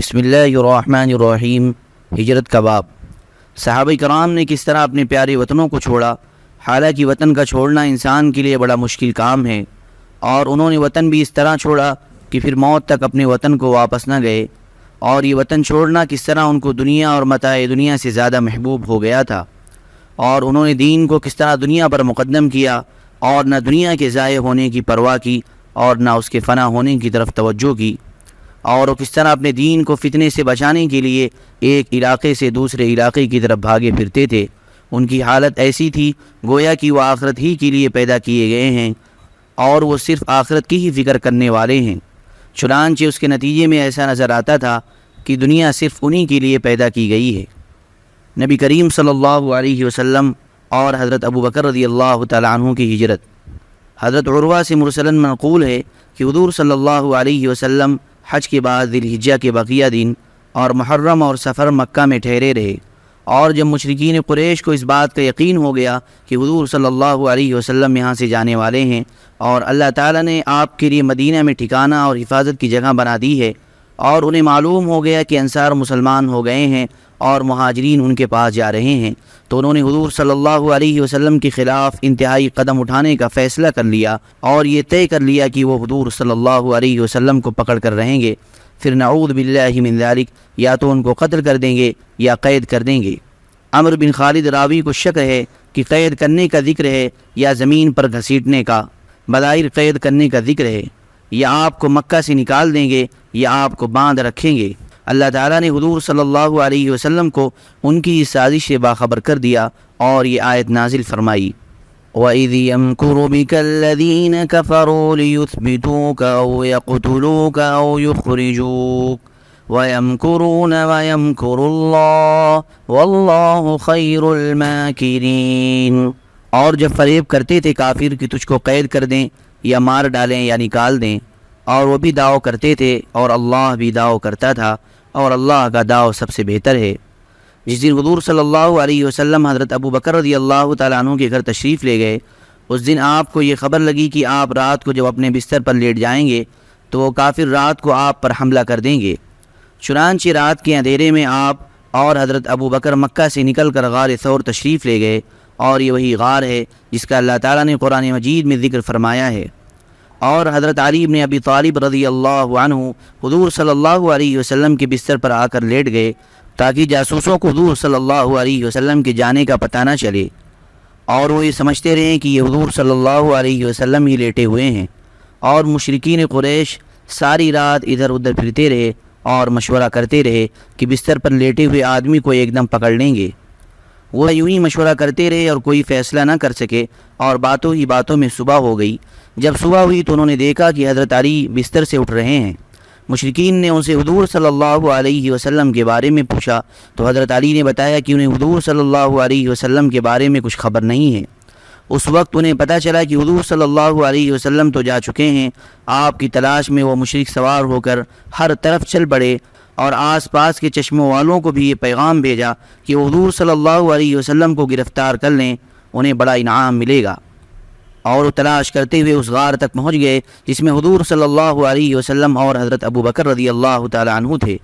بسم اللہ الرحمن الرحیم۔ ہجرت کا باب۔ صحابہ کرام نے کس طرح اپنے پیارے وطنوں کو چھوڑا، حالانکہ وطن کا چھوڑنا انسان کے لیے بڑا مشکل کام ہے، اور انہوں نے وطن بھی اس طرح چھوڑا کہ پھر موت تک اپنے وطن کو واپس نہ گئے، اور یہ وطن چھوڑنا کس طرح ان کو دنیا اور متاع دنیا سے زیادہ محبوب ہو گیا تھا، اور انہوں نے دین کو کس طرح دنیا پر مقدم کیا، اور نہ دنیا کے ضائع ہونے کی پرواہ کی اور نہ اس کے فنا ہونے کی طرف توجہ کی، اور وہ کس طرح اپنے دین کو فتنے سے بچانے کے لیے ایک علاقے سے دوسرے علاقے کی طرف بھاگے پھرتے تھے۔ ان کی حالت ایسی تھی گویا کہ وہ آخرت ہی کے لیے پیدا کیے گئے ہیں، اور وہ صرف آخرت کی ہی فکر کرنے والے ہیں۔ چنانچہ اس کے نتیجے میں ایسا نظر آتا تھا کہ دنیا صرف انہی کے لیے پیدا کی گئی ہے۔ نبی کریم صلی اللہ علیہ وسلم اور حضرت ابو بکر رضی اللہ تعالیٰ عنہ کی ہجرت۔ حضرت عروہ سے مرسلاً منقول ہے کہ حضور صلی اللہ علیہ وسلم حج کے بعد ذی الحجہ کے بقیہ دن اور محرم اور سفر مکہ میں ٹھہرے رہے، اور جب مشرکین قریش کو اس بات کا یقین ہو گیا کہ حضور صلی اللہ علیہ وسلم یہاں سے جانے والے ہیں اور اللہ تعالیٰ نے آپ کے لیے مدینہ میں ٹھکانہ اور حفاظت کی جگہ بنا دی ہے، اور انہیں معلوم ہو گیا کہ انصار مسلمان ہو گئے ہیں اور مہاجرین ان کے پاس جا رہے ہیں، تو انہوں نے حضور صلی اللہ علیہ وسلم کے خلاف انتہائی قدم اٹھانے کا فیصلہ کر لیا، اور یہ طے کر لیا کہ وہ حضور صلی اللہ علیہ وسلم کو پکڑ کر رہیں گے، پھر نعوذ باللہ من ذالک یا تو ان کو قتل کر دیں گے یا قید کر دیں گے۔ عمرو بن خالد راوی کو شک ہے کہ قید کرنے کا ذکر ہے یا زمین پر گھسیٹنے کا، بظاہر قید کرنے کا ذکر ہے، یا آپ کو مکہ سے نکال دیں گے یا آپ کو باندھ رکھیں گے۔ اللہ تعالیٰ نے حضور صلی اللہ علیہ وسلم کو ان کی اس سازش سے باخبر کر دیا اور یہ آیت نازل فرمائی، وَإِذْ يَمْكُرُ بِكَ الَّذِينَ كَفَرُوا لِيُثْبِتُوكَ أَوْ يَقْتُلُوكَ أَوْ يُخْرِجُوكَ وَيَمْكُرُونَ وَيَمْكُرُ اللَّهُ وَاللَّهُ خَيْرُ الْمَاكِرِينَ۔ اور جب فریب کرتے تھے کافر کہ تجھ کو قید کر دیں یا مار ڈالیں یا نکال دیں، اور وہ بھی دعو کرتے تھے اور اللہ بھی دعو کرتا تھا، اور اللہ کا دعو سب سے بہتر ہے۔ جس دن حضور صلی اللہ علیہ وسلم حضرت ابو بکر رضی اللہ تعالیٰ عنہ کے گھر تشریف لے گئے، اس دن آپ کو یہ خبر لگی کہ آپ رات کو جب اپنے بستر پر لیٹ جائیں گے تو وہ کافر رات کو آپ پر حملہ کر دیں گے۔ چنانچہ رات کے اندھیرے میں آپ اور حضرت ابو بکر مکہ سے نکل کر غار ثور تشریف لے گئے، اور یہ وہی غار ہے جس کا اللہ تعالیٰ نے قرآن مجید میں ذکر فرمایا ہے۔ اور حضرت علی بن ابی طالب رضی اللہ عنہ حضور صلی اللہ علیہ وسلم کے بستر پر آ کر لیٹ گئے تاکہ جاسوسوں کو حضور صلی اللہ علیہ وسلم کے جانے کا پتہ نہ چلے، اور وہ یہ سمجھتے رہیں کہ یہ حضور صلی اللہ علیہ وسلم ہی لیٹے ہوئے ہیں، اور مشرکین قریش ساری رات ادھر ادھر پھرتے رہے اور مشورہ کرتے رہے کہ بستر پر لیٹے ہوئے آدمی کو ایک دم پکڑ لیں گے۔ وہ یوں ہی مشورہ کرتے رہے اور کوئی فیصلہ نہ کر سکے، اور باتوں ہی باتوں میں صبح ہو گئی۔ جب صبح ہوئی تو انہوں نے دیکھا کہ حضرت علی بستر سے اٹھ رہے ہیں۔ مشرکین نے ان سے حضور صلی اللہ علیہ وسلم کے بارے میں پوچھا تو حضرت علی نے بتایا کہ انہیں حضور صلی اللہ علیہ وسلم کے بارے میں کچھ خبر نہیں ہے۔ اس وقت انہیں پتہ چلا کہ حضور صلی اللہ علیہ وسلم تو جا چکے ہیں۔ آپ کی تلاش میں وہ مشرک سوار ہو کر ہر طرف چل پڑے، اور آس پاس کے چشموں والوں کو بھی یہ پیغام بھیجا کہ وہ حضور صلی اللہ علیہ وسلم کو گرفتار کر لیں، انہیں بڑا انعام ملے گا۔ اور وہ تلاش کرتے ہوئے اس غار تک پہنچ گئے جس میں حضور صلی اللہ علیہ وسلم اور حضرت ابو بکر رضی اللہ تعالیٰ عنہ تھے،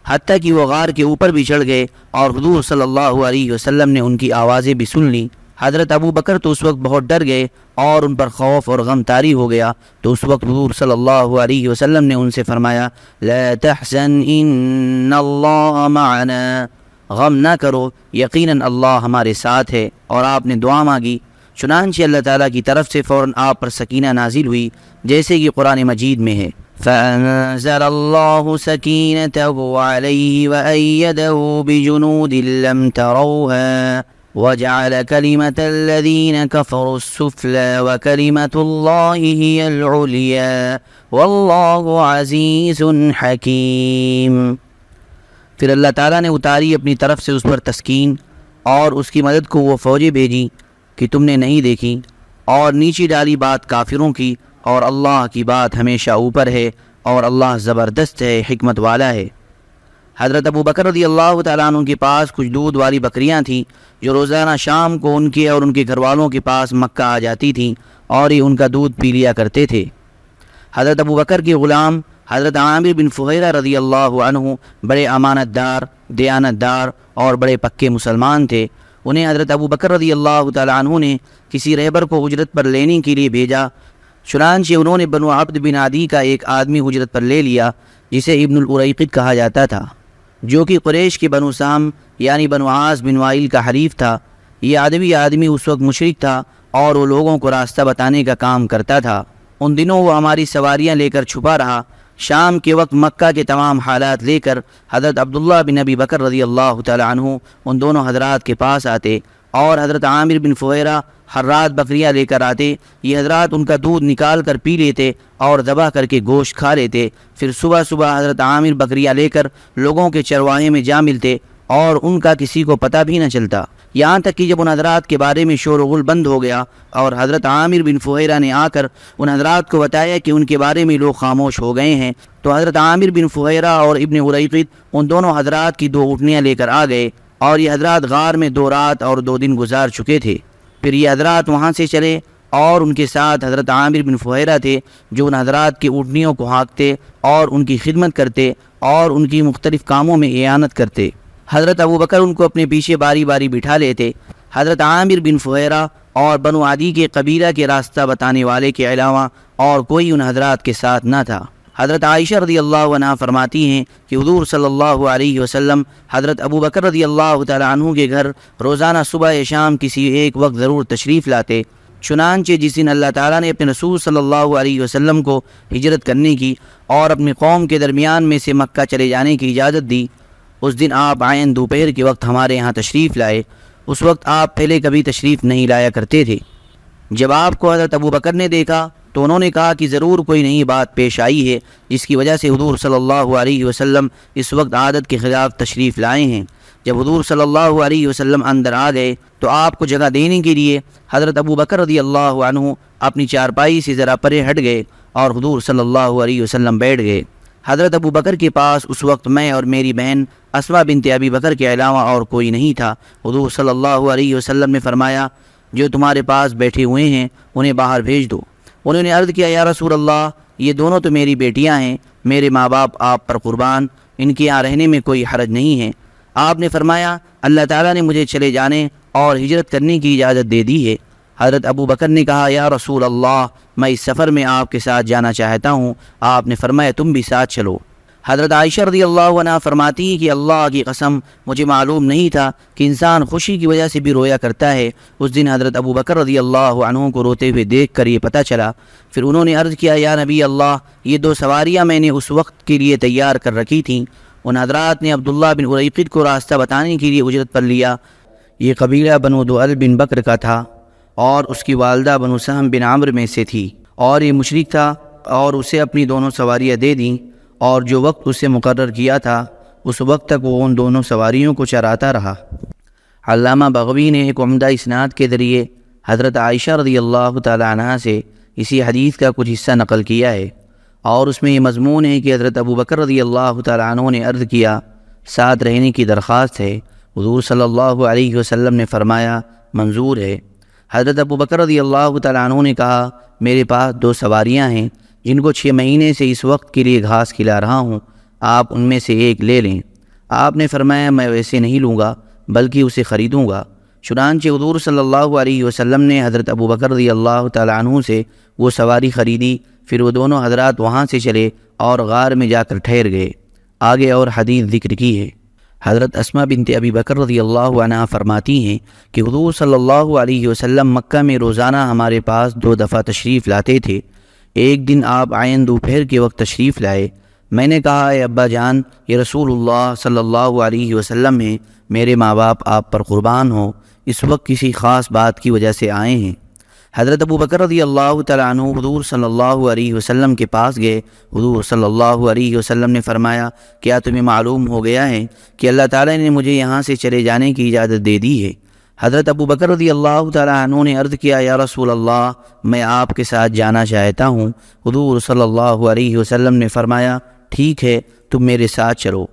حتیٰ کہ وہ غار کے اوپر بھی چڑھ گئے اور حضور صلی اللہ علیہ وسلم نے ان کی آوازیں بھی سن لیں۔ حضرت ابو بکر تو اس وقت بہت ڈر گئے اور ان پر خوف اور غم طاری ہو گیا، تو اس وقت حضور صلی اللہ علیہ وسلم نے ان سے فرمایا، لا تحزن ان اللہ معنا، غم نہ کرو، یقیناً اللہ ہمارے ساتھ ہے۔ اور آپ نے دعا مانگی، چنانچہ اللہ تعالیٰ کی طرف سے فوراً آپ پر سکینہ نازل ہوئی، جیسے کہ قرآن مجید میں ہے، فَأَنزَلَ اللَّهُ سَكِينَتَهُ عَلَيْهِ وَأَيَّدَهُ بِجُنُودٍ لَّمْ تَرَوْهَا وَجَعَلَ كَلِمَةَ الَّذِينَ كَفَرُوا السُّفْلَىٰ وَكَلِمَةُ اللَّهِ هِيَ الْعُلْيَا وَاللَّهُ عَزِيزٌ حَكِيمٌ۔ پھر اللہ تعالیٰ نے اتاری اپنی طرف سے اس پر تسکین، اور اس کی مدد کو وہ فوجیں بھیجی کہ تم نے نہیں دیکھی، اور نیچی ڈالی بات کافروں کی، اور اللہ کی بات ہمیشہ اوپر ہے، اور اللہ زبردست ہے، حکمت والا ہے۔ حضرت ابو بکر رضی اللہ تعالیٰ عنہ کے پاس کچھ دودھ والی بکریاں تھیں جو روزانہ شام کو ان کے اور ان کے گھر والوں کے پاس مکہ آ جاتی تھیں، اور یہ ان کا دودھ پی لیا کرتے تھے۔ حضرت ابو بکر کے غلام حضرت عامر بن فہیرہ رضی اللہ عنہ بڑے امانت دار، دیانت دار اور بڑے پکے مسلمان تھے۔ انہیں حضرت ابو بکر رضی اللہ تعالیٰ عنہ نے کسی رہبر کو اجرت پر لینے کے لیے بھیجا۔ چنانچہ انہوں نے بنو عبد بن عدی کا ایک آدمی اجرت پر لے لیا جسے ابن العریقط کہا جاتا تھا، جو کہ قریش کے بنو سام یعنی بنو عاص بن وائل کا حریف تھا۔ یہ آدمی اس وقت مشرک تھا اور وہ لوگوں کو راستہ بتانے کا کام کرتا تھا۔ ان دنوں وہ ہماری سواریاں لے کر چھپا رہا۔ شام کے وقت مکہ کے تمام حالات لے کر حضرت عبداللہ بن ابی بکر رضی اللہ تعالی عنہ ان دونوں حضرات کے پاس آتے اور حضرت عامر بن فہیرہ ہر رات بکریاں لے کر آتے۔ یہ حضرات ان کا دودھ نکال کر پی لیتے اور ذبح کر کے گوشت کھا لیتے۔ پھر صبح حضرت عامر بکریاں لے کر لوگوں کے چرواہے میں جا ملتے اور ان کا کسی کو پتہ بھی نہ چلتا، یہاں تک کہ جب ان حضرات کے بارے میں شور و غل بند ہو گیا اور حضرت عامر بن فہیرہ نے آ کر ان حضرات کو بتایا کہ ان کے بارے میں لوگ خاموش ہو گئے ہیں، تو حضرت عامر بن فہیرہ اور ابن عریقط ان دونوں حضرات کی 2 اونٹنیاں لے کر آ گئے اور یہ حضرات غار میں 2 رات اور 2 دن گزار چکے تھے۔ پھر یہ حضرات وہاں سے چلے اور ان کے ساتھ حضرت عامر بن فہیرہ تھے، جو ان حضرات کی اونٹنیوں کو ہانکتے اور ان کی خدمت کرتے اور ان کی مختلف کاموں میں اعانت کرتے۔ حضرت ابو بکر ان کو اپنے پیچھے باری باری بٹھا لیتے۔ حضرت عامر بن فہیرہ اور بنو عدی کے قبیلہ کے راستہ بتانے والے کے علاوہ اور کوئی ان حضرات کے ساتھ نہ تھا۔ حضرت عائشہ رضی اللہ عنہا فرماتی ہیں کہ حضور صلی اللہ علیہ وسلم حضرت ابو بکر رضی اللہ تعالی عنہ کے گھر روزانہ صبح یا شام کسی ایک وقت ضرور تشریف لاتے۔ چنانچہ جس دن اللہ تعالیٰ نے اپنے رسول صلی اللہ علیہ وسلم کو ہجرت کرنے کی اور اپنی قوم کے درمیان میں سے مکہ چلے جانے کی اجازت دی، اس دن آپ عین دوپہر کے وقت ہمارے یہاں تشریف لائے۔ اس وقت آپ پہلے کبھی تشریف نہیں لایا کرتے تھے۔ جب آپ کو حضرت ابو بکر نے دیکھا تو انہوں نے کہا کہ ضرور کوئی نئی بات پیش آئی ہے جس کی وجہ سے حضور صلی اللہ علیہ وسلم اس وقت عادت کے خلاف تشریف لائے ہیں۔ جب حضور صلی اللہ علیہ وسلم اندر آ گئے تو آپ کو جگہ دینے کے لیے حضرت ابو بکر رضی اللہ عنہ اپنی چارپائی سے ذرا پرے ہٹ گئے اور حضور صلی اللہ علیہ وسلم بیٹھ گئے۔ حضرت ابو بکر کے پاس اس وقت میں اور میری بہن اسماء بنت ابی بکر کے علاوہ اور کوئی نہیں تھا۔ حضور صلی اللہ علیہ وسلم نے فرمایا، جو تمہارے پاس بیٹھے ہوئے ہیں انہیں باہر بھیج دو۔ انہوں نے عرض کیا، یا رسول اللہ، یہ دونوں تو میری بیٹیاں ہیں، میرے ماں باپ آپ پر قربان، ان کے یہاں رہنے میں کوئی حرج نہیں ہے۔ آپ نے فرمایا، اللہ تعالیٰ نے مجھے چلے جانے اور ہجرت کرنے کی اجازت دے دی ہے۔ حضرت ابو بکر نے کہا، یا رسول اللہ، میں اس سفر میں آپ کے ساتھ جانا چاہتا ہوں۔ آپ نے فرمایا، تم بھی ساتھ چلو۔ حضرت عائشہ رضی اللہ عنہ فرماتی کہ اللہ کی قسم مجھے معلوم نہیں تھا کہ انسان خوشی کی وجہ سے بھی رویا کرتا ہے۔ اس دن حضرت ابو بکر رضی اللہ عنہ کو روتے ہوئے دیکھ کر یہ پتہ چلا۔ پھر انہوں نے عرض کیا، یا نبی اللہ، یہ 2 سواریاں میں نے اس وقت کے لیے تیار کر رکھی تھیں۔ ان حضرات نے عبداللہ بن عریقط کو راستہ بتانے کے لیے اجرت پر لیا۔ یہ قبیلہ بنو دؤل بن بکر کا تھا اور اس کی والدہ بنو سہم بن عمرو میں سے تھی، اور یہ مشرک تھا اور اسے اپنی 2 سواریاں دے دیں، اور جو وقت اسے مقرر کیا تھا اس وقت تک وہ ان 2 سواریوں کو چراتا رہا۔ علامہ بغوی نے ایک عمدہ اسناد کے ذریعے حضرت عائشہ رضی اللہ تعالی عنہا سے اسی حدیث کا کچھ حصہ نقل کیا ہے، اور اس میں یہ مضمون ہے کہ حضرت ابو بکر رضی اللہ تعالی عنہ نے عرض کیا، ساتھ رہنے کی درخواست ہے۔ حضور صلی اللہ علیہ وسلم نے فرمایا، منظور ہے۔ حضرت ابو بکر رضی اللہ تعالی عنہ نے کہا، میرے پاس 2 سواریاں ہیں جن کو 6 مہینے سے اس وقت کے لیے گھاس کھلا رہا ہوں، آپ ان میں سے ایک لے لیں۔ آپ نے فرمایا، میں ویسے نہیں لوں گا بلکہ اسے خریدوں گا۔ چنانچہ حضور صلی اللہ علیہ وسلم نے حضرت ابو بکر رضی اللہ تعالی عنہ سے وہ سواری خریدی۔ پھر وہ دونوں حضرات وہاں سے چلے اور غار میں جا کر ٹھہر گئے۔ آگے اور حدیث ذکر کی ہے۔ حضرت اسماء بنت ابی بکر رضی اللہ عنہا فرماتی ہیں کہ حضور صلی اللہ علیہ وسلم مکہ میں روزانہ ہمارے پاس 2 دفعہ تشریف لاتے تھے۔ ایک دن آپ عین دوپہر کے وقت تشریف لائے۔ میں نے کہا، اے ابا جان، یہ رسول اللہ صلی اللہ علیہ وسلم ہیں، میرے ماں باپ آپ پر قربان ہوں، اس وقت کسی خاص بات کی وجہ سے آئے ہیں۔ حضرت ابو بکر رضی اللہ تعالیٰ عنہ حضور صلی اللہ علیہ وسلم کے پاس گئے۔ حضور صلی اللہ علیہ وسلم نے فرمایا، کیا تمہیں معلوم ہو گیا ہے کہ اللہ تعالیٰ نے مجھے یہاں سے چلے جانے کی اجازت دے دی ہے؟ حضرت ابو بکر رضی اللہ تعالیٰ عنہ نے عرض کیا، یا رسول اللہ، میں آپ کے ساتھ جانا چاہتا ہوں۔ حضور صلی اللہ علیہ وسلم نے فرمایا، ٹھیک ہے، تم میرے ساتھ چلو۔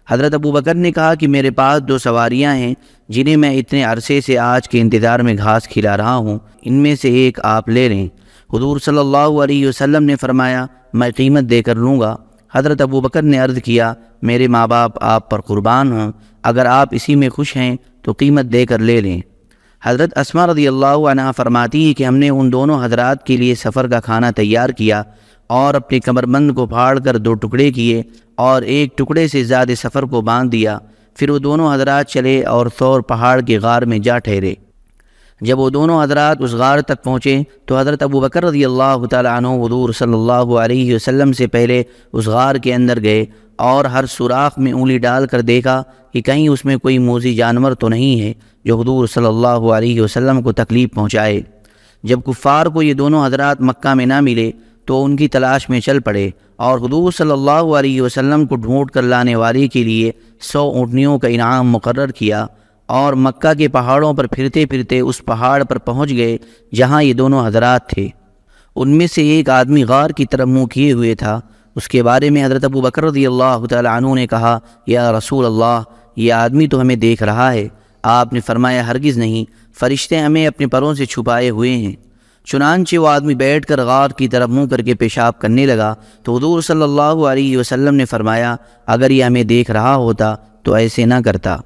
حضرت ابو بکر نے کہا کہ میرے پاس 2 سواریاں ہیں جنہیں میں اتنے عرصے سے آج کے انتظار میں گھاس کھلا رہا ہوں، ان میں سے ایک آپ لے لیں۔ حضور صلی اللہ علیہ وسلم نے فرمایا، میں قیمت دے کر لوں گا۔ حضرت ابو بکر نے عرض کیا میرے ماں باپ آپ پر قربان ہوں، اگر آپ اسی میں خوش ہیں تو قیمت دے کر لے لیں۔ حضرت اسماء رضی اللہ عنہا فرماتی ہے کہ ہم نے ان دونوں حضرات کے لیے سفر کا کھانا تیار کیا اور اپنے کمربند کو پھاڑ کر 2 ٹکڑے کیے اور ایک ٹکڑے سے زیادہ سفر کو باندھ دیا۔ پھر وہ دونوں حضرات چلے اور ثور پہاڑ کے غار میں جا ٹھہرے۔ جب وہ دونوں حضرات اس غار تک پہنچے تو حضرت ابو بکر رضی اللہ تعالیٰ عنہ حضور صلی اللہ علیہ وسلم سے پہلے اس غار کے اندر گئے اور ہر سوراخ میں انگلی ڈال کر دیکھا کہ کہیں اس میں کوئی موذی جانور تو نہیں ہے جو حضور صلی اللہ علیہ وسلم کو تکلیف پہنچائے۔ جب کفار کو یہ دونوں حضرات مکہ میں نہ ملے تو ان کی تلاش میں چل پڑے اور حضور صلی اللہ علیہ وسلم کو ڈھونڈ کر لانے والے کے لیے 100 اونٹنیوں کا انعام مقرر کیا اور مکہ کے پہاڑوں پر پھرتے پھرتے اس پہاڑ پر پہنچ گئے جہاں یہ دونوں حضرات تھے۔ ان میں سے ایک آدمی غار کی طرف منہ کیے ہوئے تھا۔ اس کے بارے میں حضرت ابو بکر رضی اللہ تعالیٰ عنہ نے کہا یا رسول اللہ، یہ آدمی تو ہمیں دیکھ رہا ہے۔ آپ نے فرمایا ہرگز نہیں، فرشتے ہمیں اپنے پروں سے چھپائے ہوئے ہیں۔ چنانچہ وہ آدمی بیٹھ کر غار کی طرف منہ کر کے پیشاب کرنے لگا تو حضور صلی اللہ علیہ وسلم نے فرمایا اگر یہ ہمیں دیکھ رہا ہوتا تو ایسے نہ کرتا۔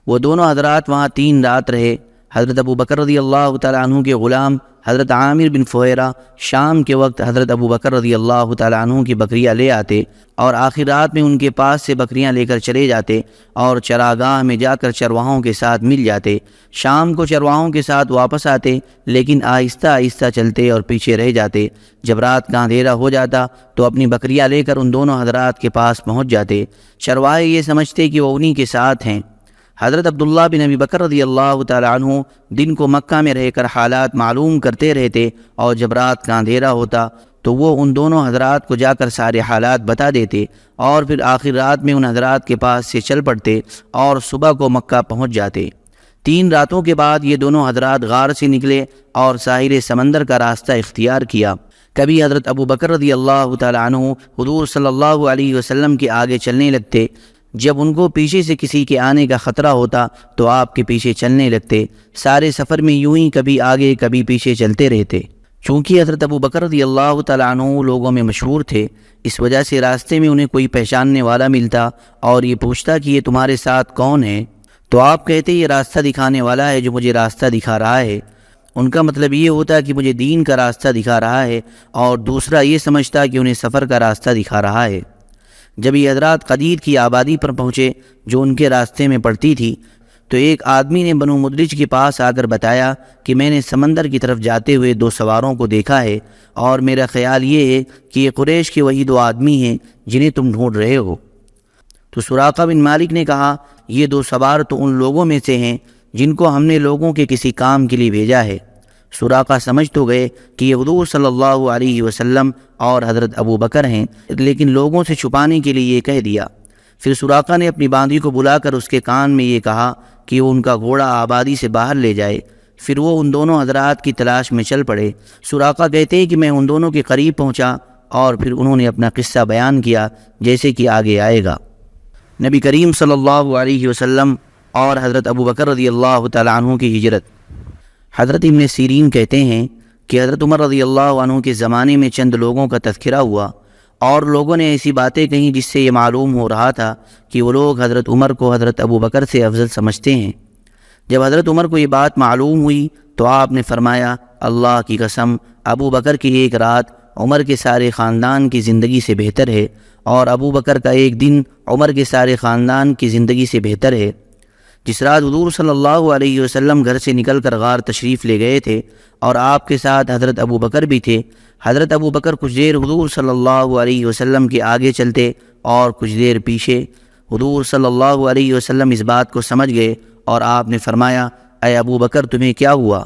وہ دونوں حضرات وہاں 3 رات رہے۔ حضرت ابو بکر رضی اللہ تعالیٰ عنہ کے غلام حضرت عامر بن فہیرہ شام کے وقت حضرت ابو بکر رضی اللہ تعالیٰ عنہ کی بکریاں لے آتے اور آخر رات میں ان کے پاس سے بکریاں لے کر چلے جاتے اور چراگاہ میں جا کر چرواہوں کے ساتھ مل جاتے۔ شام کو چرواہوں کے ساتھ واپس آتے لیکن آہستہ آہستہ چلتے اور پیچھے رہ جاتے۔ جب رات کا اندھیرا ہو جاتا تو اپنی بکریاں لے کر ان دونوں حضرات کے پاس پہنچ جاتے۔ چرواہے یہ سمجھتے کہ وہ انہی کے ساتھ ہیں۔ حضرت عبداللہ بن ابی بکر رضی اللہ تعالیٰ عنہ دن کو مکہ میں رہ کر حالات معلوم کرتے رہتے اور جب رات کا اندھیرا ہوتا تو وہ ان دونوں حضرات کو جا کر سارے حالات بتا دیتے اور پھر آخر رات میں ان حضرات کے پاس سے چل پڑتے اور صبح کو مکہ پہنچ جاتے۔ 3 راتوں کے بعد یہ دونوں حضرات غار سے نکلے اور ساحل سمندر کا راستہ اختیار کیا۔ کبھی حضرت ابو بکر رضی اللہ تعالیٰ عنہ حضور صلی اللہ علیہ وسلم کے آگے چلنے لگتے، جب ان کو پیچھے سے کسی کے آنے کا خطرہ ہوتا تو آپ کے پیچھے چلنے لگتے۔ سارے سفر میں یوں ہی کبھی آگے کبھی پیچھے چلتے رہتے۔ چونکہ حضرت ابو بکر رضی اللہ تعالیٰ عنہ لوگوں میں مشہور تھے، اس وجہ سے راستے میں انہیں کوئی پہچاننے والا ملتا اور یہ پوچھتا کہ یہ تمہارے ساتھ کون ہے تو آپ کہتے یہ راستہ دکھانے والا ہے جو مجھے راستہ دکھا رہا ہے۔ ان کا مطلب یہ ہوتا کہ مجھے دین کا راستہ دکھا رہا ہے اور دوسرا یہ سمجھتا کہ انہیں سفر کا راستہ دکھا رہا ہے۔ جب یہ حضرات قدید کی آبادی پر پہنچے جو ان کے راستے میں پڑتی تھی تو ایک آدمی نے بنو مدلج کے پاس آ کر بتایا کہ میں نے سمندر کی طرف جاتے ہوئے 2 سواروں کو دیکھا ہے اور میرا خیال یہ ہے کہ یہ قریش کے وہی 2 آدمی ہیں جنہیں تم ڈھونڈ رہے ہو۔ تو سراقہ بن مالک نے کہا یہ 2 سوار تو ان لوگوں میں سے ہیں جن کو ہم نے لوگوں کے کسی کام کے لیے بھیجا ہے۔ سراقہ سمجھ تو گئے کہ یہ حضور صلی اللہ علیہ وسلم اور حضرت ابو بکر ہیں، لیکن لوگوں سے چھپانے کے لیے یہ کہہ دیا۔ پھر سراقہ نے اپنی باندھی کو بلا کر اس کے کان میں یہ کہا کہ وہ ان کا گھوڑا آبادی سے باہر لے جائے۔ پھر وہ ان دونوں حضرات کی تلاش میں چل پڑے۔ سراقہ کہتے ہیں کہ میں ان دونوں کے قریب پہنچا اور پھر انہوں نے اپنا قصہ بیان کیا جیسے کہ آگے آئے گا۔ نبی کریم صلی اللہ علیہ وسلم اور حضرت ابو بکر رضی اللہ تعالیٰ عنہ کی ہجرت۔ حضرت ابن سیرین کہتے ہیں کہ حضرت عمر رضی اللہ عنہ کے زمانے میں چند لوگوں کا تذکرہ ہوا اور لوگوں نے ایسی باتیں کہیں جس سے یہ معلوم ہو رہا تھا کہ وہ لوگ حضرت عمر کو حضرت ابو بکر سے افضل سمجھتے ہیں۔ جب حضرت عمر کو یہ بات معلوم ہوئی تو آپ نے فرمایا اللہ کی قسم ابو بکر کی ایک رات عمر کے سارے خاندان کی زندگی سے بہتر ہے اور ابو بکر کا ایک دن عمر کے سارے خاندان کی زندگی سے بہتر ہے۔ جس رات حضور صلی اللہ علیہ وسلم گھر سے نکل کر غار تشریف لے گئے تھے اور آپ کے ساتھ حضرت ابو بکر بھی تھے، حضرت ابو بکر کچھ دیر حضور صلی اللہ علیہ وسلم کے آگے چلتے اور کچھ دیر پیچھے۔ حضور صلی اللہ علیہ وسلم اس بات کو سمجھ گئے اور آپ نے فرمایا اے ابو بکر تمہیں کیا ہوا؟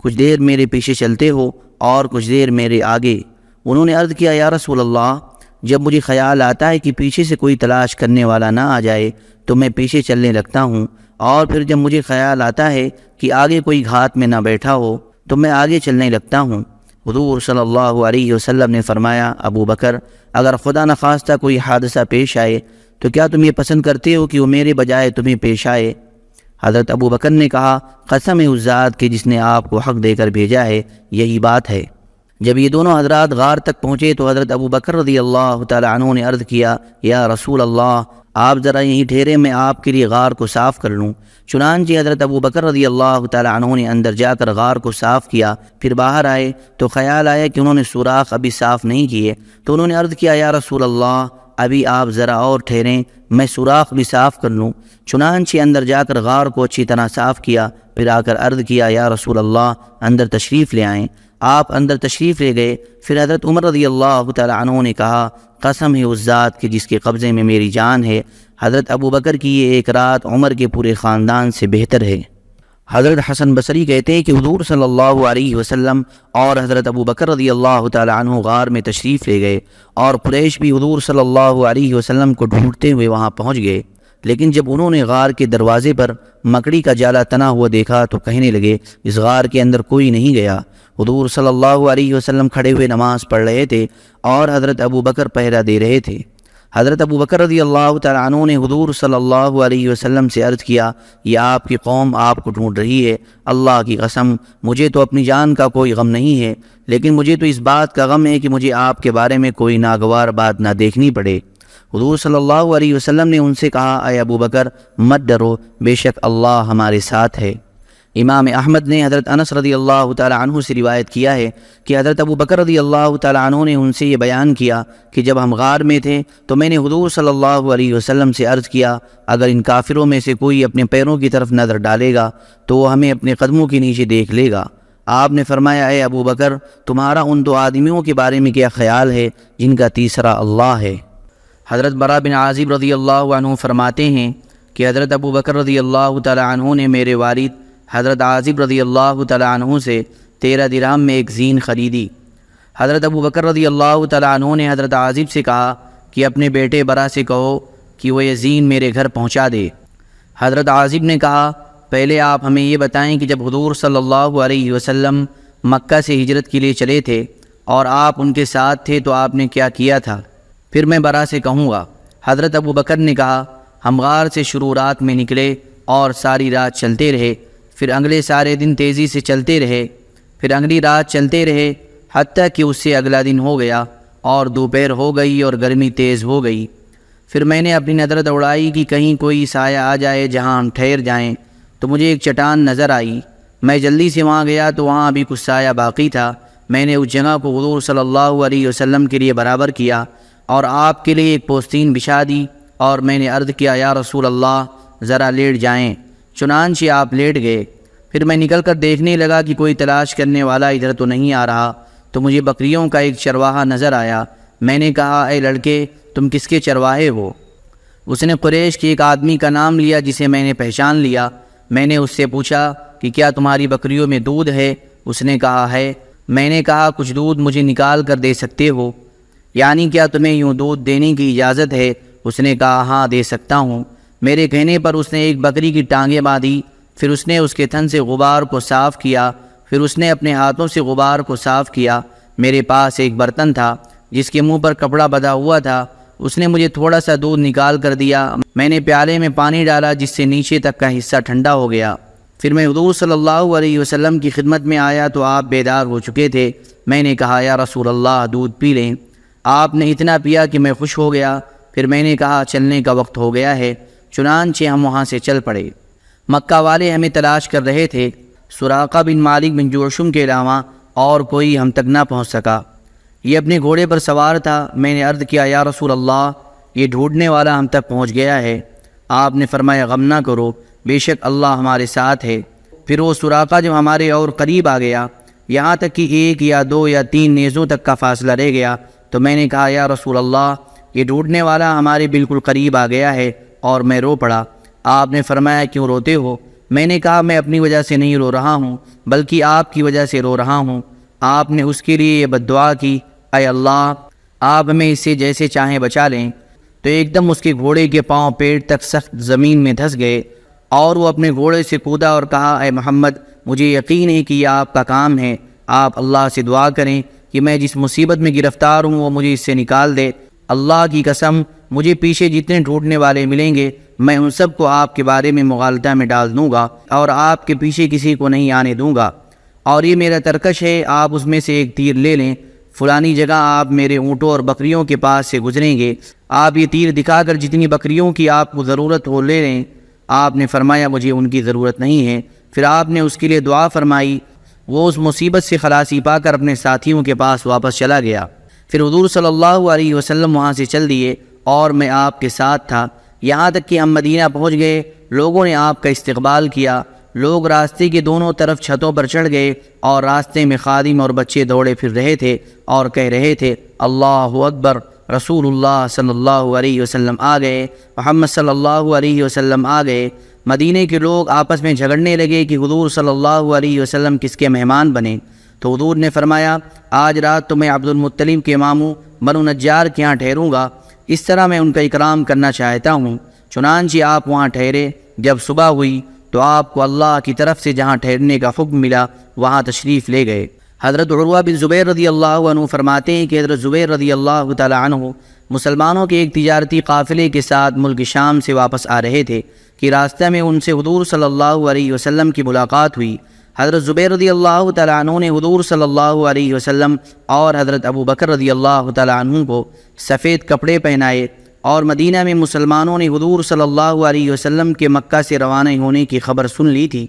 کچھ دیر میرے پیچھے چلتے ہو اور کچھ دیر میرے آگے۔ انہوں نے عرض کیا یا رسول اللہ، جب مجھے خیال آتا ہے کہ پیچھے سے کوئی تلاش کرنے والا نہ آ جائے تو میں پیچھے چلنے لگتا ہوں، اور پھر جب مجھے خیال آتا ہے کہ آگے کوئی گھات میں نہ بیٹھا ہو تو میں آگے چلنے لگتا ہوں۔ حضور صلی اللہ علیہ وسلم نے فرمایا ابو بکر اگر خدا نخواستہ کوئی حادثہ پیش آئے تو کیا تم یہ پسند کرتے ہو کہ وہ میرے بجائے تمہیں پیش آئے؟ حضرت ابو بکر نے کہا قسم ہے اس ذات کے جس نے آپ کو حق دے کر بھیجا ہے، یہی بات ہے۔ جب یہ دونوں حضرات غار تک پہنچے تو حضرت ابو بکر رضی اللہ تعالی عنہ نے عرض کیا، یا رسول اللہ، آپ ذرا یہیں ٹھہرے، میں آپ کے لیے غار کو صاف کر لوں۔ چنانچہ حضرت ابو بکر رضی اللہ تعالی عنہ نے اندر جا کر غار کو صاف کیا، پھر باہر آئے تو خیال آیا کہ انہوں نے سوراخ ابھی صاف نہیں کیے، تو انہوں نے عرض کیا، یا رسول اللہ، ابھی آپ ذرا اور ٹھہریں، میں سوراخ بھی صاف کر لوں۔ چنانچہ اندر جا کر غار کو اچھی طرح صاف کیا، پھر آ کر عرض کیا، یا رسول اللہ، اندر تشریف لے آئیں۔ آپ اندر تشریف لے گئے۔ پھر حضرت عمر رضی اللہ تعالی عنہ نے کہا، قسم ہے اس ذات کے جس کے قبضے میں میری جان ہے، حضرت ابو بکر کی یہ ایک رات عمر کے پورے خاندان سے بہتر ہے۔ حضرت حسن بصری کہتے ہیں کہ حضور صلی اللہ علیہ وسلم اور حضرت ابو بکر رضی اللہ تعالی عنہ غار میں تشریف لے گئے، اور قریش بھی حضور صلی اللہ علیہ وسلم کو ڈھونڈتے ہوئے وہاں پہنچ گئے، لیکن جب انہوں نے غار کے دروازے پر مکڑی کا جالا تنا ہوا دیکھا تو کہنے لگے، اس غار کے اندر کوئی نہیں گیا۔ حضور صلی اللہ علیہ وسلم کھڑے ہوئے نماز پڑھ رہے تھے اور حضرت ابو بکر پہرا دے رہے تھے۔ حضرت ابو بکر رضی اللہ تعالی عنہ نے حضور صلی اللہ علیہ وسلم سے عرض کیا، یہ آپ کی قوم آپ کو ڈھونڈ رہی ہے، اللہ کی قسم مجھے تو اپنی جان کا کوئی غم نہیں ہے، لیکن مجھے تو اس بات کا غم ہے کہ مجھے آپ کے بارے میں کوئی ناگوار بات نہ دیکھنی پڑے۔ حضور صلی اللہ علیہ وسلم نے ان سے کہا، اے ابو بکر مت ڈرو، بے شک اللہ ہمارے ساتھ ہے۔ امام احمد نے حضرت انس رضی اللہ تعالی عنہ سے روایت کیا ہے کہ حضرت ابو بکر رضی اللہ تعالی عنہ نے ان سے یہ بیان کیا کہ جب ہم غار میں تھے تو میں نے حضور صلی اللہ علیہ وسلم سے عرض کیا، اگر ان کافروں میں سے کوئی اپنے پیروں کی طرف نظر ڈالے گا تو وہ ہمیں اپنے قدموں کے نیچے دیکھ لے گا۔ آپ نے فرمایا، اے ابو بکر، تمہارا ان دو آدمیوں کے بارے میں کیا خیال ہے جن کا تیسرا اللہ ہے؟ حضرت برا بن عازب رضی اللہ عنہ فرماتے ہیں کہ حضرت ابو بکر رضی اللہ تعالی عنہ نے میرے والد حضرت عازب رضی اللہ تعالی عنہ سے 13 درہم میں ایک زین خریدی۔ حضرت ابو بکر رضی اللہ تعالی عنہ نے حضرت عازب سے کہا کہ اپنے بیٹے برا سے کہو کہ وہ یہ زین میرے گھر پہنچا دے۔ حضرت عازب نے کہا، پہلے آپ ہمیں یہ بتائیں کہ جب حضور صلی اللہ علیہ وسلم مکہ سے ہجرت کے لیے چلے تھے اور آپ ان کے ساتھ تھے تو آپ نے کیا کیا تھا، پھر میں برا سے کہوں گا۔ حضرت ابو بکر نے کہا، ہم غار سے شروع رات میں نکلے اور ساری رات چلتے رہے، پھر اگلے سارے دن تیزی سے چلتے رہے، پھر اگلی رات چلتے رہے، حتیٰ کہ اس سے اگلا دن ہو گیا اور دوپہر ہو گئی اور گرمی تیز ہو گئی۔ پھر میں نے اپنی نظر دوڑائی کہ کہیں کوئی سایہ آ جائے جہاں ہم ٹھہر جائیں، تو مجھے ایک چٹان نظر آئی۔ میں جلدی سے وہاں گیا تو وہاں ابھی کچھ سایہ باقی تھا۔ میں نے اس جگہ کو حضور صلی اللہ علیہ وسلم کے لیے برابر کیا اور آپ کے لیے ایک پوستین بچھا دی، اور میں نے عرض کیا، یا رسول اللہ، ذرا لیٹ جائیں۔ چنانچہ آپ لیٹ گئے۔ پھر میں نکل کر دیکھنے لگا کہ کوئی تلاش کرنے والا ادھر تو نہیں آ رہا، تو مجھے بکریوں کا ایک چرواہا نظر آیا۔ میں نے کہا، اے لڑکے، تم کس کے چرواہے ہو؟ اس نے قریش کے ایک آدمی کا نام لیا جسے میں نے پہچان لیا۔ میں نے اس سے پوچھا کہ کیا تمہاری بکریوں میں دودھ ہے؟ اس نے کہا ہے۔ میں نے کہا، کچھ دودھ مجھے نکال کر دے سکتے ہو؟ یعنی کیا تمہیں یوں دودھ دینے کی اجازت ہے؟ اس نے کہا، ہاں دے سکتا ہوں۔ میرے کہنے پر اس نے ایک بکری کی ٹانگیں باندھی، پھر اس نے اس کے تھن سے غبار کو صاف کیا، پھر اس نے اپنے ہاتھوں سے غبار کو صاف کیا۔ میرے پاس ایک برتن تھا جس کے منہ پر کپڑا بندھا ہوا تھا، اس نے مجھے تھوڑا سا دودھ نکال کر دیا۔ میں نے پیالے میں پانی ڈالا جس سے نیچے تک کا حصہ ٹھنڈا ہو گیا۔ پھر میں حضور صلی اللہ علیہ وسلم کی خدمت میں آیا تو آپ بیدار ہو چکے تھے۔ میں نے کہا، یا رسول اللہ، دودھ پی لیں۔ آپ نے اتنا پیا کہ میں خوش ہو گیا۔ پھر میں نے کہا، چلنے کا وقت ہو گیا ہے۔ چنانچہ ہم وہاں سے چل پڑے۔ مکہ والے ہمیں تلاش کر رہے تھے، سراقہ بن مالک بن جوشم کے علاوہ اور کوئی ہم تک نہ پہنچ سکا۔ یہ اپنے گھوڑے پر سوار تھا۔ میں نے عرض کیا، یا رسول اللہ، یہ ڈھونڈنے والا ہم تک پہنچ گیا ہے۔ آپ نے فرمایا، غم نہ کرو، بے شک اللہ ہمارے ساتھ ہے۔ پھر وہ سراقہ جب ہمارے اور قریب آ گیا، یہاں تک کہ 1 یا 2 یا 3 نیزوں تک کا فاصلہ رہ گیا، تو میں نے کہا، یا رسول اللہ، یہ ڈھونڈنے والا ہمارے بالکل قریب آ گیا ہے، اور میں رو پڑا۔ آپ نے فرمایا، کیوں روتے ہو؟ میں نے کہا، میں اپنی وجہ سے نہیں رو رہا ہوں، بلکہ آپ کی وجہ سے رو رہا ہوں۔ آپ نے اس کے لیے یہ بد دعا کی، اے اللہ، آپ ہمیں اس سے جیسے چاہیں بچا لیں۔ تو ایک دم اس کے گھوڑے کے پاؤں پیٹ تک سخت زمین میں دھس گئے، اور وہ اپنے گھوڑے سے کودا اور کہا، اے محمد، مجھے یقین ہے کہ یہ آپ کا کام ہے، آپ اللہ سے دعا کریں کہ میں جس مصیبت میں گرفتار ہوں وہ مجھے اس سے نکال دے۔ اللہ کی قسم، مجھے پیچھے جتنے ڈھونڈنے والے ملیں گے میں ان سب کو آپ کے بارے میں مغالطہ میں ڈال دوں گا اور آپ کے پیچھے کسی کو نہیں آنے دوں گا۔ اور یہ میرا ترکش ہے، آپ اس میں سے ایک تیر لے لیں، فلانی جگہ آپ میرے اونٹوں اور بکریوں کے پاس سے گزریں گے، آپ یہ تیر دکھا کر جتنی بکریوں کی آپ کو ضرورت ہو لے لیں۔ آپ نے فرمایا مجھے ان کی ضرورت نہیں ہے۔ پھر آپ نے اس کے لیے دعا فرمائی، وہ اس مصیبت سے خلاصی پا کر اپنے ساتھیوں کے پاس واپس چلا گیا۔ پھر حضور صلی اللہ علیہ وسلم وہاں سے چل دیے اور میں آپ کے ساتھ تھا، یہاں تک کہ ہم مدینہ پہنچ گئے۔ لوگوں نے آپ کا استقبال کیا، لوگ راستے کے دونوں طرف چھتوں پر چڑھ گئے اور راستے میں خادم اور بچے دوڑے پھر رہے تھے اور کہہ رہے تھے اللہ اکبر، رسول اللہ صلی اللہ علیہ وسلم آ گئے، محمد صلی اللہ علیہ وسلم آ گئے۔ مدینے کے لوگ آپس میں جھگڑنے لگے کہ حضور صلی اللہ علیہ وسلم کس کے مہمان بنے، تو حضور نے فرمایا آج رات تو میں عبد المطلب کے ماموں بنو نجار کے ہاں ٹھہروں گا، اس طرح میں ان کا اکرام کرنا چاہتا ہوں۔ چنانچہ آپ وہاں ٹھہرے۔ جب صبح ہوئی تو آپ کو اللہ کی طرف سے جہاں ٹھہرنے کا حکم ملا وہاں تشریف لے گئے۔ حضرت عروہ بن زبیر رضی اللہ عنہ فرماتے ہیں کہ حضرت زبیر رضی اللہ تعالی عنہ مسلمانوں کے ایک تجارتی قافلے کے ساتھ ملک شام سے واپس آ رہے تھے کہ راستہ میں ان سے حضور صلی اللہ علیہ وسلم کی ملاقات ہوئی۔ حضرت زبیر رضی اللہ تعالی عنہ نے حضور صلی اللہ علیہ وسلم اور حضرت ابو بکر رضی اللہ تعالی عنہ کو سفید کپڑے پہنائے، اور مدینہ میں مسلمانوں نے حضور صلی اللہ علیہ وسلم کے مکہ سے روانہ ہونے کی خبر سن لی تھی۔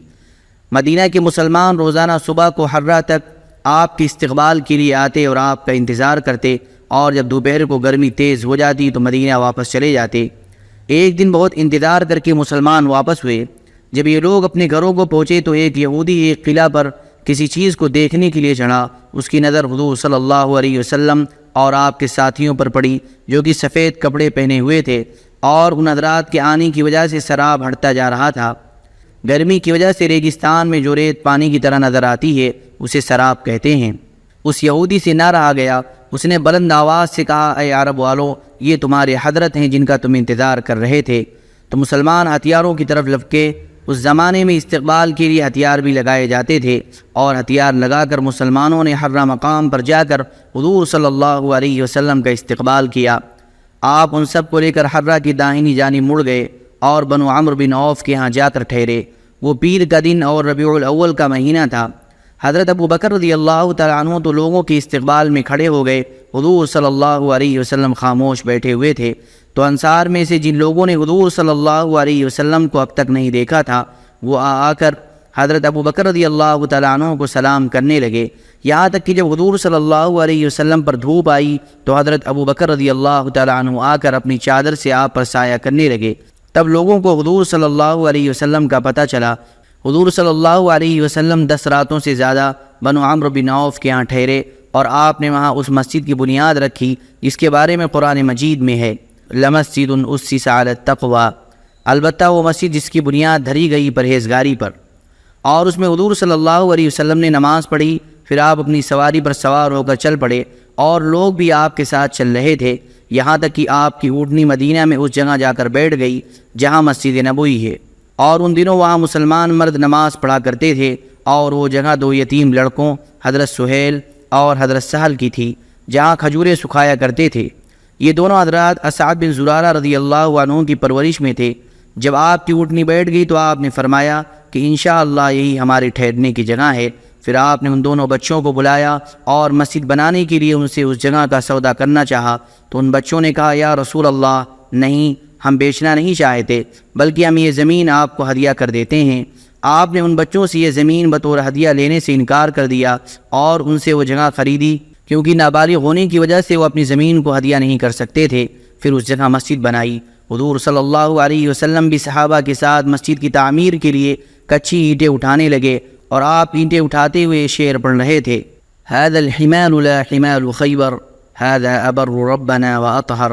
مدینہ کے مسلمان روزانہ صبح کو حرہ تک آپ کے استقبال کے لیے آتے اور آپ کا انتظار کرتے، اور جب دوپہر کو گرمی تیز ہو جاتی تو مدینہ واپس چلے جاتے۔ ایک دن بہت انتظار کر کے مسلمان واپس ہوئے۔ جب یہ لوگ اپنے گھروں کو پہنچے تو ایک یہودی ایک قلعہ پر کسی چیز کو دیکھنے کے لیے چڑھا۔ اس کی نظر حضور صلی اللہ علیہ وسلم اور آپ کے ساتھیوں پر پڑی جو کہ سفید کپڑے پہنے ہوئے تھے، اور ان حضرات کے آنے کی وجہ سے سراب ہٹتا جا رہا تھا۔ گرمی کی وجہ سے ریگستان میں جو ریت پانی کی طرح نظر آتی ہے اسے سراب کہتے ہیں۔ اس یہودی سے نہ رہا گیا، اس نے بلند آواز سے کہا اے عرب والو، یہ تمہارے حضرت ہیں جن کا تم انتظار کر رہے تھے۔ تو مسلمان ہتھیاروں کی طرف لپکے۔ اس زمانے میں استقبال کے لیے ہتھیار بھی لگائے جاتے تھے، اور ہتھیار لگا کر مسلمانوں نے حرہ مقام پر جا کر حضور صلی اللہ علیہ وسلم کا استقبال کیا۔ آپ ان سب کو لے کر حرہ کی داہنی جانب مڑ گئے اور بنو عمرو بن عوف کے ہاں جا کر ٹھہرے۔ وہ پیر کا دن اور ربیع الاول کا مہینہ تھا۔ حضرت ابو بکر رضی اللہ تعالیٰ عنہ تو لوگوں کے استقبال میں کھڑے ہو گئے، حضور صلی اللہ علیہ وسلم خاموش بیٹھے ہوئے تھے۔ تو انصار میں سے جن لوگوں نے حضور صلی اللہ علیہ وسلم کو اب تک نہیں دیکھا تھا وہ آ کر حضرت ابو بکر رضی اللہ تعالیٰ عنہ کو سلام کرنے لگے، یہاں تک کہ جب حضور صلی اللہ علیہ وسلم پر دھوپ آئی تو حضرت ابو بکر رضی اللہ تعالیٰ عنہ آ کر اپنی چادر سے آپ پر سایہ کرنے لگے۔ تب لوگوں کو حضور صلی اللہ علیہ وسلم کا پتہ چلا۔ حضور صلی اللہ علیہ وسلم 10 راتوں سے زیادہ بنو عمرو بن عوف کے ہاں ٹھہرے، اور آپ نے وہاں اس مسجد کی بنیاد رکھی جس کے بارے میں قرآن مجید میں ہے لمسجد اسس علی التقوی، البتہ وہ مسجد جس کی بنیاد دھری گئی پرہیزگاری پر۔ اور اس میں حضور صلی اللہ علیہ وسلم نے نماز پڑھی، پھر آپ اپنی سواری پر سوار ہو کر چل پڑے، اور لوگ بھی آپ کے ساتھ چل رہے تھے، یہاں تک کہ آپ کی اونٹنی مدینہ میں اس جگہ جا کر بیٹھ گئی جہاں مسجد نبوی ہے۔ اور ان دنوں وہاں مسلمان مرد نماز پڑھا کرتے تھے، اور وہ جگہ 2 یتیم لڑکوں حضرت سہیل اور حضرت سہل کی تھی جہاں کھجوریں سکھایا کرتے تھے۔ یہ دونوں حضرات اسعد بن زرارہ رضی اللہ عنہ کی پرورش میں تھے۔ جب آپ کی اونٹنی بیٹھ گئی تو آپ نے فرمایا کہ انشاءاللہ یہی ہمارے ٹھہرنے کی جگہ ہے۔ پھر آپ نے ان دونوں بچوں کو بلایا اور مسجد بنانے کے لیے ان سے اس جگہ کا سودا کرنا چاہا، تو ان بچوں نے کہا یا رسول اللہ، نہیں، ہم بیچنا نہیں چاہتے، بلکہ ہم یہ زمین آپ کو ہدیہ کر دیتے ہیں۔ آپ نے ان بچوں سے یہ زمین بطور ہدیہ لینے سے انکار کر دیا اور ان سے وہ جگہ خریدی، کیونکہ نابالغ ہونے کی وجہ سے وہ اپنی زمین کو ہدیہ نہیں کر سکتے تھے۔ پھر اس جگہ مسجد بنائی۔ حضور صلی اللہ علیہ وسلم بھی صحابہ کے ساتھ مسجد کی تعمیر کے لیے کچی اینٹیں اٹھانے لگے، اور آپ اینٹیں اٹھاتے ہوئے شعر پڑھ رہے تھے هذا الحمال لا حمال خیبر هذا ابر ربنا واطہر۔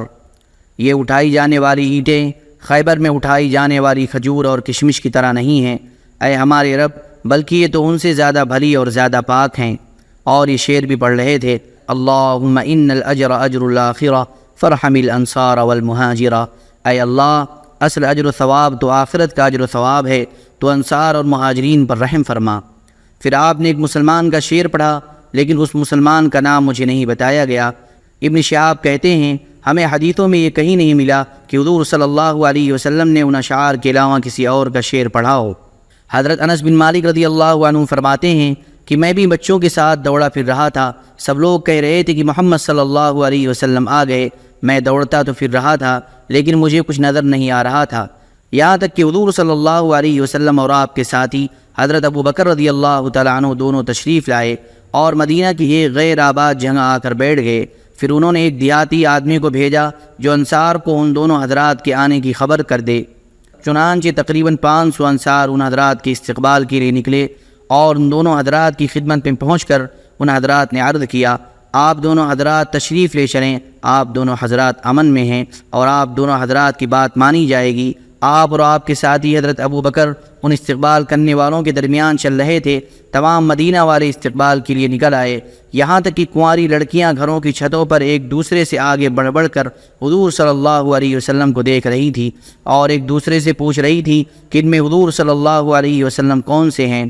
یہ اٹھائی جانے والی اینٹیں خیبر میں اٹھائی جانے والی کھجور اور کشمش کی طرح نہیں ہیں، اے ہمارے رب، بلکہ یہ تو ان سے زیادہ بھلی اور زیادہ پاک ہیں۔ اور یہ شعر بھی پڑھ رہے تھے اللہم ان الاجر اجر الاخرہ فرحم الانصار والمہاجرہ، اے اللہ، اصل اجر و ثواب تو آخرت کا اجر و ثواب ہے، تو انصار اور مہاجرین پر رحم فرما۔ پھر آپ نے ایک مسلمان کا شعر پڑھا، لیکن اس مسلمان کا نام مجھے نہیں بتایا گیا۔ ابن شہاب کہتے ہیں ہمیں حدیثوں میں یہ کہیں نہیں ملا کہ حضور صلی اللہ علیہ وسلم نے ان اشعار کے علاوہ کسی اور کا شعر پڑھا ہو۔ حضرت انس بن مالک رضی اللہ عنہ فرماتے ہیں کہ میں بھی بچوں کے ساتھ دوڑا پھر رہا تھا۔ سب لوگ کہہ رہے تھے کہ محمد صلی اللہ علیہ وسلم آ گئے۔ میں دوڑتا تو پھر رہا تھا لیکن مجھے کچھ نظر نہیں آ رہا تھا، یہاں تک کہ حضور صلی اللہ علیہ وسلم اور آپ کے ساتھی حضرت ابو بکر رضی اللہ تعالیٰ عنہ دونوں تشریف لائے اور مدینہ کی ایک غیر آباد جگہ آ کر بیٹھ گئے۔ پھر انہوں نے ایک دیہاتی آدمی کو بھیجا جو انصار کو ان دونوں حضرات کے آنے کی خبر کر دے۔ چنانچہ تقریباً 500 انصار ان حضرات کے استقبال کے لیے نکلے اور ان دونوں حضرات کی خدمت میں پہنچ کر ان حضرات نے عرض کیا، آپ دونوں حضرات تشریف لے چلیں، آپ دونوں حضرات امن میں ہیں اور آپ دونوں حضرات کی بات مانی جائے گی۔ آپ اور آپ کے ساتھی حضرت ابو بکر ان استقبال کرنے والوں کے درمیان چل رہے تھے۔ تمام مدینہ والے استقبال کے لیے نکل آئے، یہاں تک کہ کنواری لڑکیاں گھروں کی چھتوں پر ایک دوسرے سے آگے بڑھ بڑھ کر حضور صلی اللہ علیہ وسلم کو دیکھ رہی تھی اور ایک دوسرے سے پوچھ رہی تھی کہ ان میں حضور صلی اللہ علیہ وسلم کون سے ہیں۔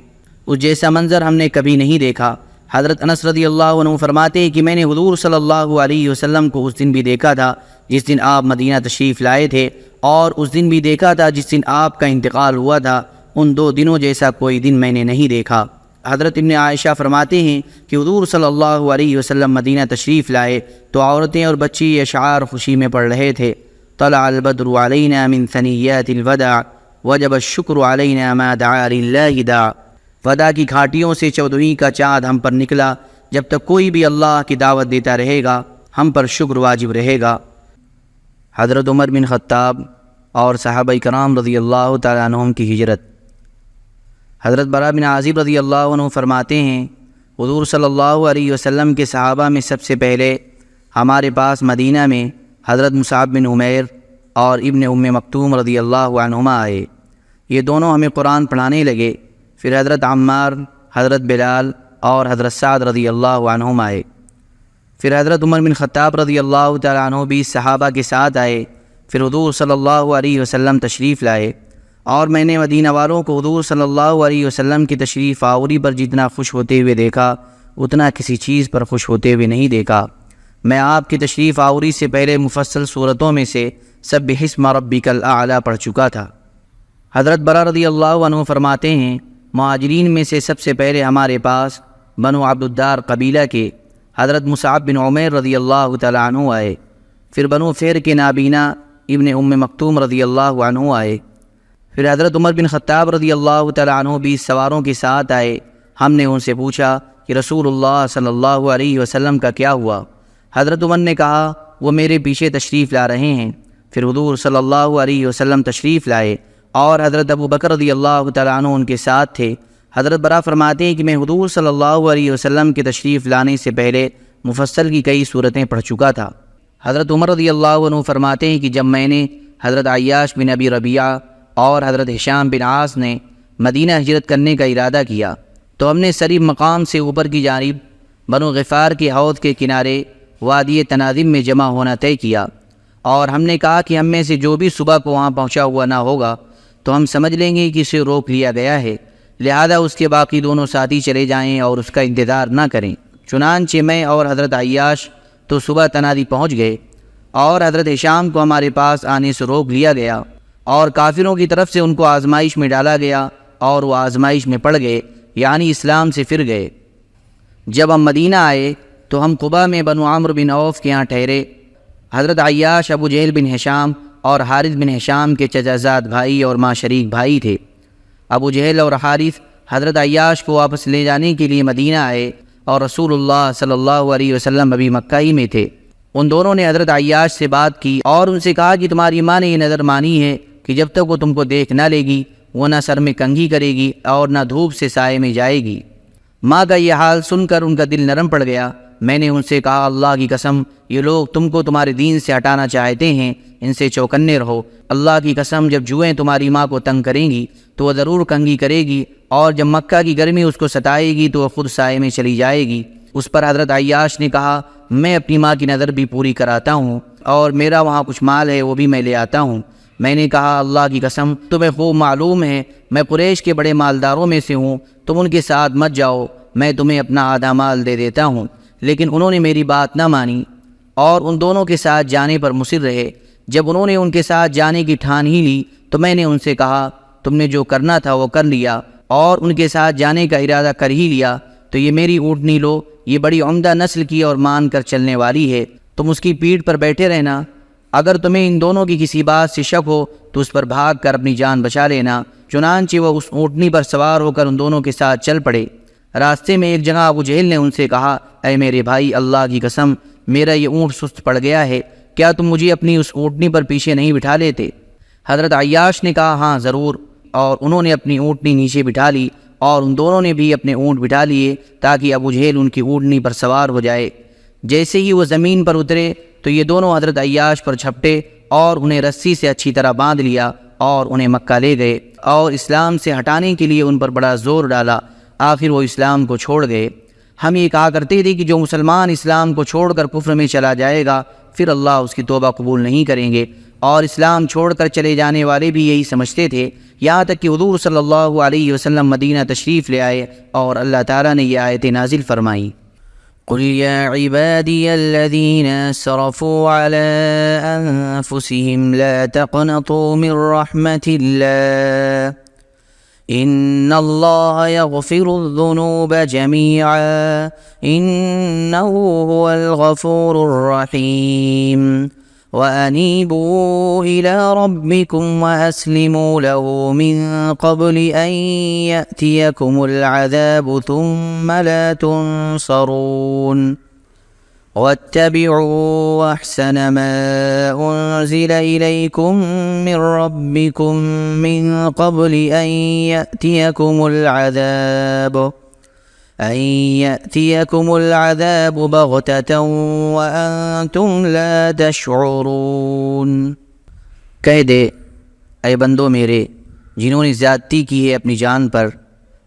اس جیسا منظر ہم نے کبھی نہیں دیکھا۔ حضرت انس رضی اللہ عنہ فرماتے ہیں کہ میں نے حضور صلی اللہ علیہ وسلم کو اس دن بھی دیکھا تھا جس دن آپ مدینہ تشریف لائے تھے، اور اس دن بھی دیکھا تھا جس دن آپ کا انتقال ہوا تھا۔ ان دو دنوں جیسا کوئی دن میں نے نہیں دیکھا۔ حضرت ابن عائشہ فرماتے ہیں کہ حضور صلی اللہ علیہ وسلم مدینہ تشریف لائے تو عورتیں اور بچی اشعار خوشی میں پڑھ رہے تھے، طلع البدر علینا من ثنیات الوداع وجب الشکر علینا ما دعا للہ داع۔ ودا کی گھاٹیوں سے چودھویں کا چاند ہم پر نکلا، جب تک کوئی بھی اللہ کی دعوت دیتا رہے گا ہم پر شکر واجب رہے گا۔ حضرت عمر بن خطاب اور صحابہ کرام رضی اللہ تعالیٰ عنہم کی ہجرت۔ حضرت برا بن عازب رضی اللہ عنہ فرماتے ہیں حضور صلی اللہ علیہ وسلم کے صحابہ میں سب سے پہلے ہمارے پاس مدینہ میں حضرت مصعب بن عمیر اور ابن ام مکتوم رضی اللہ عنہما آئے۔ یہ دونوں ہمیں قرآن پڑھانے لگے۔ پھر حضرت عمار، حضرت بلال اور حضرت سعد رضی اللہ عنہم آئے۔ پھر حضرت عمر بن خطاب رضی اللہ تعالیٰ عنہ بھی صحابہ کے ساتھ آئے۔ پھر حضور صلی اللہ علیہ وسلم تشریف لائے اور میں نے مدینہ والوں کو حضور صلی اللہ علیہ وسلم کی تشریف آوری پر جتنا خوش ہوتے ہوئے دیکھا اتنا کسی چیز پر خوش ہوتے ہوئے نہیں دیکھا۔ میں آپ کی تشریف آوری سے پہلے مفصل صورتوں میں سے سبح اسم ربک الاعلی پڑھ چکا تھا۔ حضرت برا رضی اللہ عنہ فرماتے ہیں مہاجرین میں سے سب سے پہلے ہمارے پاس بنو عبد الدار قبیلہ کے حضرت مصعب بن عمیر رضی اللہ تعالیٰ عنہ آئے۔ پھر بنو فیر کے نابینا ابن ام مکتوم رضی اللہ عنہ آئے۔ پھر حضرت عمر بن خطاب رضی اللہ تعالیٰ عنہ بھی سواروں کے ساتھ آئے۔ ہم نے ان سے پوچھا کہ رسول اللہ صلی اللہ علیہ وسلم کا کیا ہوا؟ حضرت عمر نے کہا وہ میرے پیچھے تشریف لا رہے ہیں۔ پھر حضور صلی اللہ علیہ وسلم تشریف لائے اور حضرت ابو بکر رضی اللہ تعالیٰ عنہ ان کے ساتھ تھے۔ حضرت برا فرماتے ہیں کہ میں حضور صلی اللہ علیہ وسلم کے تشریف لانے سے پہلے مفصل کی کئی صورتیں پڑھ چکا تھا۔ حضرت عمر رضی اللہ عنہ فرماتے ہیں کہ جب میں نے حضرت عیاش بن ابی ربیعہ اور حضرت ہشام بن عاص نے مدینہ ہجرت کرنے کا ارادہ کیا تو ہم نے سریب مقام سے اوپر کی جانب بنو غفار کے حوض کے کنارے وادی تناظم میں جمع ہونا طے کیا، اور ہم نے کہا کہ ہم میں سے جو بھی صبح کو وہاں پہنچا ہوا نہ ہوگا تو ہم سمجھ لیں گے کہ اسے روک لیا گیا ہے، لہذا اس کے باقی دونوں ساتھی چلے جائیں اور اس کا انتظار نہ کریں۔ چنانچہ میں اور حضرت عیاش تو صبح تنادی پہنچ گئے اور حضرت ہشام کو ہمارے پاس آنے سے روک لیا گیا، اور کافروں کی طرف سے ان کو آزمائش میں ڈالا گیا اور وہ آزمائش میں پڑ گئے، یعنی اسلام سے پھر گئے۔ جب ہم مدینہ آئے تو ہم قباء میں بنو عمرو بن عوف کے ہاں ٹھہرے۔ حضرت عیاش ابو جہل بن ہشام اور حارث بن ہشام کے چچا زاد بھائی اور ماں شریک بھائی تھے۔ ابو جہل اور حارث حضرت عیاش کو واپس لے جانے کے لیے مدینہ آئے اور رسول اللہ صلی اللہ علیہ وسلم ابھی مکہ ہی میں تھے۔ ان دونوں نے حضرت عیاش سے بات کی اور ان سے کہا کہ تمہاری ماں نے یہ نظر مانی ہے کہ جب تک وہ تم کو دیکھ نہ لے گی وہ نہ سر میں کنگھی کرے گی اور نہ دھوپ سے سائے میں جائے گی۔ ماں کا یہ حال سن کر ان کا دل نرم پڑ گیا۔ میں نے ان سے کہا اللہ کی قسم یہ لوگ تم کو تمہارے دین سے ہٹانا چاہتے ہیں، ان سے چوکنے رہو۔ اللہ کی قسم جب جوئیں تمہاری ماں کو تنگ کریں گی تو وہ ضرور کنگھی کرے گی، اور جب مکہ کی گرمی اس کو ستائے گی تو وہ خود سائے میں چلی جائے گی۔ اس پر حضرت عیاش نے کہا میں اپنی ماں کی نظر بھی پوری کراتا ہوں اور میرا وہاں کچھ مال ہے وہ بھی میں لے آتا ہوں۔ میں نے کہا اللہ کی قسم تمہیں خوب معلوم ہے میں قریش کے بڑے مالداروں میں سے ہوں، تم ان کے ساتھ مت جاؤ، میں تمہیں اپنا آدھا مال دے دیتا ہوں۔ لیکن انہوں نے میری بات نہ مانی اور ان دونوں کے ساتھ جانے پر مصر رہے۔ جب انہوں نے ان کے ساتھ جانے کی ٹھان ہی لی تو میں نے ان سے کہا تم نے جو کرنا تھا وہ کر لیا اور ان کے ساتھ جانے کا ارادہ کر ہی لیا تو یہ میری اونٹنی لو، یہ بڑی عمدہ نسل کی اور مان کر چلنے والی ہے، تم اس کی پیٹھ پر بیٹھے رہنا۔ اگر تمہیں ان دونوں کی کسی بات سے شک ہو تو اس پر بھاگ کر اپنی جان بچا لینا۔ چنانچہ وہ اس اونٹنی پر سوار ہو کر ان دونوں کے ساتھ چل پڑے۔ راستے میں ایک جگہ ابو جہل نے ان سے کہا، اے میرے بھائی، اللہ کی قسم میرا یہ اونٹ سست پڑ گیا ہے، کیا تم مجھے اپنی اس اونٹنی پر پیچھے نہیں بٹھا لیتے؟ حضرت عیاش نے کہا، ہاں ضرور، اور انہوں نے اپنی اونٹنی نیچے بٹھا لی اور ان دونوں نے بھی اپنے اونٹ بٹھا لیے تاکہ ابو جہل ان کی اونٹنی پر سوار ہو جائے۔ جیسے ہی وہ زمین پر اترے تو یہ دونوں حضرت عیاش پر جھپٹے اور انہیں رسی سے اچھی طرح باندھ لیا اور انہیں مکہ لے گئے اور اسلام سے ہٹانے کے لیے ان پر بڑا زور ڈالا۔ آخر وہ اسلام کو چھوڑ گئے۔ ہم یہ کہا کرتے تھے کہ جو مسلمان اسلام کو چھوڑ کر کفر میں چلا جائے گا پھر اللہ اس کی توبہ قبول نہیں کریں گے، اور اسلام چھوڑ کر چلے جانے والے بھی یہی سمجھتے تھے، یہاں تک کہ حضور صلی اللہ علیہ وسلم مدینہ تشریف لے آئے اور اللہ تعالیٰ نے یہ آیتیں نازل فرمائیں۔ قل يا عبادي الذين اسرفوا على انفسهم لا تقنطوا من رحمة الله ان الله يغفر الذنوب جميعا انه هو الغفور الرحيم وأنيبوا إلى ربكم وأسلموا له من قبل أن يأتيكم العذاب ثم لا تنصرون واتبعوا أحسن ما أنزل إليكم من ربكم من قبل أن يأتيكم العذاب بغتة وأنتم لا تشعرون۔ کہہ دے، اے بندو میرے جنہوں نے زیادتی کی ہے اپنی جان پر،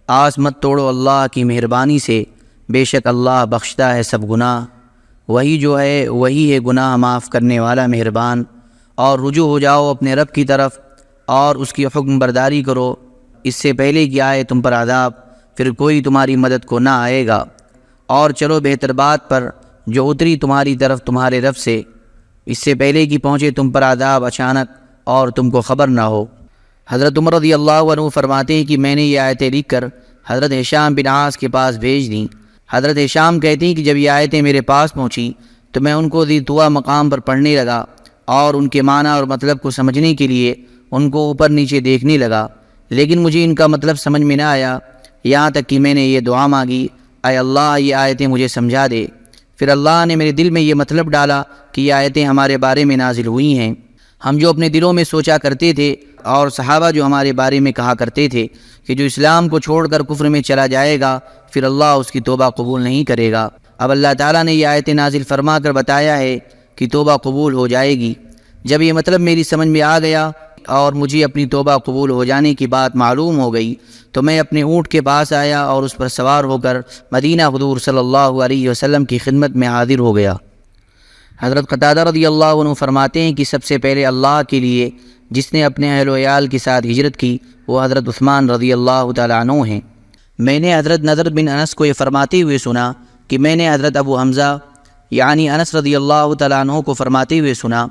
آس مت توڑو اللہ کی مہربانی سے، بے شک اللہ بخشتا ہے سب گناہ، وہی جو ہے وہی ہے گناہ معاف کرنے والا مہربان۔ اور رجوع ہو جاؤ اپنے رب کی طرف اور اس کی حکم برداری کرو، اس سے پہلے کہ آئے تم پر عذاب، پھر کوئی تمہاری مدد کو نہ آئے گا، اور چلو بہتر بات پر جو اتری تمہاری طرف تمہارے رب سے، اس سے پہلے کہ پہنچے تم پر عذاب اچانک اور تم کو خبر نہ ہو۔ حضرت عمر رضی اللہ عنہ فرماتے ہیں کہ میں نے یہ آیتیں لکھ کر حضرت ہشام بن عاص کے پاس بھیج دیں۔ حضرت ہشام کہتے ہیں کہ جب یہ آیتیں میرے پاس پہنچی تو میں ان کو ذی طویٰ مقام پر پڑھنے لگا اور ان کے معنی اور مطلب کو سمجھنے کے لیے ان کو اوپر نیچے دیکھنے لگا، لیکن مجھے ان کا مطلب سمجھ میں نہ آیا، یہاں تک کہ میں نے یہ دعا مانگی، اے اللہ یہ آیتیں مجھے سمجھا دے۔ پھر اللہ نے میرے دل میں یہ مطلب ڈالا کہ یہ آیتیں ہمارے بارے میں نازل ہوئی ہیں، ہم جو اپنے دلوں میں سوچا کرتے تھے اور صحابہ جو ہمارے بارے میں کہا کرتے تھے کہ جو اسلام کو چھوڑ کر کفر میں چلا جائے گا پھر اللہ اس کی توبہ قبول نہیں کرے گا۔ اب اللہ تعالیٰ نے یہ آیتیں نازل فرما کر بتایا ہے کہ توبہ قبول ہو جائے گی۔ جب یہ مطلب میری سمجھ میں آ گیا اور مجھے اپنی توبہ قبول ہو جانے کی بات معلوم ہو گئی تو میں اپنے اونٹ کے پاس آیا اور اس پر سوار ہو کر مدینہ حضور صلی اللہ علیہ وسلم کی خدمت میں حاضر ہو گیا۔ حضرت قتادہ رضی اللہ عنہ فرماتے ہیں کہ سب سے پہلے اللہ کے لیے جس نے اپنے اہل و عیال کے ساتھ ہجرت کی وہ حضرت عثمان رضی اللہ تعالیٰ عنہ ہیں۔ میں نے حضرت نضر بن انس کو یہ فرماتے ہوئے سنا کہ میں نے حضرت ابو حمزہ یعنی انس رضی اللہ تعالیٰ عنہ کو فرماتے ہوئے سنا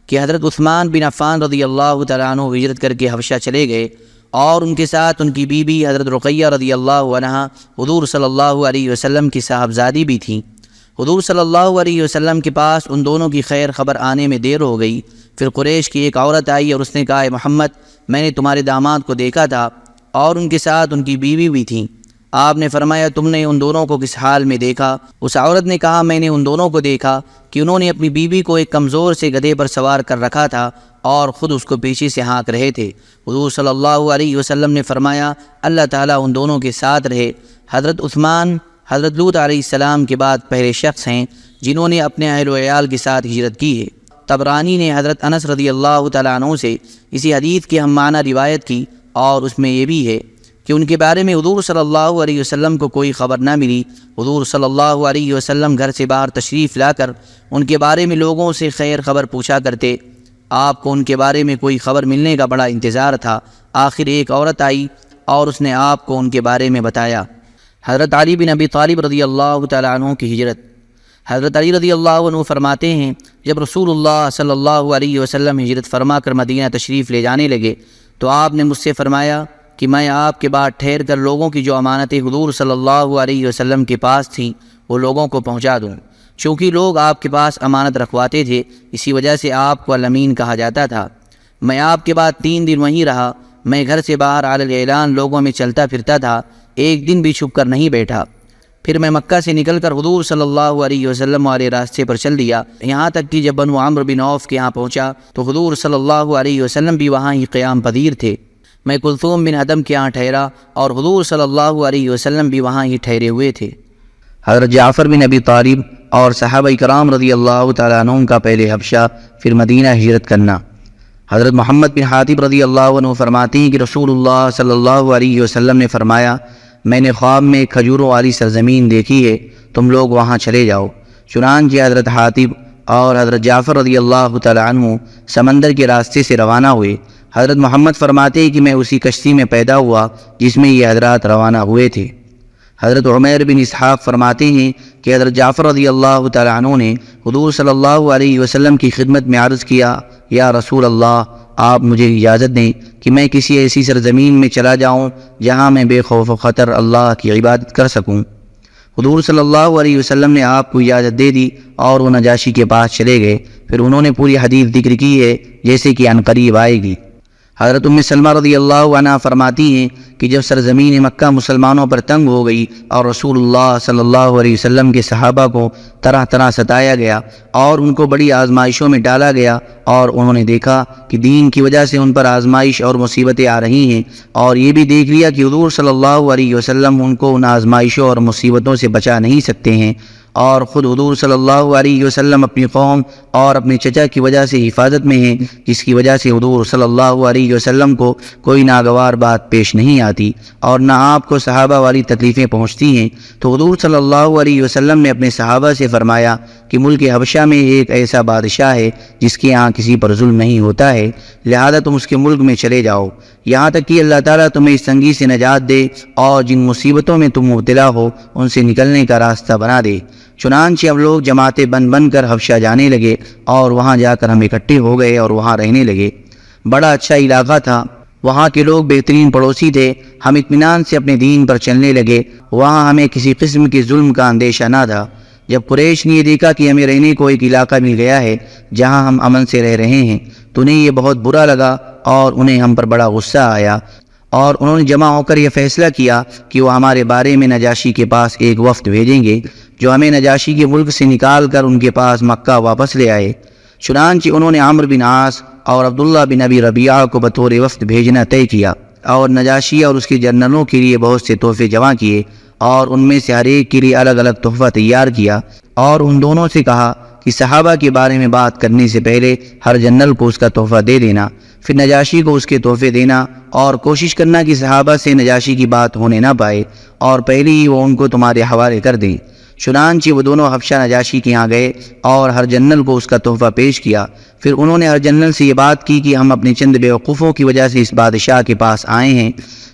کہ حضرت عثمان بن عفان رضی اللہ تعالیٰ عنہ ہجرت کر کے حبشہ چلے گئے اور ان کے ساتھ ان کی بیوی حضرت رقیہ رضی اللہ عنہا حضور صلی اللہ علیہ وسلم کی صاحبزادی بھی تھیں۔ حضور صلی اللہ علیہ وسلم کے پاس ان دونوں کی خیر خبر آنے میں دیر ہو گئی۔ پھر قریش کی ایک عورت آئی اور اس نے کہا، اے محمد میں نے تمہارے داماد کو دیکھا تھا اور ان کے ساتھ ان کی بیوی بھی تھیں۔ آپ نے فرمایا تم نے ان دونوں کو کس حال میں دیکھا؟ اس عورت نے کہا میں نے ان دونوں کو دیکھا کہ انہوں نے اپنی بیوی کو ایک کمزور سے گدھے پر سوار کر رکھا تھا اور خود اس کو پیچھے سے ہانک رہے تھے۔ حضور صلی اللہ علیہ وسلم نے فرمایا اللہ تعالیٰ ان دونوں کے ساتھ رہے۔ حضرت عثمان حضرت لوط علیہ السلام کے بعد پہلے شخص ہیں جنہوں نے اپنے اہل و عیال کے ساتھ ہجرت کی ہے۔ طبرانی نے حضرت انس رضی اللہ تعالیٰ عنہ سے اسی حدیث کے ہم معنی روایت کی اور اس میں یہ بھی ہے کہ ان کے بارے میں حضور صلی اللہ علیہ وسلم کو کوئی خبر نہ ملی۔ حضور صلی اللہ علیہ وسلم گھر سے باہر تشریف لا کر ان کے بارے میں لوگوں سے خیر خبر پوچھا کرتے۔ آپ کو ان کے بارے میں کوئی خبر ملنے کا بڑا انتظار تھا۔ آخر ایک عورت آئی اور اس نے آپ کو ان کے بارے میں بتایا۔ حضرت علی بن ابی طالب رضی اللہ تعالیٰ عنہ کی ہجرت۔ حضرت علی رضی اللہ عنہ فرماتے ہیں جب رسول اللہ صلی اللہ علیہ وسلم ہجرت فرما کر مدینہ تشریف لے جانے لگے تو آپ نے مجھ سے فرمایا کہ میں آپ کے بعد ٹھہر کر لوگوں کی جو امانتیں حضور صلی اللہ علیہ وسلم کے پاس تھیں وہ لوگوں کو پہنچا دوں۔ چونکہ لوگ آپ کے پاس امانت رکھواتے تھے، اسی وجہ سے آپ کو الامین کہا جاتا تھا۔ میں آپ کے بعد 3 دن وہیں رہا۔ میں گھر سے باہر علی الاعلان لوگوں میں چلتا پھرتا تھا، ایک دن بھی چھپ کر نہیں بیٹھا۔ پھر میں مکہ سے نکل کر حضور صلی اللہ علیہ وسلم والے راستے پر چل دیا، یہاں تک کہ جب بنو عمرو بن عوف کے یہاں پہنچا تو حضور صلی اللہ علیہ وسلم بھی وہاں ہی قیام پذیر تھے۔ میں کلثوم بن عدم کے یہاں ٹھہرا اور حضور صلی اللہ علیہ وسلم بھی وہاں ہی ٹھہرے ہوئے تھے۔ حضرت جعفر بن ابی طالب اور صحابہ کرام رضی اللہ تعالیٰ عنہم کا پہلے حبشہ پھر مدینہ ہجرت کرنا۔ حضرت محمد بن حاتب رضی اللہ عنہ فرماتے ہیں کہ رسول اللہ صلی اللہ علیہ وسلم نے فرمایا، میں نے خواب میں کھجوروں والی سرزمین دیکھی ہے، تم لوگ وہاں چلے جاؤ۔ چنانچہ حضرت حاتب اور حضرت جعفر رضی اللہ تعالیٰ عنہ سمندر کے راستے سے روانہ ہوئے۔ حضرت محمد فرماتے ہیں کہ میں اسی کشتی میں پیدا ہوا جس میں یہ حضرات روانہ ہوئے تھے۔ حضرت عمیر بن اسحاق فرماتے ہیں کہ حضرت جعفر رضی اللہ تعالیٰ عنہ نے حضور صلی اللہ علیہ وسلم کی خدمت میں عرض کیا، یا رسول اللہ، آپ مجھے اجازت دیں کہ میں کسی ایسی سرزمین میں چلا جاؤں جہاں میں بے خوف و خطر اللہ کی عبادت کر سکوں۔ حضور صلی اللہ علیہ وسلم نے آپ کو اجازت دے دی اور وہ نجاشی کے پاس چلے گئے۔ پھر انہوں نے پوری حدیث ذکر کی ہے جیسے کہ عنقریب آئے گی۔ حضرت ام سلمہ رضی اللہ عنہ فرماتی ہیں کہ جب سرزمین مکہ مسلمانوں پر تنگ ہو گئی اور رسول اللہ صلی اللہ علیہ وسلم کے صحابہ کو طرح طرح ستایا گیا اور ان کو بڑی آزمائشوں میں ڈالا گیا، اور انہوں نے دیکھا کہ دین کی وجہ سے ان پر آزمائش اور مصیبتیں آ رہی ہیں، اور یہ بھی دیکھ لیا کہ حضور صلی اللہ علیہ وسلم ان کو ان آزمائشوں اور مصیبتوں سے بچا نہیں سکتے ہیں، اور خود حضور صلی اللہ علیہ وسلم اپنی قوم اور اپنے چچا کی وجہ سے حفاظت میں ہیں، جس کی وجہ سے حضور صلی اللہ علیہ وسلم کو کوئی ناگوار بات پیش نہیں آتی اور نہ آپ کو صحابہ والی تکلیفیں پہنچتی ہیں۔ تو حضور صلی اللہ علیہ وسلم نے اپنے صحابہ سے فرمایا کہ ملک حبشہ میں ایک ایسا بادشاہ ہے جس کے یہاں کسی پر ظلم نہیں ہوتا ہے، لہذا تم اس کے ملک میں چلے جاؤ، یہاں تک کہ اللہ تعالیٰ تمہیں اس تنگی سے نجات دے اور جن مصیبتوں میں تم مبتلا ہو ان سے نکلنے کا راستہ بنا دے۔ چنانچہ اب لوگ جماعتیں بن کر حبشہ جانے لگے اور وہاں جا کر ہم اکٹھے ہو گئے اور وہاں رہنے لگے۔ بڑا اچھا علاقہ تھا، وہاں کے لوگ بہترین پڑوسی تھے، ہم اطمینان سے اپنے دین پر چلنے لگے، وہاں ہمیں کسی قسم کے ظلم کا اندیشہ نہ تھا۔ جب قریش نے یہ دیکھا کہ ہمیں رہنے کو ایک علاقہ مل گیا ہے جہاں ہم امن سے رہ رہے ہیں تو انہیں یہ بہت برا لگا اور انہیں ہم پر بڑا غصہ آیا، اور انہوں نے جمع ہو کر یہ فیصلہ کیا کہ وہ ہمارے بارے میں نجاشی کے پاس ایک وفد بھیجیں گے جو ہمیں نجاشی کے ملک سے نکال کر ان کے پاس مکہ واپس لے آئے۔ چنانچہ انہوں نے عمرو بن عاص اور عبداللہ بن ابی ربیعہ کو بطور وفد بھیجنا طے کیا، اور نجاشی اور اس کے جنرلوں کے لیے بہت سے تحفے جمع کیے، اور ان میں سے ہر ایک کے لیے الگ الگ تحفہ تیار کیا، اور ان دونوں سے کہا کہ صحابہ کے بارے میں بات کرنے سے پہلے ہر جنرل کو اس کا تحفہ دے دینا، پھر نجاشی کو اس کے تحفے دینا، اور کوشش کرنا کہ صحابہ سے نجاشی کی بات ہونے نہ پائے اور پہلے ہی وہ ان کو تمہارے حوالے کر دیں۔ چنانچہ وہ دونوں حبشہ نجاشی کے یہاں گئے اور ہر جنرل کو اس کا تحفہ پیش کیا۔ پھر انہوں نے ہر جنرل سے یہ بات کی کہ ہم اپنے چند بیوقوفوں کی وجہ سے اس بادشاہ کے پاس آئے ہیں،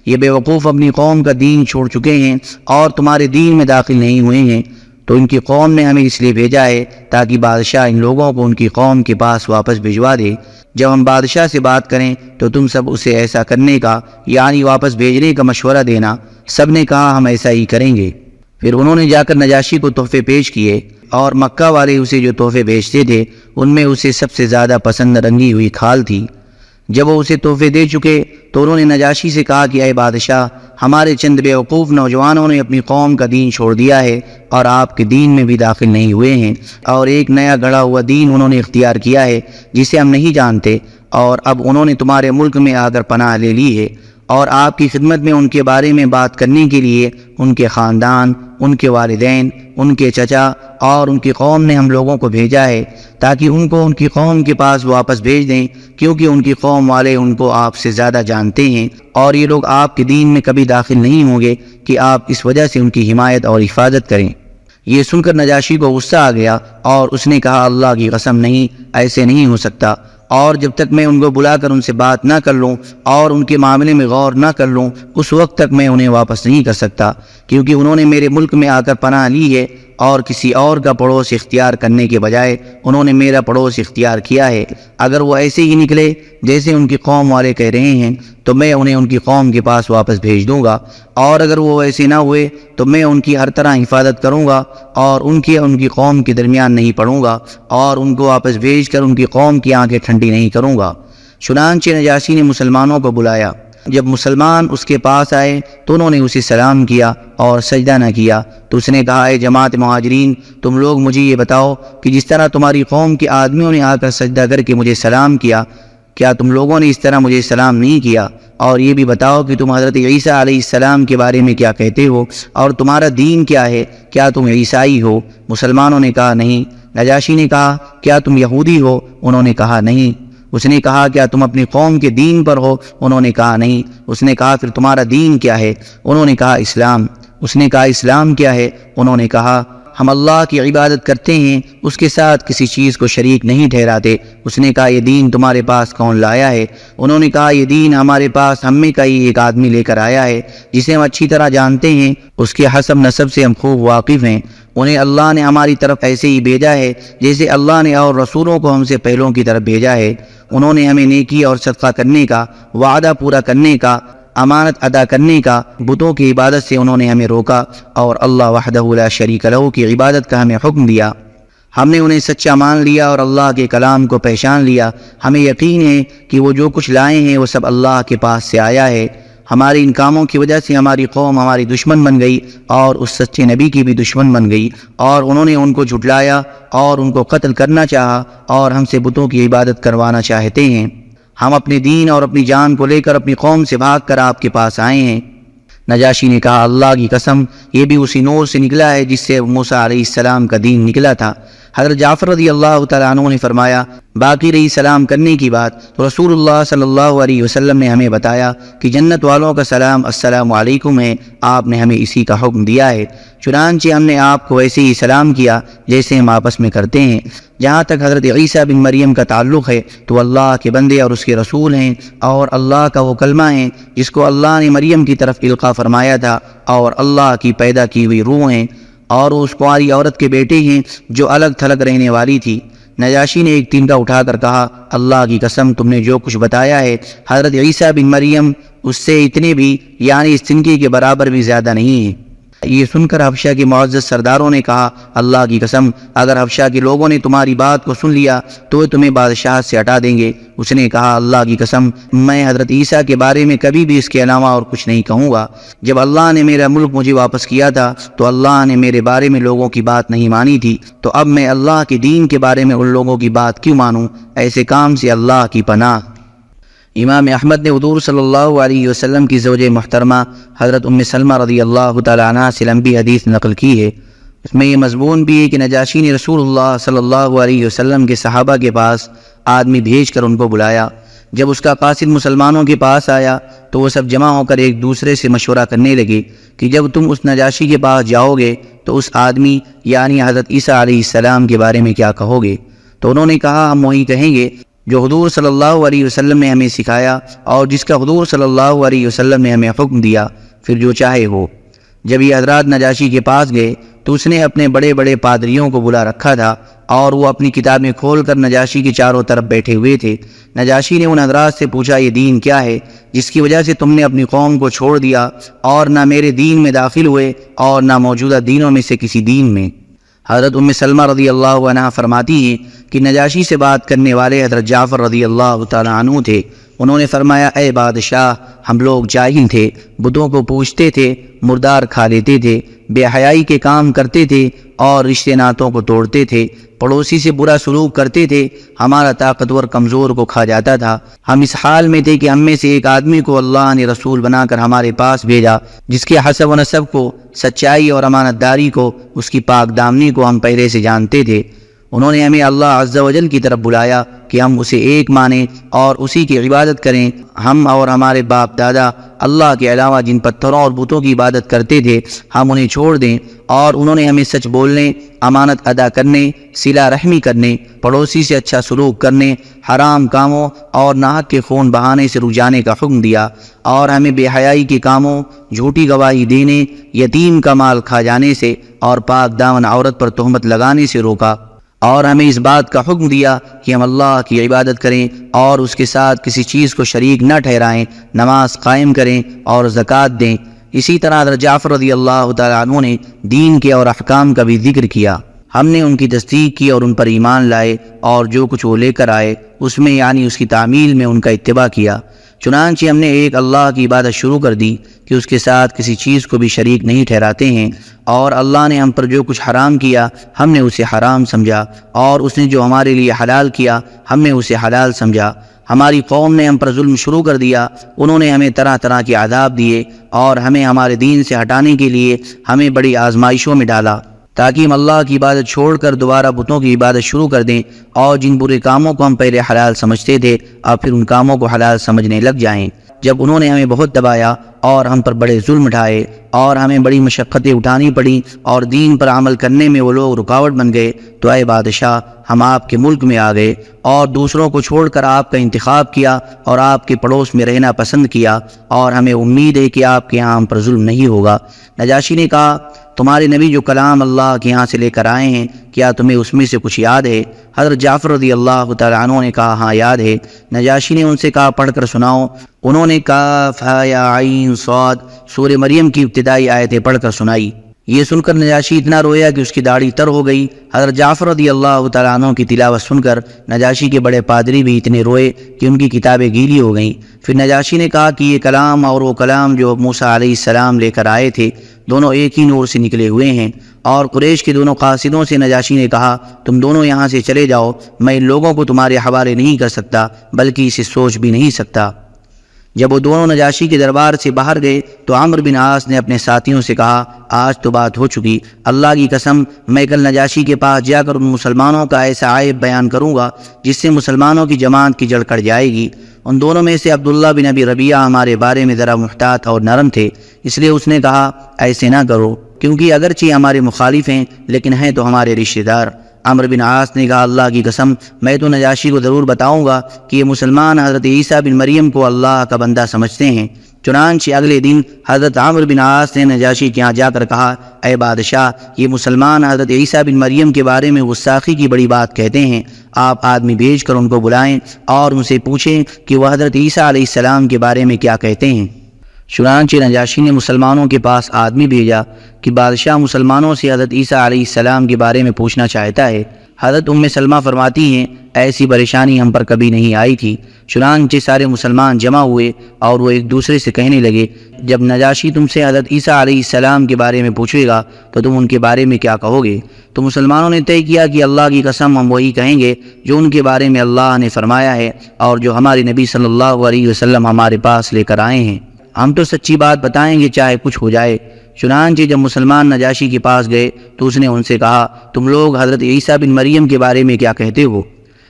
یہ بیوقوف اپنی قوم کا دین چھوڑ چکے ہیں اور تمہارے دین میں داخل نہیں ہوئے ہیں، تو ان کی قوم نے ہمیں اس لیے بھیجا ہے تاکہ بادشاہ ان لوگوں کو ان کی قوم کے پاس واپس بھجوا دے۔ جب ہم بادشاہ سے بات کریں تو تم سب اسے ایسا کرنے کا یعنی واپس بھیجنے کا مشورہ دینا۔ سب نے کہا ہم ایسا ہی کریں گے۔ پھر انہوں نے جا کر نجاشی کو تحفے پیش کیے، اور مکہ والے اسے جو تحفے بھیجتے تھے ان میں اسے سب سے زیادہ پسند رنگی ہوئی کھال تھی۔ جب وہ اسے تحفے دے چکے تو انہوں نے نجاشی سے کہا کہ اے بادشاہ، ہمارے چند بیوقوف نوجوانوں نے اپنی قوم کا دین چھوڑ دیا ہے اور آپ کے دین میں بھی داخل نہیں ہوئے ہیں، اور ایک نیا گڑھا ہوا دین انہوں نے اختیار کیا ہے جسے ہم نہیں جانتے، اور اب انہوں نے تمہارے ملک میں آ کر پناہ لے لی ہے، اور آپ کی خدمت میں ان کے بارے میں بات کرنے کے لیے ان کے خاندان، ان کے والدین، ان کے چچا اور ان کی قوم نے ہم لوگوں کو بھیجا ہے تاکہ ان کو ان کی قوم کے پاس واپس بھیج دیں، کیونکہ ان کی قوم والے ان کو آپ سے زیادہ جانتے ہیں، اور یہ لوگ آپ کے دین میں کبھی داخل نہیں ہوں گے کہ آپ اس وجہ سے ان کی حمایت اور حفاظت کریں۔ یہ سن کر نجاشی کو غصہ آ گیا اور اس نے کہا اللہ کی قسم نہیں، ایسے نہیں ہو سکتا، اور جب تک میں ان کو بلا کر ان سے بات نہ کر لوں اور ان کے معاملے میں غور نہ کر لوں اس وقت تک میں انہیں واپس نہیں کر سکتا، کیونکہ انہوں نے میرے ملک میں آ کر پناہ لی ہے اور کسی اور کا پڑوس اختیار کرنے کے بجائے انہوں نے میرا پڑوس اختیار کیا ہے، اگر وہ ایسے ہی نکلے جیسے ان کی قوم والے کہہ رہے ہیں تو میں انہیں ان کی قوم کے پاس واپس بھیج دوں گا، اور اگر وہ ایسے نہ ہوئے تو میں ان کی ہر طرح حفاظت کروں گا اور ان کی قوم کے درمیان نہیں پڑوں گا اور ان کو واپس بھیج کر ان کی قوم کی آنکھیں ٹھنڈی نہیں کروں گا۔ چنانچہ نجاشی نے مسلمانوں کو بلایا۔ جب مسلمان اس کے پاس آئے تو انہوں نے اسے سلام کیا اور سجدہ نہ کیا، تو اس نے کہا، اے جماعت مہاجرین، تم لوگ مجھے یہ بتاؤ کہ جس طرح تمہاری قوم کے آدمیوں نے آ کر سجدہ کر کے مجھے سلام کیا، کیا تم لوگوں نے اس طرح مجھے سلام نہیں کیا؟ اور یہ بھی بتاؤ کہ تم حضرت عیسیٰ علیہ السلام کے بارے میں کیا کہتے ہو اور تمہارا دین کیا ہے؟ کیا تم عیسائی ہو؟ مسلمانوں نے کہا نہیں۔ نجاشی نے کہا، کیا تم یہودی ہو؟ انہوں نے کہا نہیں۔ اس نے کہا، کیا تم اپنی قوم کے دین پر ہو؟ انہوں نے کہا نہیں۔ اس نے کہا، پھر تمہارا دین کیا ہے؟ انہوں نے کہا اسلام۔ اس نے کہا، اسلام کیا ہے؟ انہوں نے کہا، ہم اللہ کی عبادت کرتے ہیں، اس کے ساتھ کسی چیز کو شریک نہیں ٹھہراتے۔ اس نے کہا، یہ دین تمہارے پاس کون لایا ہے؟ انہوں نے کہا، یہ دین ہمارے پاس ہم میں کا ہی ایک آدمی لے کر آیا ہے جسے ہم اچھی طرح جانتے ہیں، اس کے حسب نسب سے ہم خوب واقف ہیں۔ انہیں اللہ نے ہماری طرف ایسے ہی بھیجا ہے جیسے اللہ نے اور رسولوں کو ہم سے پہلوں کی طرف بھیجا ہے۔ انہوں نے ہمیں نیکی اور صدقہ کرنے کا، وعدہ پورا کرنے کا، امانت ادا کرنے کا، بتوں کی عبادت سے انہوں نے ہمیں روکا اور اللہ وحدہ لا شریک لہ کی عبادت کا ہمیں حکم دیا۔ ہم نے انہیں سچا مان لیا اور اللہ کے کلام کو پہچان لیا۔ ہمیں یقین ہے کہ وہ جو کچھ لائے ہیں وہ سب اللہ کے پاس سے آیا ہے۔ ہمارے ان کاموں کی وجہ سے ہماری قوم ہماری دشمن بن گئی اور اس سچے نبی کی بھی دشمن بن گئی، اور انہوں نے ان کو جھٹلایا اور ان کو قتل کرنا چاہا اور ہم سے بتوں کی عبادت کروانا چاہتے ہیں۔ ہم اپنے دین اور اپنی جان کو لے کر اپنی قوم سے بھاگ کر آپ کے پاس آئے ہیں۔ نجاشی نے کہا، اللہ کی قسم، یہ بھی اسی نور سے نکلا ہے جس سے موسیٰ علیہ السلام کا دین نکلا تھا۔ حضرت جعفر رضی اللہ تعالیٰ عنہ نے فرمایا، باقی رہی سلام کرنے کی بات، تو رسول اللہ صلی اللہ علیہ وسلم نے ہمیں بتایا کہ جنت والوں کا سلام السلام علیکم ہے، آپ نے ہمیں اسی کا حکم دیا ہے، چنانچہ ہم نے آپ کو ویسے ہی سلام کیا جیسے ہم آپس میں کرتے ہیں۔ جہاں تک حضرت عیسیٰ بن مریم کا تعلق ہے تو اللہ کے بندے اور اس کے رسول ہیں اور اللہ کا وہ کلمہ ہے جس کو اللہ نے مریم کی طرف القاء فرمایا تھا، اور اللہ کی پیدا کی ہوئی روح ہیں، اور اس کنواری عورت کے بیٹے ہیں جو الگ تھلگ رہنے والی تھی۔ نجاشی نے ایک تنکا اٹھا کر کہا، اللہ کی قسم، تم نے جو کچھ بتایا ہے حضرت عیسیٰ بن مریم اس سے اتنے بھی، یعنی اس تنکے کے برابر بھی زیادہ نہیں ہے۔ یہ سن کر حبشہ کے معزز سرداروں نے کہا، اللہ کی قسم، اگر حبشہ کے لوگوں نے تمہاری بات کو سن لیا تو وہ تمہیں بادشاہ سے ہٹا دیں گے۔ اس نے کہا، اللہ کی قسم، میں حضرت عیسیٰ کے بارے میں کبھی بھی اس کے علاوہ اور کچھ نہیں کہوں گا۔ جب اللہ نے میرا ملک مجھے واپس کیا تھا تو اللہ نے میرے بارے میں لوگوں کی بات نہیں مانی تھی، تو اب میں اللہ کے دین کے بارے میں ان لوگوں کی بات کیوں مانوں؟ ایسے کام سے اللہ کی پناہ۔ امام احمد نے حضور صلی اللہ علیہ وسلم کی زوجہ محترمہ حضرت ام سلمہ رضی اللہ تعالیٰ عنہ سے لمبی حدیث نقل کی ہے۔ اس میں یہ مضمون بھی ہے کہ نجاشی نے رسول اللہ صلی اللہ علیہ وسلم کے صحابہ کے پاس آدمی بھیج کر ان کو بلایا۔ جب اس کا قاصد مسلمانوں کے پاس آیا تو وہ سب جمع ہو کر ایک دوسرے سے مشورہ کرنے لگے کہ جب تم اس نجاشی کے پاس جاؤ گے تو اس آدمی یعنی حضرت عیسیٰ علیہ السلام کے بارے میں کیا کہو گے؟ تو انہوں نے کہا، ہم وہی کہیں گے جو حضور صلی اللہ علیہ وسلم نے ہمیں سکھایا اور جس کا حضور صلی اللہ علیہ وسلم نے ہمیں حکم دیا، پھر جو چاہے ہو۔ جب یہ حضرات نجاشی کے پاس گئے تو اس نے اپنے بڑے بڑے پادریوں کو بلا رکھا تھا اور وہ اپنی کتابیں کھول کر نجاشی کے چاروں طرف بیٹھے ہوئے تھے۔ نجاشی نے ان حضرات سے پوچھا، یہ دین کیا ہے جس کی وجہ سے تم نے اپنی قوم کو چھوڑ دیا اور نہ میرے دین میں داخل ہوئے اور نہ موجودہ دینوں میں سے کسی دین میں؟ حضرت ام سلمہ رضی اللہ عنہ فرماتی ہیں کہ نجاشی سے بات کرنے والے حضرت جعفر رضی اللہ تعالیٰ عنہ تھے۔ انہوں نے فرمایا، اے بادشاہ، ہم لوگ جاہل تھے، بتوں کو پوجتے تھے، مردار کھا لیتے تھے، بے حیائی کے کام کرتے تھے اور رشتے ناتوں کو توڑتے تھے، پڑوسی سے برا سلوک کرتے تھے، ہمارا طاقتور کمزور کو کھا جاتا تھا۔ ہم اس حال میں تھے کہ ہم میں سے ایک آدمی کو اللہ نے رسول بنا کر ہمارے پاس بھیجا جس کے حسب و نسب کو، سچائی اور امانت داری کو، اس کی پاک دامنی کو ہم پہلے سے جانتے تھے۔ انہوں نے ہمیں اللہ عز و جل کی طرف بلایا کہ ہم اسے ایک مانیں اور اسی کی عبادت کریں۔ ہم اور ہمارے باپ دادا اللہ کے علاوہ جن پتھروں اور بتوں کی عبادت کرتے تھے ہم انہیں چھوڑ دیں، اور انہوں نے ہمیں سچ بولنے، امانت ادا کرنے، صلہ رحمی کرنے، پڑوسی سے اچھا سلوک کرنے، حرام کاموں اور ناحق کے خون بہانے سے رجانے کا حکم دیا، اور ہمیں بے حیائی کے کاموں، جھوٹی گواہی دینے، یتیم کا مال کھا جانے سے اور پاک دامن عورت پر تہمت لگانے سے روکا، اور ہمیں اس بات کا حکم دیا کہ ہم اللہ کی عبادت کریں اور اس کے ساتھ کسی چیز کو شریک نہ ٹھہرائیں، نماز قائم کریں اور زکوٰۃ دیں۔ اسی طرح حضرت جعفر رضی اللہ تعالیٰ عنہ نے دین کے اور احکام کا بھی ذکر کیا۔ ہم نے ان کی تصدیق کی اور ان پر ایمان لائے، اور جو کچھ وہ لے کر آئے اس میں یعنی اس کی تعمیل میں ان کا اتباع کیا۔ چنانچہ ہم نے ایک اللہ کی عبادت شروع کر دی کہ اس کے ساتھ کسی چیز کو بھی شریک نہیں ٹھہراتے ہیں، اور اللہ نے ہم پر جو کچھ حرام کیا ہم نے اسے حرام سمجھا، اور اس نے جو ہمارے لیے حلال کیا ہم نے اسے حلال سمجھا۔ ہماری قوم نے ہم پر ظلم شروع کر دیا، انہوں نے ہمیں طرح طرح کے عذاب دیے، اور ہمیں ہمارے دین سے ہٹانے کے لیے ہمیں بڑی آزمائشوں میں ڈالا، تاکہ ہم اللہ کی عبادت چھوڑ کر دوبارہ بتوں کی عبادت شروع کر دیں، اور جن برے کاموں کو ہم پہلے حلال سمجھتے تھے اب پھر ان کاموں کو حلال سمجھنے لگ جائیں۔ جب انہوں نے ہمیں بہت دبایا اور ہم پر بڑے ظلم ڈھائے اور ہمیں بڑی مشقتیں اٹھانی پڑیں اور دین پر عمل کرنے میں وہ لوگ رکاوٹ بن گئے، تو اے بادشاہ ہم آپ کے ملک میں آ گئے اور دوسروں کو چھوڑ کر آپ کا انتخاب کیا اور آپ کے پڑوس میں رہنا پسند کیا، اور ہمیں امید ہے کہ آپ کے یہاں ہم پر ظلم نہیں ہوگا۔ نجاشی نے کہا، تمہارے نبی جو کلام اللہ کے یہاں سے لے کر آئے ہیں کیا تمہیں اس میں سے کچھ یاد ہے؟ حضرت جعفر رضی اللہ تعالیٰ عنہ نے کہا، ہاں یاد ہے۔ نجاشی نے ان سے کہا، پڑھ کر سناؤ۔ انہوں نے کاف ہا یا عین صاد سورہ مریم کی ابتدائی آیتیں پڑھ کر سنائی۔ یہ سن کر نجاشی اتنا رویا کہ اس کی داڑھی تر ہو گئی۔ حضرت جعفر رضی اللہ تعالیٰ عنہ کی تلاوت سن کر نجاشی کے بڑے پادری بھی اتنے روئے کہ ان کی کتابیں گیلی ہو گئیں۔ پھر نجاشی نے کہا کہ یہ کلام اور وہ کلام جو موسیٰ علیہ السلام لے کر آئے تھے دونوں ایک ہی نور سے نکلے ہوئے ہیں۔ اور قریش کے دونوں قاصدوں سے نجاشی نے کہا، تم دونوں یہاں سے چلے جاؤ، میں ان لوگوں کو تمہارے حوالے نہیں کر سکتا بلکہ اسے سوچ بھی نہیں سکتا۔ جب وہ دونوں نجاشی کے دربار سے باہر گئے تو عمرو بن عاص نے اپنے ساتھیوں سے کہا، آج تو بات ہو چکی، اللہ کی قسم میں کل نجاشی کے پاس جا کر ان مسلمانوں کا ایسا عیب بیان کروں گا جس سے مسلمانوں کی جماعت کی جڑ کٹ جائے گی۔ ان دونوں میں سے عبداللہ بن ابی ربیعہ ہمارے بارے میں ذرا محتاط اور نرم تھے، اس لیے اس نے کہا، ایسے نہ کرو، کیونکہ اگرچہ ہمارے مخالف ہیں لیکن ہیں تو ہمارے رشتہ دار۔ عمرو بن عاص نے کہا، اللہ کی قسم میں تو نجاشی کو ضرور بتاؤں گا کہ یہ مسلمان حضرت عیسیٰ بن مریم کو اللہ کا بندہ سمجھتے ہیں۔ چنانچہ اگلے دن حضرت عمرو بن عاص نے نجاشی کے یہاں جا کر کہا، اے بادشاہ، یہ مسلمان حضرت عیسیٰ بن مریم کے بارے میں گستاخی کی بڑی بات کہتے ہیں، آپ آدمی بھیج کر ان کو بلائیں اور ان سے پوچھیں کہ وہ حضرت عیسیٰ علیہ السلام کے بارے میں کیا کہتے ہیں۔ چنانچہ نجاشی نے مسلمانوں کے پاس آدمی بھیجا کہ بادشاہ مسلمانوں سے حضرت عیسیٰ علیہ السلام کے بارے میں پوچھنا چاہتا ہے۔ حضرت ام سلمہ فرماتی ہیں، ایسی پریشانی ہم پر کبھی نہیں آئی تھی۔ چنانچہ سارے مسلمان جمع ہوئے اور وہ ایک دوسرے سے کہنے لگے، جب نجاشی تم سے حضرت عیسیٰ علیہ السلام کے بارے میں پوچھے گا تو تم ان کے بارے میں کیا کہو گے؟ تو مسلمانوں نے طے کیا کہ اللہ کی قسم ہم وہی کہیں گے جو ان کے بارے میں اللہ نے فرمایا ہے اور جو ہمارے نبی صلی اللہ علیہ وسلم ہمارے پاس لے کر آئے ہیں، ہم تو سچی بات بتائیں گے چاہے کچھ ہو جائے۔ چنانچہ جب مسلمان نجاشی کے پاس گئے تو اس نے ان سے کہا، تم لوگ حضرت عیسیٰ بن مریم کے بارے میں کیا کہتے ہو؟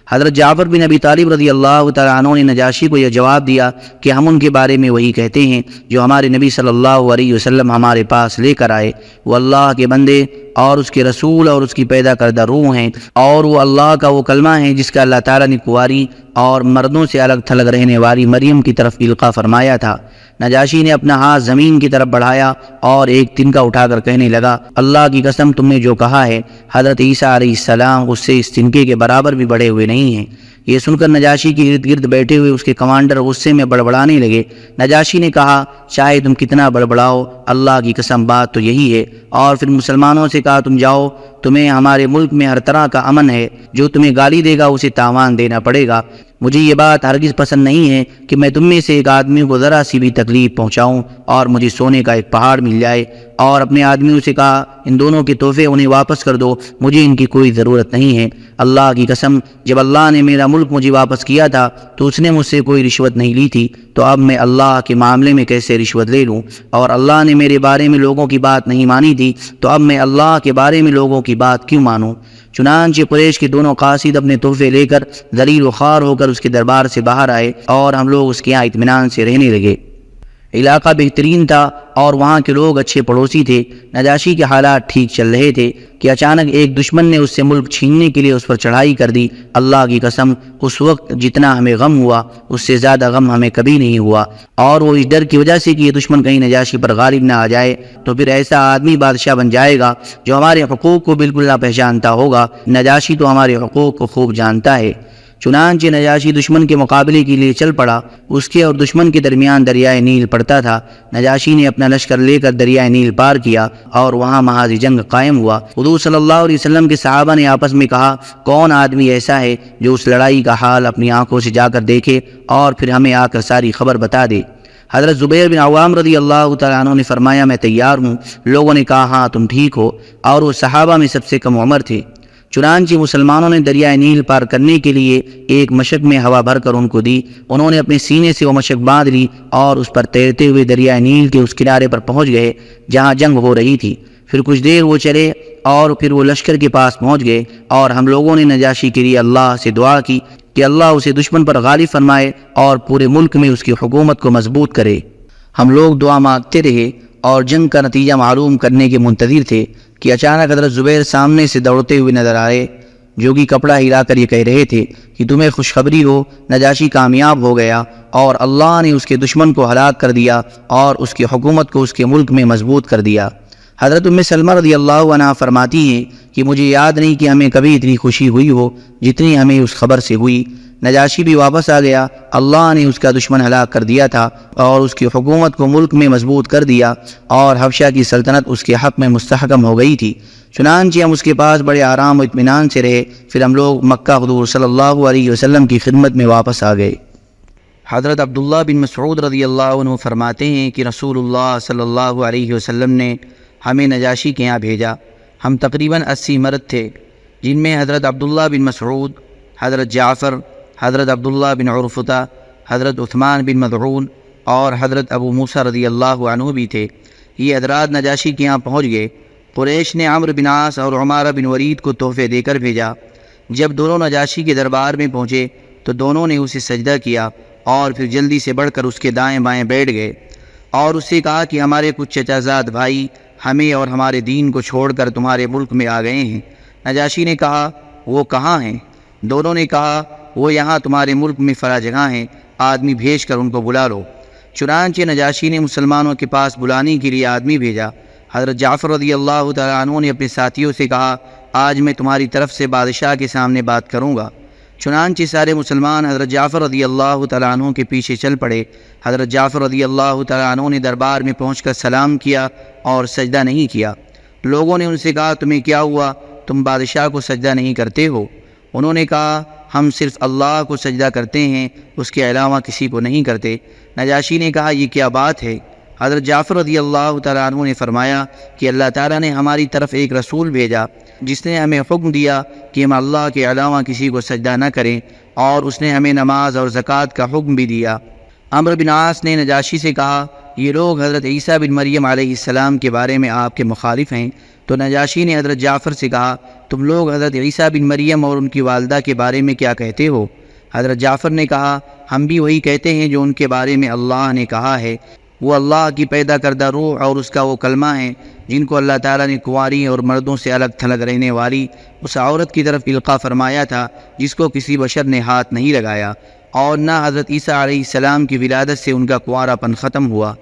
حضرت جعفر بن ابی طالب رضی اللہ تعالیٰ عنہ نے نجاشی کو یہ جواب دیا کہ ہم ان کے بارے میں وہی کہتے ہیں جو ہمارے نبی صلی اللہ علیہ وسلم ہمارے پاس لے کر آئے، وہ اللہ کے بندے اور اس کے رسول اور اس کی پیدا کردہ روح ہیں، اور وہ اللہ کا وہ کلمہ ہے جس کا اللہ تعالیٰ نے کنواری اور مردوں سے الگ تھلگ رہنے والی مریم کی طرف القاء فرمایا تھا۔ نجاشی نے اپنا ہاتھ زمین کی طرف بڑھایا اور ایک تنکا اٹھا کر کہنے لگا، اللہ کی قسم تم نے جو کہا ہے حضرت عیسیٰ علیہ السلام اس سے اس تنکے کے برابر بھی بڑے ہوئے نہیں ہیں۔ یہ سن کر نجاشی کے ارد گرد بیٹھے ہوئے اس کے کمانڈر غصے میں بڑبڑانے لگے۔ نجاشی نے کہا، چاہے تم کتنا بڑبڑاؤ اللہ کی قسم بات تو یہی ہے۔ اور پھر مسلمانوں سے کہا، تم جاؤ، تمہیں ہمارے ملک میں ہر طرح کا امن ہے، جو تمہیں گالی دے گا اسے تاوان دینا پڑے گا۔ مجھے یہ بات ہرگز پسند نہیں ہے کہ میں تم میں سے ایک آدمی کو ذرا سی بھی تکلیف پہنچاؤں اور مجھے سونے کا ایک پہاڑ مل جائے۔ اور اپنے آدمیوں سے کہا، ان دونوں کے تحفے انہیں واپس کر دو، مجھے ان کی کوئی ضرورت نہیں ہے۔ اللہ کی قسم جب اللہ نے میرا ملک مجھے واپس کیا تھا تو اس نے مجھ سے کوئی رشوت نہیں لی تھی، تو اب میں اللہ کے معاملے میں کیسے رشوت لے لوں؟ اور اللہ نے میرے بارے میں لوگوں کی بات نہیں مانی تھی، تو اب میں اللہ کے بارے میں لوگوں کی بات کیوں مانوں؟ چنانچہ قریش کے دونوں قاصد اپنے تحفے لے کر ذلیل و خوار ہو کر اس کے دربار سے باہر آئے اور ہم لوگ اس کے یہاں اطمینان سے رہنے لگے۔ علاقہ بہترین تھا اور وہاں کے لوگ اچھے پڑوسی تھے۔ نجاشی کے حالات ٹھیک چل رہے تھے کہ اچانک ایک دشمن نے اس سے ملک چھیننے کے لیے اس پر چڑھائی کر دی۔ اللہ کی قسم، اس وقت جتنا ہمیں غم ہوا اس سے زیادہ غم ہمیں کبھی نہیں ہوا، اور وہ اس ڈر کی وجہ سے کہ یہ دشمن کہیں نجاشی پر غالب نہ آ جائے، تو پھر ایسا آدمی بادشاہ بن جائے گا جو ہمارے حقوق کو بالکل نہ پہچانتا ہوگا۔ نجاشی تو ہمارے حقوق کو خوب جانتا ہے۔ چنانچہ نجاشی دشمن کے مقابلے کے لیے چل پڑا۔ اس کے اور دشمن کے درمیان دریائے نیل پڑتا تھا۔ نجاشی نے اپنا لشکر لے کر دریائے نیل پار کیا اور وہاں محاذ جنگ قائم ہوا۔ حضور صلی اللہ علیہ وسلم کے صحابہ نے آپس میں کہا، کون آدمی ایسا ہے جو اس لڑائی کا حال اپنی آنکھوں سے جا کر دیکھے اور پھر ہمیں آ کر ساری خبر بتا دے؟ حضرت زبیر بن عوام رضی اللہ تعالیٰ عنہ نے فرمایا، میں تیار ہوں۔ لوگوں نے کہا، ہاں تم ٹھیک ہو، اور وہ صحابہ میں سب سے کم عمر تھے۔ چنانچہ مسلمانوں نے دریائے نیل پار کرنے کے لیے ایک مشک میں ہوا بھر کر ان کو دی۔ انہوں نے اپنے سینے سے وہ مشک باندھ لی اور اس پر تیرتے ہوئے دریائے نیل کے اس کنارے پر پہنچ گئے جہاں جنگ ہو رہی تھی۔ پھر کچھ دیر وہ چلے اور پھر وہ لشکر کے پاس پہنچ گئے، اور ہم لوگوں نے نجاشی کے لیے اللہ سے دعا کی کہ اللہ اسے دشمن پر غالب فرمائے اور پورے ملک میں اس کی حکومت کو مضبوط کرے۔ ہم لوگ دعا مانگتے رہے اور جنگ کا نتیجہ معلوم کرنے کے منتظر تھے کہ اچانک حضرت زبیر سامنے سے دوڑتے ہوئے نظر آئے، جو کہ کپڑا ہلا کر یہ کہہ رہے تھے کہ تمہیں خوشخبری ہو، نجاشی کامیاب ہو گیا اور اللہ نے اس کے دشمن کو ہلاک کر دیا اور اس کی حکومت کو اس کے ملک میں مضبوط کر دیا۔ حضرت ام سلمہ رضی اللہ عنہا فرماتی ہیں کہ مجھے یاد نہیں کہ ہمیں کبھی اتنی خوشی ہوئی ہو جتنی ہمیں اس خبر سے ہوئی۔ نجاشی بھی واپس آ گیا، اللہ نے اس کا دشمن ہلاک کر دیا تھا اور اس کی حکومت کو ملک میں مضبوط کر دیا، اور حبشہ کی سلطنت اس کے حق میں مستحکم ہو گئی تھی۔ چنانچہ ہم اس کے پاس بڑے آرام و اطمینان سے رہے۔ پھر ہم لوگ مکہ حضور صلی اللہ علیہ وسلم کی خدمت میں واپس آ گئے۔ حضرت عبداللہ بن مسعود رضی اللہ عنہ فرماتے ہیں کہ رسول اللہ صلی اللہ علیہ وسلم نے ہمیں نجاشی کے یہاں بھیجا۔ ہم تقریباً 80 مرد تھے، جن میں حضرت عبداللہ بن مسعود، حضرت جعفر، حضرت عبداللہ بن عرفطہ، حضرت عثمان بن مدعون اور حضرت ابو موسیٰ رضی اللہ عنہ بھی تھے۔ یہ حضرات نجاشی کے یہاں پہنچ گئے۔ قریش نے عمرو بن عاص اور عمارہ بن ولید کو تحفے دے کر بھیجا۔ جب دونوں نجاشی کے دربار میں پہنچے تو دونوں نے اسے سجدہ کیا اور پھر جلدی سے بڑھ کر اس کے دائیں بائیں بیٹھ گئے اور اس سے کہا کہ ہمارے کچھ چچا زاد بھائی ہمیں اور ہمارے دین کو چھوڑ کر تمہارے ملک میں آ گئے ہیں۔ نجاشی نے کہا، وہ کہاں ہیں؟ دونوں نے کہا، وہ یہاں تمہارے ملک میں فلاں جگہ ہیں، آدمی بھیج کر ان کو بلا لو۔ چنانچہ نجاشی نے مسلمانوں کے پاس بلانے کے لیے آدمی بھیجا۔ حضرت جعفر رضی اللہ تعالیٰ عنہ نے اپنے ساتھیوں سے کہا، آج میں تمہاری طرف سے بادشاہ کے سامنے بات کروں گا۔ چنانچہ سارے مسلمان حضرت جعفر رضی اللہ تعالیٰ عنہ کے پیچھے چل پڑے۔ حضرت جعفر رضی اللہ تعالیٰ عنہ نے دربار میں پہنچ کر سلام کیا اور سجدہ نہیں کیا۔ لوگوں نے ان سے کہا، تمہیں کیا ہوا؟ تم بادشاہ کو سجدہ نہیں کرتے ہو؟ انہوں نے کہا، ہم صرف اللہ کو سجدہ کرتے ہیں، اس کے علاوہ کسی کو نہیں کرتے۔ نجاشی نے کہا، یہ کیا بات ہے؟ حضرت جعفر رضی اللہ تعالیٰ عنہ نے فرمایا کہ اللہ تعالیٰ نے ہماری طرف ایک رسول بھیجا جس نے ہمیں حکم دیا کہ ہم اللہ کے علاوہ کسی کو سجدہ نہ کریں، اور اس نے ہمیں نماز اور زکوٰۃ کا حکم بھی دیا۔ عمرو بن عاص نے نجاشی سے کہا، یہ لوگ حضرت عیسیٰ بن مریم علیہ السلام کے بارے میں آپ کے مخالف ہیں۔ تو نجاشی نے حضرت جعفر سے کہا، تم لوگ حضرت عیسیٰ بن مریم اور ان کی والدہ کے بارے میں کیا کہتے ہو؟ حضرت جعفر نے کہا، ہم بھی وہی کہتے ہیں جو ان کے بارے میں اللہ نے کہا ہے، وہ اللہ کی پیدا کردہ روح اور اس کا وہ کلمہ ہے جن کو اللہ تعالیٰ نے کنواری اور مردوں سے الگ تھلگ رہنے والی اس عورت کی طرف القاء فرمایا تھا جس کو کسی بشر نے ہاتھ نہیں لگایا، اور نہ حضرت عیسیٰ علیہ السلام کی ولادت سے ان کا کنوارا پن ختم ہوا۔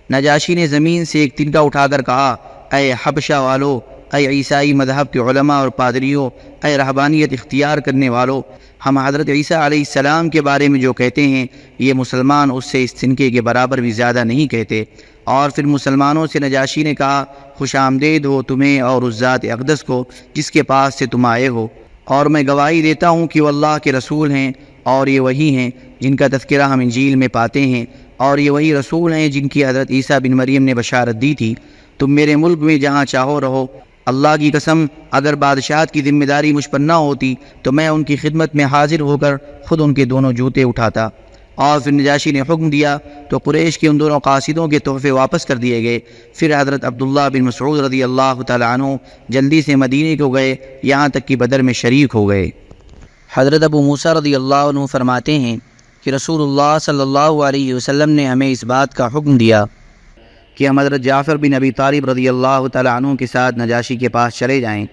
نجاشی نے زمین سے ایک تنکا اٹھا کر کہا، اے حبشہ والو، اے عیسائی مذہب کے علماء اور پادریوں، اے رہبانیت اختیار کرنے والو، ہم حضرت عیسیٰ علیہ السلام کے بارے میں جو کہتے ہیں یہ مسلمان اس سے اس تنکے کے برابر بھی زیادہ نہیں کہتے۔ اور پھر مسلمانوں سے نجاشی نے کہا، خوش آمدید ہو تمہیں اور اس ذات اقدس کو جس کے پاس سے تم آئے ہو، اور میں گواہی دیتا ہوں کہ وہ اللہ کے رسول ہیں، اور یہ وہی ہیں جن کا تذکرہ ہم انجیل میں پاتے ہیں، اور یہ وہی رسول ہیں جن کی حضرت عیسیٰ بن مریم نے بشارت دی تھی۔ تم میرے ملک میں جہاں چاہو رہو، اللہ کی قسم اگر بادشاہت کی ذمہ داری مجھ پر نہ ہوتی تو میں ان کی خدمت میں حاضر ہو کر خود ان کے دونوں جوتے اٹھاتا۔ اور پھر نجاشی نے حکم دیا تو قریش کے ان دونوں قاصدوں کے تحفے واپس کر دیے گئے۔ پھر حضرت عبداللہ بن مسعود رضی اللہ تعالیٰ عنہ جلدی سے مدینے کو گئے، یہاں تک کہ بدر میں شریک ہو گئے۔ حضرت ابو موسیٰ رضی اللہ عنہ فرماتے ہیں کہ رسول اللہ صلی اللہ علیہ وسلم نے ہمیں اس بات کا حکم دیا کہ ہم حضرت جعفر بن ابی طالب رضی اللہ تعالیٰ عنہ کے ساتھ نجاشی کے پاس چلے جائیں۔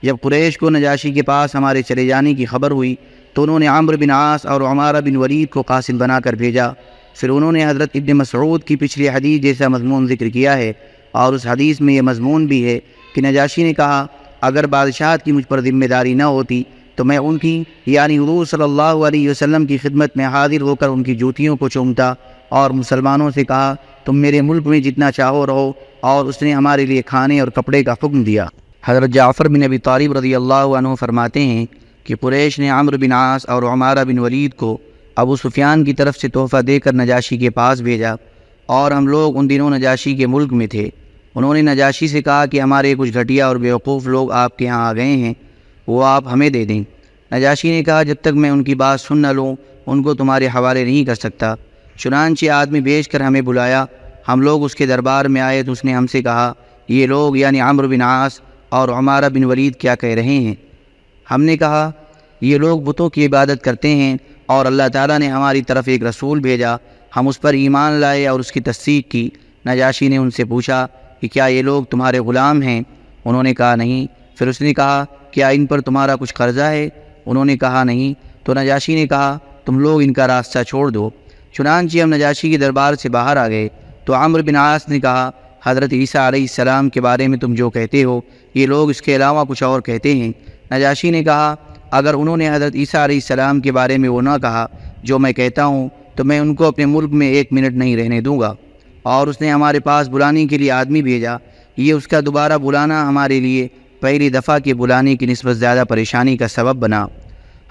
جب قریش کو نجاشی کے پاس ہمارے چلے جانے کی خبر ہوئی تو انہوں نے عمرو بن عاص اور عمارہ بن ولید کو قاصد بنا کر بھیجا۔ پھر انہوں نے حضرت ابن مسعود کی پچھلی حدیث جیسا مضمون ذکر کیا ہے، اور اس حدیث میں یہ مضمون بھی ہے کہ نجاشی نے کہا اگر بادشاہت کی مجھ پر ذمہ داری نہ ہوتی تو میں ان کی یعنی حضور صلی اللہ علیہ وسلم کی خدمت میں حاضر ہو کر ان کی جوتیوں کو چومتا اور مسلمانوں سے کہا تم میرے ملک میں جتنا چاہو رہو، اور اس نے ہمارے لیے کھانے اور کپڑے کا حکم دیا۔ حضرت جعفر بن ابی طالب رضی اللہ عنہ فرماتے ہیں کہ قریش نے عمرو بن عاص اور عمارہ بن ولید کو ابو سفیان کی طرف سے تحفہ دے کر نجاشی کے پاس بھیجا، اور ہم لوگ ان دنوں نجاشی کے ملک میں تھے۔ انہوں نے نجاشی سے کہا کہ ہمارے کچھ گھٹیا اور بیوقوف لوگ آپ کے ہاں آ گئے ہیں، وہ آپ ہمیں دے دیں۔ نجاشی نے کہا جب تک میں ان کی بات سن نہ لوں ان کو تمہارے حوالے نہیں کر سکتا۔ چنانچہ آدمی بھیج کر ہمیں بلایا، ہم لوگ اس کے دربار میں آئے تو اس نے ہم سے کہا یہ لوگ یعنی عمرو بن عاص اور عمارہ بن ولید کیا کہہ رہے ہیں؟ ہم نے کہا یہ لوگ بتوں کی عبادت کرتے ہیں اور اللہ تعالیٰ نے ہماری طرف ایک رسول بھیجا، ہم اس پر ایمان لائے اور اس کی تصدیق کی۔ نجاشی نے ان سے پوچھا کہ کیا یہ لوگ تمہارے غلام ہیں؟ انہوں نے کہا نہیں۔ پھر اس نے کہا کیا ان پر تمہارا کچھ قرضہ ہے؟ انہوں نے کہا نہیں۔ تو نجاشی نے کہا تم لوگ ان کا راستہ چھوڑ دو۔ چنانچہ ہم نجاشی کے دربار سے باہر آ گئے تو عمرو بن عاص نے کہا حضرت عیسیٰ علیہ السلام کے بارے میں تم جو کہتے ہو یہ لوگ اس کے علاوہ کچھ اور کہتے ہیں۔ نجاشی نے کہا اگر انہوں نے حضرت عیسیٰ علیہ السلام کے بارے میں وہ نہ کہا جو میں کہتا ہوں تو میں ان کو اپنے ملک میں 1 منٹ نہیں رہنے دوں گا۔ اور اس نے ہمارے پاس بلانے کے لیے آدمی بھیجا۔ یہ اس کا دوبارہ بلانا ہمارے لیے پہلی دفعہ کے بلانے کی نسبت زیادہ پریشانی کا سبب بنا۔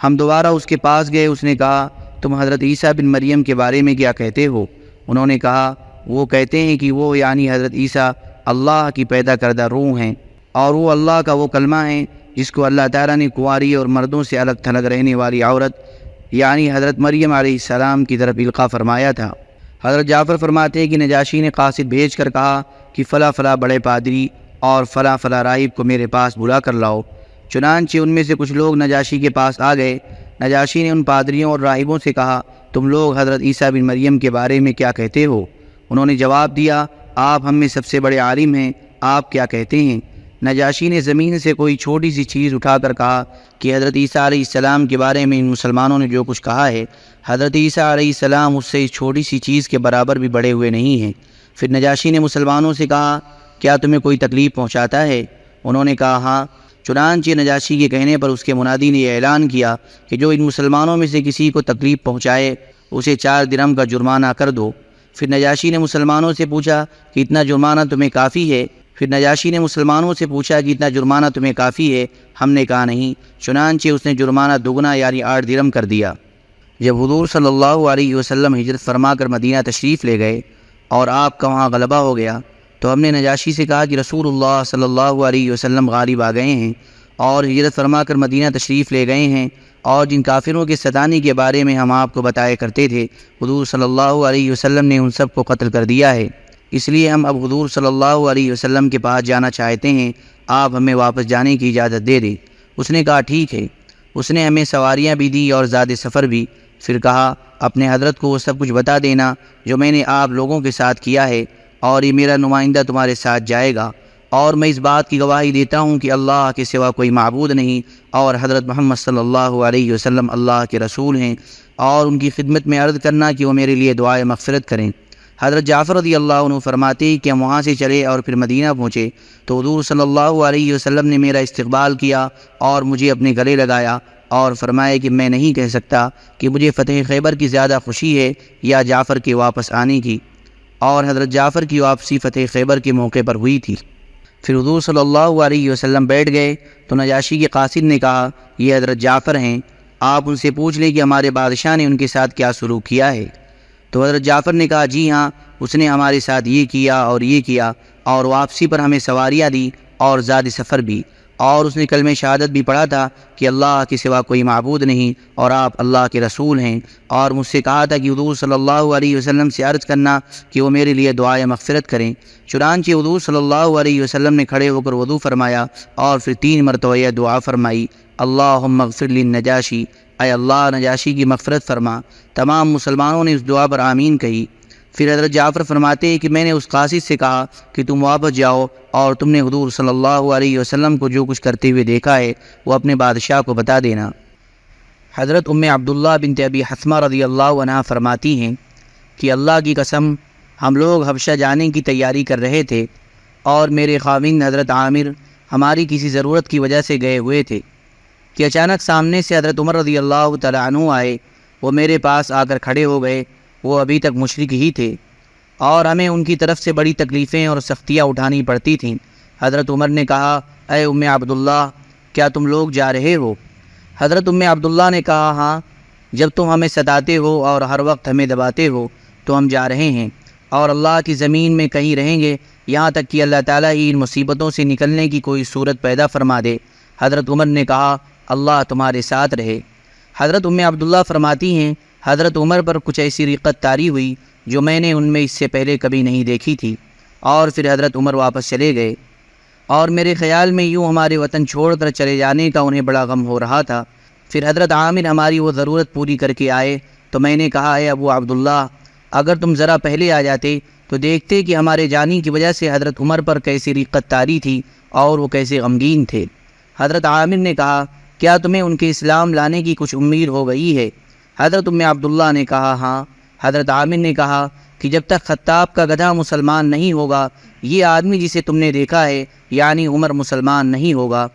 ہم دوبارہ اس کے پاس گئے، اس نے کہا تم حضرت عیسیٰ بن مریم کے بارے میں کیا کہتے ہو؟ انہوں نے کہا وہ کہتے ہیں کہ وہ یعنی حضرت عیسیٰ اللہ کی پیدا کردہ روح ہیں، اور وہ اللہ کا وہ کلمہ ہے جس کو اللہ تعالیٰ نے کنواری اور مردوں سے الگ تھلگ رہنے والی عورت یعنی حضرت مریم علیہ السلام کی طرف القاء فرمایا تھا۔ حضرت جعفر فرماتے ہیں کہ نجاشی نے قاصد بھیج کر کہا کہ فلاں فلاں بڑے پادری اور فلاں فلاں راہب کو میرے پاس بلا کر لاؤ۔ چنانچہ ان میں سے کچھ لوگ نجاشی کے پاس آ گئے۔ نجاشی نے ان پادریوں اور راہبوں سے کہا تم لوگ حضرت عیسیٰ بن مریم کے بارے میں کیا کہتے ہو؟ انہوں نے جواب دیا آپ ہم میں سب سے بڑے عالم ہیں، آپ کیا کہتے ہیں؟ نجاشی نے زمین سے کوئی چھوٹی سی چیز اٹھا کر کہا کہ حضرت عیسیٰ علیہ السلام کے بارے میں ان مسلمانوں نے جو کچھ کہا ہے حضرت عیسیٰ علیہ السلام اس سے اس چھوٹی سی چیز کے برابر بھی بڑے ہوئے نہیں ہیں۔ پھر نجاشی نے مسلمانوں سے کہا کیا تمہیں کوئی تکلیف پہنچاتا ہے؟ انہوں نے کہا ہاں۔ چنانچہ نجاشی کے کہنے پر اس کے منادی نے یہ اعلان کیا کہ جو ان مسلمانوں میں سے کسی کو تکلیف پہنچائے اسے 4 درہم کا جرمانہ کر دو۔ پھر نجاشی نے مسلمانوں سے پوچھا کہ اتنا جرمانہ تمہیں کافی ہے؟ ہم نے کہا نہیں۔ چنانچہ اس نے جرمانہ دگنا یعنی 8 درہم کر دیا۔ جب حضور صلی اللہ علیہ وسلم ہجرت فرما کر مدینہ تشریف لے گئے اور آپ کا وہاں غلبہ ہو گیا تو ہم نے نجاشی سے کہا کہ رسول اللہ صلی اللہ علیہ وسلم غالب آ گئے ہیں اور ہجرت فرما کر مدینہ تشریف لے گئے ہیں، اور جن کافروں کے ستانے کے بارے میں ہم آپ کو بتایا کرتے تھے حضور صلی اللہ علیہ وسلم نے ان سب کو قتل کر دیا ہے، اس لیے ہم اب حضور صلی اللہ علیہ وسلم کے پاس جانا چاہتے ہیں، آپ ہمیں واپس جانے کی اجازت دے دیں۔ اس نے کہا ٹھیک ہے۔ اس نے ہمیں سواریاں بھی دی اور زاد سفر بھی۔ پھر کہا اپنے حضرت کو وہ سب کچھ بتا دینا جو میں نے آپ لوگوں کے ساتھ کیا ہے، اور یہ میرا نمائندہ تمہارے ساتھ جائے گا، اور میں اس بات کی گواہی دیتا ہوں کہ اللہ کے سوا کوئی معبود نہیں، اور حضرت محمد صلی اللہ علیہ وسلم اللہ کے رسول ہیں، اور ان کی خدمت میں عرض کرنا کہ وہ میرے لیے دعائے مغفرت کریں۔ حضرت جعفر رضی اللہ عنہ فرماتے کہ ہم وہاں سے چلے اور پھر مدینہ پہنچے تو حضور صلی اللہ علیہ وسلم نے میرا استقبال کیا اور مجھے اپنے گلے لگایا اور فرمایا کہ میں نہیں کہہ سکتا کہ مجھے فتح خیبر کی زیادہ خوشی ہے یا جعفر کے واپس آنے کی، اور حضرت جعفر کی واپسی فتح خیبر کے موقع پر ہوئی تھی۔ پھر حضور صلی اللہ علیہ وسلم بیٹھ گئے تو نجاشی کے قاصد نے کہا یہ حضرت جعفر ہیں، آپ ان سے پوچھ لیں کہ ہمارے بادشاہ نے ان کے ساتھ کیا سلوک کیا ہے۔ تو حضرت جعفر نے کہا جی ہاں، اس نے ہمارے ساتھ یہ کیا اور یہ کیا، اور واپسی پر ہمیں سواریاں دی اور زاد سفر بھی، اور اس نے کلمہ شہادت بھی پڑھا تھا کہ اللہ کے سوا کوئی معبود نہیں اور آپ اللہ کے رسول ہیں، اور مجھ سے کہا تھا کہ حضور صلی اللہ علیہ وسلم سے عرض کرنا کہ وہ میرے لیے دعائے مغفرت کریں۔ چنانچہ حضور صلی اللہ علیہ وسلم نے کھڑے ہو کر وضو فرمایا اور پھر 3 مرتبہ یہ دعا فرمائی اللہم اغفر للنجاشی، اے اللہ نجاشی کی مغفرت فرما تمام مسلمانوں نے اس دعا پر آمین کہی۔ پھر حضرت جعفر فرماتے ہیں کہ میں نے اس قاصد سے کہا کہ تم واپس جاؤ اور تم نے حضور صلی اللہ علیہ وسلم کو جو کچھ کرتے ہوئے دیکھا ہے وہ اپنے بادشاہ کو بتا دینا۔ حضرت عبداللہ بنت ابی حثمہ رضی اللہ عنہ فرماتی ہیں کہ اللہ کی قسم ہم لوگ حبشہ جانے کی تیاری کر رہے تھے اور میرے خاوند حضرت عامر ہماری کسی ضرورت کی وجہ سے گئے ہوئے تھے کہ اچانک سامنے سے حضرت عمر رضی اللہ تعالیٰ عنہ آئے۔ وہ میرے پاس آ کر کھڑے ہو گئے۔ وہ ابھی تک مشرک ہی تھے اور ہمیں ان کی طرف سے بڑی تکلیفیں اور سختیاں اٹھانی پڑتی تھیں۔ حضرت عمر نے کہا، اے عبداللہ، کیا تم لوگ جا رہے ہو؟ حضرت عبداللہ نے کہا، ہاں، جب تم ہمیں ستاتے ہو اور ہر وقت ہمیں دباتے ہو تو ہم جا رہے ہیں اور اللہ کی زمین میں کہیں رہیں گے یہاں تک کہ اللہ تعالیٰ ہی ان مصیبتوں سے نکلنے کی کوئی صورت پیدا فرما دے۔ حضرت عمر نے کہا، اللہ تمہارے ساتھ رہے۔ حضرت عبداللہ فرماتی ہیں، حضرت عمر پر کچھ ایسی رقت طاری ہوئی جو میں نے ان میں اس سے پہلے کبھی نہیں دیکھی تھی، اور پھر حضرت عمر واپس چلے گئے اور میرے خیال میں یوں ہمارے وطن چھوڑ کر چلے جانے کا انہیں بڑا غم ہو رہا تھا۔ پھر حضرت عامر ہماری وہ ضرورت پوری کر کے آئے تو میں نے کہا، اے ابو عبداللہ، اگر تم ذرا پہلے آ جاتے تو دیکھتے کہ ہمارے جانے کی وجہ سے حضرت عمر پر کیسی رقت طاری تھی اور وہ کیسے غمگین تھے۔ حضرت عامر نے کہا، کیا تمہیں ان کے اسلام لانے کی کچھ امید ہو گئی ہے؟ حضرت عبداللہ نے کہا، ہاں۔ حضرت عامر نے کہا کہ جب تک خطاب کا گدھا مسلمان نہیں ہوگا یہ آدمی جسے تم نے دیکھا ہے یعنی عمر مسلمان نہیں ہوگا۔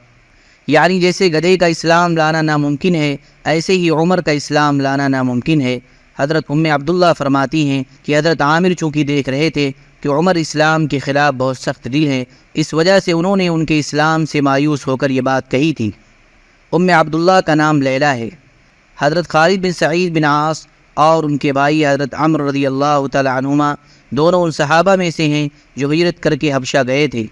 یعنی جیسے گدھے کا اسلام لانا ناممکن ہے ایسے ہی عمر کا اسلام لانا ناممکن ہے۔ حضرت عبداللہ فرماتی ہیں کہ حضرت عامر چونکہ دیکھ رہے تھے کہ عمر اسلام کے خلاف بہت سخت دل ہیں، اس وجہ سے انہوں نے ان کے اسلام سے مایوس ہو کر یہ بات کہی تھی۔ عبداللہ کا نام لیلہ ہے۔ حضرت خالد بن سعید بن عاص اور ان کے بھائی حضرت عمرو رضی اللہ تعالی عنہما دونوں ان صحابہ میں سے ہیں جو ہجرت کر کے حبشہ گئے تھے۔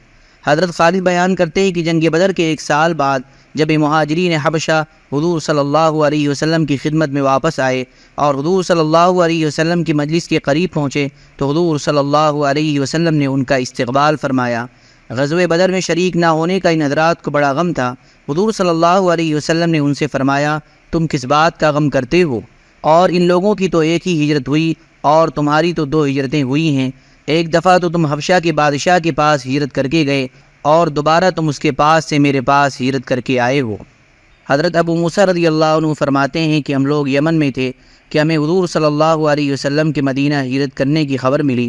حضرت خالد بیان کرتے ہیں کہ جنگ بدر کے 1 سال بعد جب مہاجرین حبشہ حضور صلی اللہ علیہ وسلم کی خدمت میں واپس آئے اور حضور صلی اللہ علیہ وسلم کی مجلس کے قریب پہنچے تو حضور صلی اللہ علیہ وسلم نے ان کا استقبال فرمایا۔ غزوہ بدر میں شریک نہ ہونے کا ان حضرات کو بڑا غم تھا۔ حضور صلی اللہ علیہ وسلم نے ان سے فرمایا، تم کس بات کا غم کرتے ہو؟ اور ان لوگوں کی تو ایک ہی ہجرت ہوئی اور تمہاری تو 2 ہجرتیں ہوئی ہیں۔ ایک دفعہ تو تم حبشہ کے بادشاہ کے پاس ہجرت کر کے گئے اور دوبارہ تم اس کے پاس سے میرے پاس ہجرت کر کے آئے ہو۔ حضرت ابو موسیٰ رضی اللہ عنہ فرماتے ہیں کہ ہم لوگ یمن میں تھے کہ ہمیں حضور صلی اللہ علیہ وسلم کے مدینہ ہجرت کرنے کی خبر ملی۔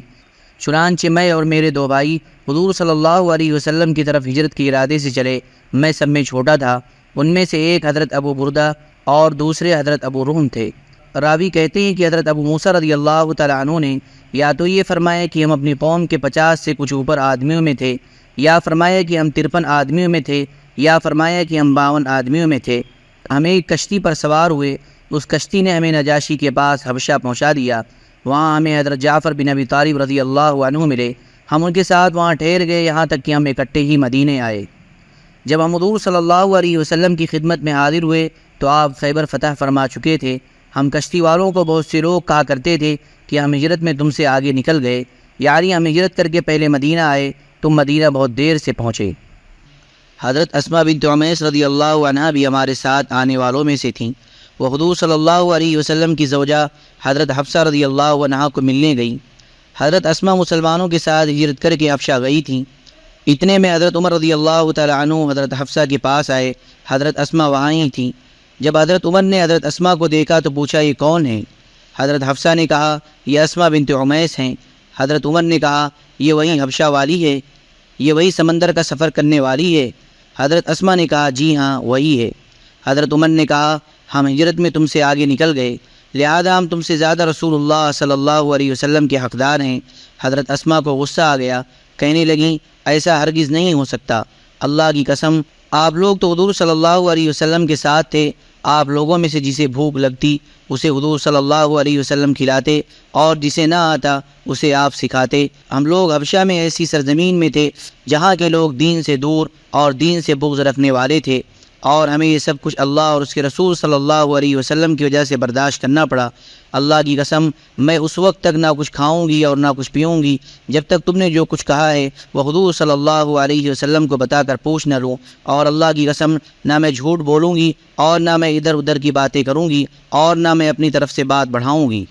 چنانچہ میں اور میرے 2 بھائی حضور صلی اللہ علیہ وسلم کی طرف ہجرت کے ارادے سے چلے۔ میں سب میں چھوٹا تھا، ان میں سے ایک حضرت ابو بردہ اور دوسرے حضرت ابو روم تھے۔ راوی کہتے ہیں کہ حضرت ابو موسیٰ رضی اللہ تعالیٰ عنہ نے یا تو یہ فرمایا کہ ہم اپنی قوم کے 50 سے کچھ اوپر آدمیوں میں تھے، یا فرمایا کہ ہم 53 آدمیوں میں تھے، یا فرمایا کہ ہم 52 آدمیوں میں تھے۔ ہمیں ایک کشتی پر سوار ہوئے، اس کشتی نے ہمیں نجاشی کے پاس حبشہ پہنچا دیا۔ وہاں ہمیں حضرت جعفر بن ابی طالب رضی اللہ عنہ ملے۔ ہم ان کے ساتھ وہاں ٹھہر گئے یہاں تک کہ ہم اکٹھے ہی مدینے آئے۔ جب ہم حضور صلی اللہ علیہ وسلم کی خدمت میں حاضر ہوئے تو آپ خیبر فتح فرما چکے تھے۔ ہم کشتی والوں کو بہت سے لوگ کہا کرتے تھے کہ ہم ہجرت میں تم سے آگے نکل گئے، یعنی ہم ہجرت کر کے پہلے مدینہ آئے، تم مدینہ بہت دیر سے پہنچے۔ حضرت اسماء بنت عمیس رضی اللہ عنہا بھی ہمارے ساتھ آنے والوں میں سے تھیں۔ وہ حضور صلی اللہ علیہ وسلم کی زوجہ حضرت حفصہ رضی اللہ عنہا کو ملنے گئیں۔ حضرت اسماء مسلمانوں کے ساتھ ہجرت کر کے حبشہ گئی تھیں۔ اتنے میں حضرت عمر رضی اللہ تعالی عنہ حضرت حفصہ کے پاس آئے۔ حضرت اسماء وہاں ہی تھیں۔ جب حضرت عمر نے حضرت اسماء کو دیکھا تو پوچھا، یہ کون ہے؟ حضرت حفصہ نے کہا، یہ اسماء بنت عمیس ہیں۔ حضرت عمر نے کہا، یہ وہی حبشہ والی ہے، یہ وہی سمندر کا سفر کرنے والی ہے؟ حضرت اسماء نے کہا، جی ہاں وہی ہے۔ حضرت عمر نے کہا، ہم ہجرت میں تم سے آگے نکل گئے، لہذا ہم تم سے زیادہ رسول اللہ صلی اللہ علیہ وسلم کے حقدار ہیں۔ حضرت اسماء کو غصہ آ گیا، کہنے لگیں، ایسا ہرگز نہیں ہو سکتا، اللہ کی قسم آپ لوگ تو حضور صلی اللہ علیہ وسلم کے ساتھ تھے، آپ لوگوں میں سے جسے بھوک لگتی اسے حضور صلی اللہ علیہ وسلم کھلاتے اور جسے نہ آتا اسے آپ سکھاتے۔ ہم لوگ حبشہ میں ایسی سرزمین میں تھے جہاں کے لوگ دین سے دور اور دین سے بغض رکھنے والے تھے۔ اور ہمیں یہ سب کچھ اللہ اور اس کے رسول صلی اللہ علیہ وسلم کی وجہ سے برداشت کرنا پڑا۔ اللہ کی قسم میں اس وقت تک نہ کچھ کھاؤں گی اور نہ کچھ پیوں گی جب تک تم نے جو کچھ کہا ہے وہ حضور صلی اللہ علیہ وسلم کو بتا کر پوچھ نہ لوں، اور اللہ کی قسم نہ میں جھوٹ بولوں گی اور نہ میں ادھر ادھر کی باتیں کروں گی اور نہ میں اپنی طرف سے بات بڑھاؤں گی۔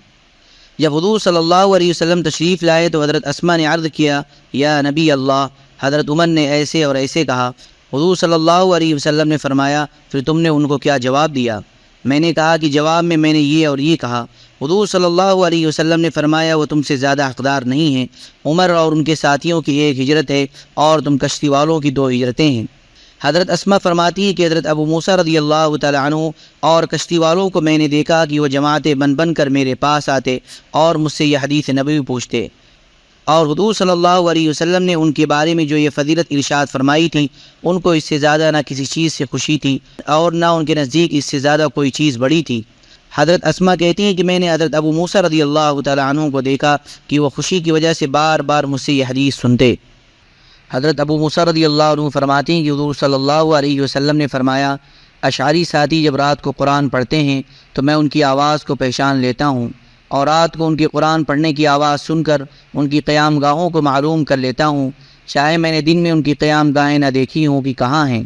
جب حضور صلی اللہ علیہ وسلم تشریف لائے تو حضرت اسما نے عرض کیا، یا نبی اللہ، حضرت عمر نے ایسے اور ایسے کہا۔ حضور صلی اللہ علیہ وسلم نے فرمایا، پھر تم نے ان کو کیا جواب دیا؟ میں نے کہا کہ جواب میں نے یہ اور یہ کہا۔ حضور صلی اللہ علیہ وسلم نے فرمایا، وہ تم سے زیادہ حقدار نہیں ہیں، عمر اور ان کے ساتھیوں کی ایک ہجرت ہے اور تم کشتی والوں کی 2 ہجرتیں ہیں۔ حضرت اسما فرماتی ہے کہ حضرت ابو موسیٰ رضی اللہ تعالی عنہ اور کشتی والوں کو میں نے دیکھا کہ وہ جماعتیں بن بن کر میرے پاس آتے اور مجھ سے یہ حدیث نبوی پوچھتے، اور حضور صلی اللہ علیہ وسلم نے ان کے بارے میں جو یہ فضیلت ارشاد فرمائی تھی، ان کو اس سے زیادہ نہ کسی چیز سے خوشی تھی اور نہ ان کے نزدیک اس سے زیادہ کوئی چیز بڑی تھی۔ حضرت اسما کہتی ہیں کہ میں نے حضرت ابو موسیٰ رضی اللہ تعالی عنہ کو دیکھا کہ وہ خوشی کی وجہ سے بار بار مجھ سے یہ حدیث سنتے۔ حضرت ابو موسیٰ رضی اللہ عنہ فرماتے ہیں کہ حضور صلی اللہ علیہ وسلم نے فرمایا، اشعری ساتھی جب رات کو قرآن پڑھتے ہیں تو میں ان کی آواز کو پہچان لیتا ہوں، اور رات کو ان کے قرآن پڑھنے کی آواز سن کر ان کی قیام گاہوں کو معلوم کر لیتا ہوں، چاہے میں نے دن میں ان کی قیام گاہیں نہ دیکھی ہوں کہ کہاں ہیں۔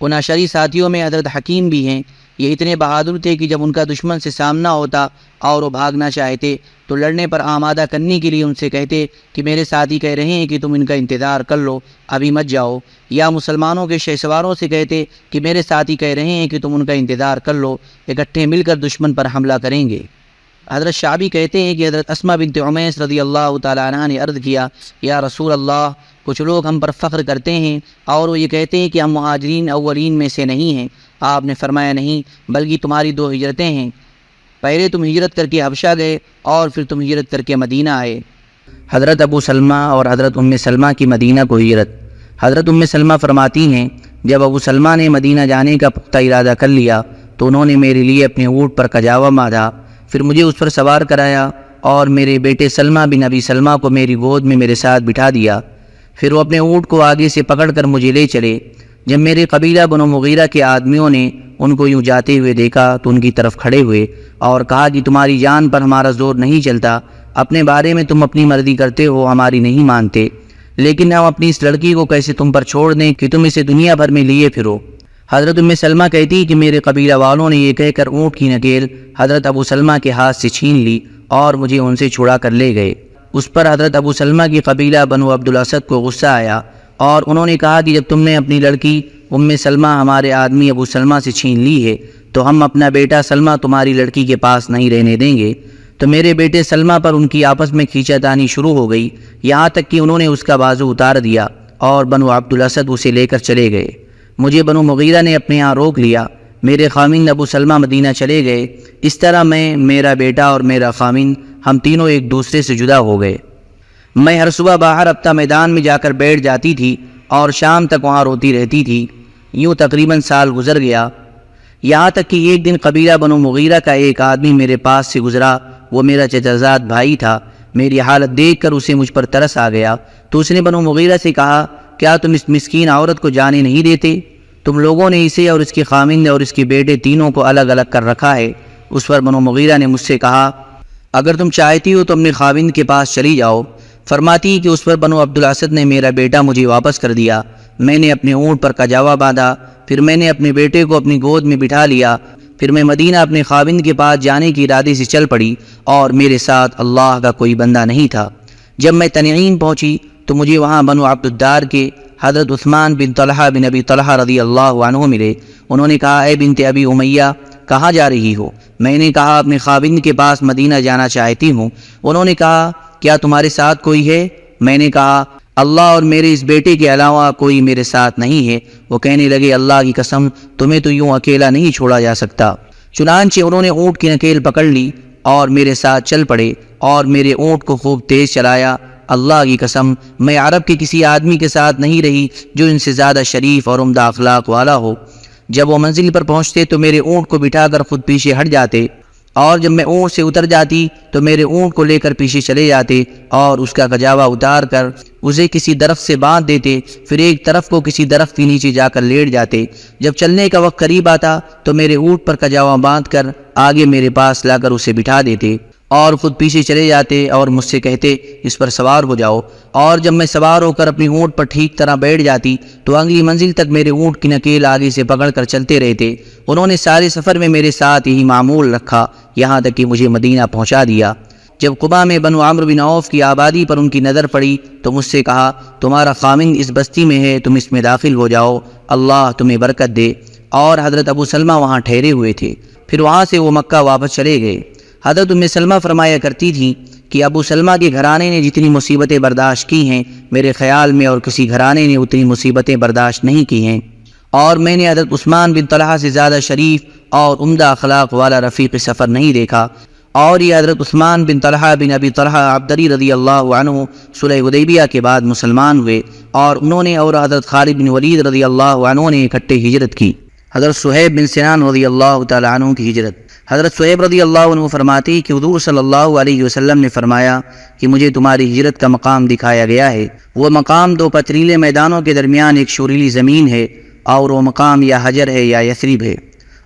ان اشعری ساتھیوں میں حضرت حکیم بھی ہیں، یہ اتنے بہادر تھے کہ جب ان کا دشمن سے سامنا ہوتا اور وہ بھاگنا چاہتے تو لڑنے پر آمادہ کرنے کے لیے ان سے کہتے کہ میرے ساتھی کہہ رہے ہیں کہ تم ان کا انتظار کر لو، ابھی مت جاؤ، یا مسلمانوں کے شہ سواروں سے کہتے کہ میرے ساتھی کہہ رہے ہیں کہ تم ان کا انتظار کر لو، اکٹھے مل کر دشمن پر حملہ کریں گے۔ حضرت شعبی کہتے ہیں کہ حضرت اسما بنت عمیس رضی اللہ تعالی عنہ نے عرض کیا، یا رسول اللہ، کچھ لوگ ہم پر فخر کرتے ہیں اور وہ یہ کہتے ہیں کہ ہم مہاجرین اولین میں سے نہیں ہیں۔ آپ نے فرمایا، نہیں، بلکہ تمہاری 2 ہجرتیں ہیں، پہلے تم ہجرت کر کے حبشہ گئے اور پھر تم ہجرت کر کے مدینہ آئے۔ حضرت ابو سلمہ اور حضرت ام سلمہ کی مدینہ کو ہجرت۔ حضرت ام سلمہ فرماتی ہیں، جب ابو سلمہ نے مدینہ جانے کا پختہ ارادہ کر لیا تو انہوں نے میرے لیے اپنے اونٹ پر کجاوا باندھا، پھر مجھے اس پر سوار کرایا اور میرے بیٹے سلمہ بن ابی سلمہ کو میری گود میں میرے ساتھ بٹھا دیا، پھر وہ اپنے اونٹ کو آگے سے پکڑ کر مجھے لے چلے۔ جب میرے قبیلہ بنو مغیرہ کے آدمیوں نے ان کو یوں جاتے ہوئے دیکھا تو ان کی طرف کھڑے ہوئے اور کہا کہ تمہاری جان پر ہمارا زور نہیں چلتا، اپنے بارے میں تم اپنی مرضی کرتے ہو، ہماری نہیں مانتے، لیکن ہم اپنی اس لڑکی کو کیسے تم پر چھوڑ دیں کہ تم اسے دنیا بھر میں لیے پھرو۔ حضرت ام سلمہ کہتی کہ میرے قبیلہ والوں نے یہ کہہ کر اونٹ کی نکیل حضرت ابو سلمہ کے ہاتھ سے چھین لی اور مجھے ان سے چھڑا کر لے گئے۔ اس پر حضرت ابو سلمہ کی قبیلہ بنو عبد الاسد کو غصہ آیا اور انہوں نے کہا کہ جب تم نے اپنی لڑکی ام سلمہ ہمارے آدمی ابو سلمہ سے چھین لی ہے تو ہم اپنا بیٹا سلمہ تمہاری لڑکی کے پاس نہیں رہنے دیں گے۔ تو میرے بیٹے سلمہ پر ان کی آپس میں کھینچا تانی شروع ہو گئی، یہاں تک کہ انہوں نے اس کا بازو اتار دیا اور بنو عبد الاسد اسے لے کر چلے گئے۔ مجھے بنو مغیرہ نے اپنے ہاں روک لیا، میرے خامند ابو سلمہ مدینہ چلے گئے، اس طرح میں، میرا بیٹا اور میرا خامند، ہم تینوں ایک دوسرے سے جدا ہو گئے۔ میں ہر صبح باہر ابتا میدان میں جا کر بیٹھ جاتی تھی اور شام تک وہاں روتی رہتی تھی۔ یوں تقریباً سال گزر گیا، یہاں تک کہ ایک دن قبیلہ بنو مغیرہ کا ایک آدمی میرے پاس سے گزرا، وہ میرا چچا بھائی تھا۔ میری حالت دیکھ کر اسے مجھ پر ترس آ گیا تو اس نے بنو مغیرہ سے کہا، کیا تم اس مسکین عورت کو جانے نہیں دیتے؟ تم لوگوں نے اسے اور اس کے خامند اور اس کے بیٹے تینوں کو الگ الگ کر رکھا ہے۔ اس پر بنو مغیرہ نے مجھ سے کہا، اگر تم چاہتی ہو تو اپنے خامند کے پاس چلی جاؤ۔ فرماتی کہ اس پر بنو عبد الاسد نے میرا بیٹا مجھے واپس کر دیا، میں نے اپنے اونٹ پر کجاوا باندھا، پھر میں نے اپنے بیٹے کو اپنی گود میں بٹھا لیا، پھر میں مدینہ اپنے خاوند کے پاس جانے کی ارادے سے چل پڑی اور میرے ساتھ اللہ کا کوئی بندہ نہیں تھا۔ جب میں تنعیم پہنچی تو مجھے وہاں بنو عبد الدار کے حضرت عثمان بن طلحہ بن ابی طلحہ رضی اللہ عنہ ملے۔ انہوں نے کہا، اے بنت ابی امیہ، کہاں جا رہی ہو؟ میں نے کہا، اپنے خاوند کے پاس مدینہ جانا چاہتی ہوں۔ انہوں نے کہا، کیا تمہارے ساتھ کوئی ہے؟ میں نے کہا، اللہ اور میرے اس بیٹے کے علاوہ کوئی میرے ساتھ نہیں ہے۔ وہ کہنے لگے، اللہ کی قسم، تمہیں تو یوں اکیلا نہیں چھوڑا جا سکتا۔ چنانچہ انہوں نے اونٹ کی نکیل پکڑ لی اور میرے ساتھ چل پڑے اور میرے اونٹ کو خوب تیز چلایا۔ اللہ کی قسم، میں عرب کے کسی آدمی کے ساتھ نہیں رہی جو ان سے زیادہ شریف اور عمدہ اخلاق والا ہو۔ جب وہ منزل پر پہنچتے تو میرے اونٹ کو بٹھا کر خود پیچھے ہٹ جاتے اور جب میں اونٹ سے اتر جاتی تو میرے اونٹ کو لے کر پیچھے چلے جاتے اور اس کا کجاوا اتار کر اسے کسی درخت سے باندھ دیتے، پھر ایک طرف کو کسی درخت کے نیچے جا کر لیٹ جاتے۔ جب چلنے کا وقت قریب آتا تو میرے اونٹ پر کجاوا باندھ کر آگے میرے پاس لا کر اسے بٹھا دیتے اور خود پیچھے چلے جاتے اور مجھ سے کہتے اس پر سوار ہو جاؤ، اور جب میں سوار ہو کر اپنی اونٹ پر ٹھیک طرح بیٹھ جاتی تو اگلی منزل تک میرے اونٹ کی نکیل آگے سے پکڑ کر چلتے رہتے۔ انہوں نے سارے سفر میں میرے ساتھ یہی معمول رکھا، یہاں تک کہ مجھے مدینہ پہنچا دیا۔ جب قباء میں بنو عمرو بن عوف کی آبادی پر ان کی نظر پڑی تو مجھ سے کہا تمہارا خامند اس بستی میں ہے، تم اس میں داخل ہو جاؤ، اللہ تمہیں برکت دے۔ اور حضرت ابو سلمہ وہاں ٹھہرے ہوئے تھے، پھر وہاں سے وہ مکہ واپس چلے گئے۔ حضرت ام سلمہ فرمایا کرتی تھی کہ ابو سلمہ کے گھرانے نے جتنی مصیبتیں برداشت کی ہیں میرے خیال میں اور کسی گھرانے نے اتنی مصیبتیں برداشت نہیں کی ہیں، اور میں نے حضرت عثمان بن طلحہ سے زیادہ شریف اور عمدہ اخلاق والا رفیق سفر نہیں دیکھا۔ اور یہ حضرت عثمان بن طلحہ بن ابی طلحہ عبدری رضی اللہ عنہ صلح حدیبیہ کے بعد مسلمان ہوئے، اور انہوں نے اور حضرت خالد بن ولید رضی اللہ عنہ نے اکٹھے ہجرت کی۔ حضرت صہیب بن سنان رضی اللہ تعالی عنہ کی ہجرت۔ حضرت صہیب رضی اللہ عنہ فرماتے کہ حضور صلی اللہ علیہ وسلم نے فرمایا کہ مجھے تمہاری ہجرت کا مقام دکھایا گیا ہے، وہ مقام دو پتریلے میدانوں کے درمیان ایک شوریلی زمین ہے، اور وہ مقام یا حجر ہے یا یثرب ہے۔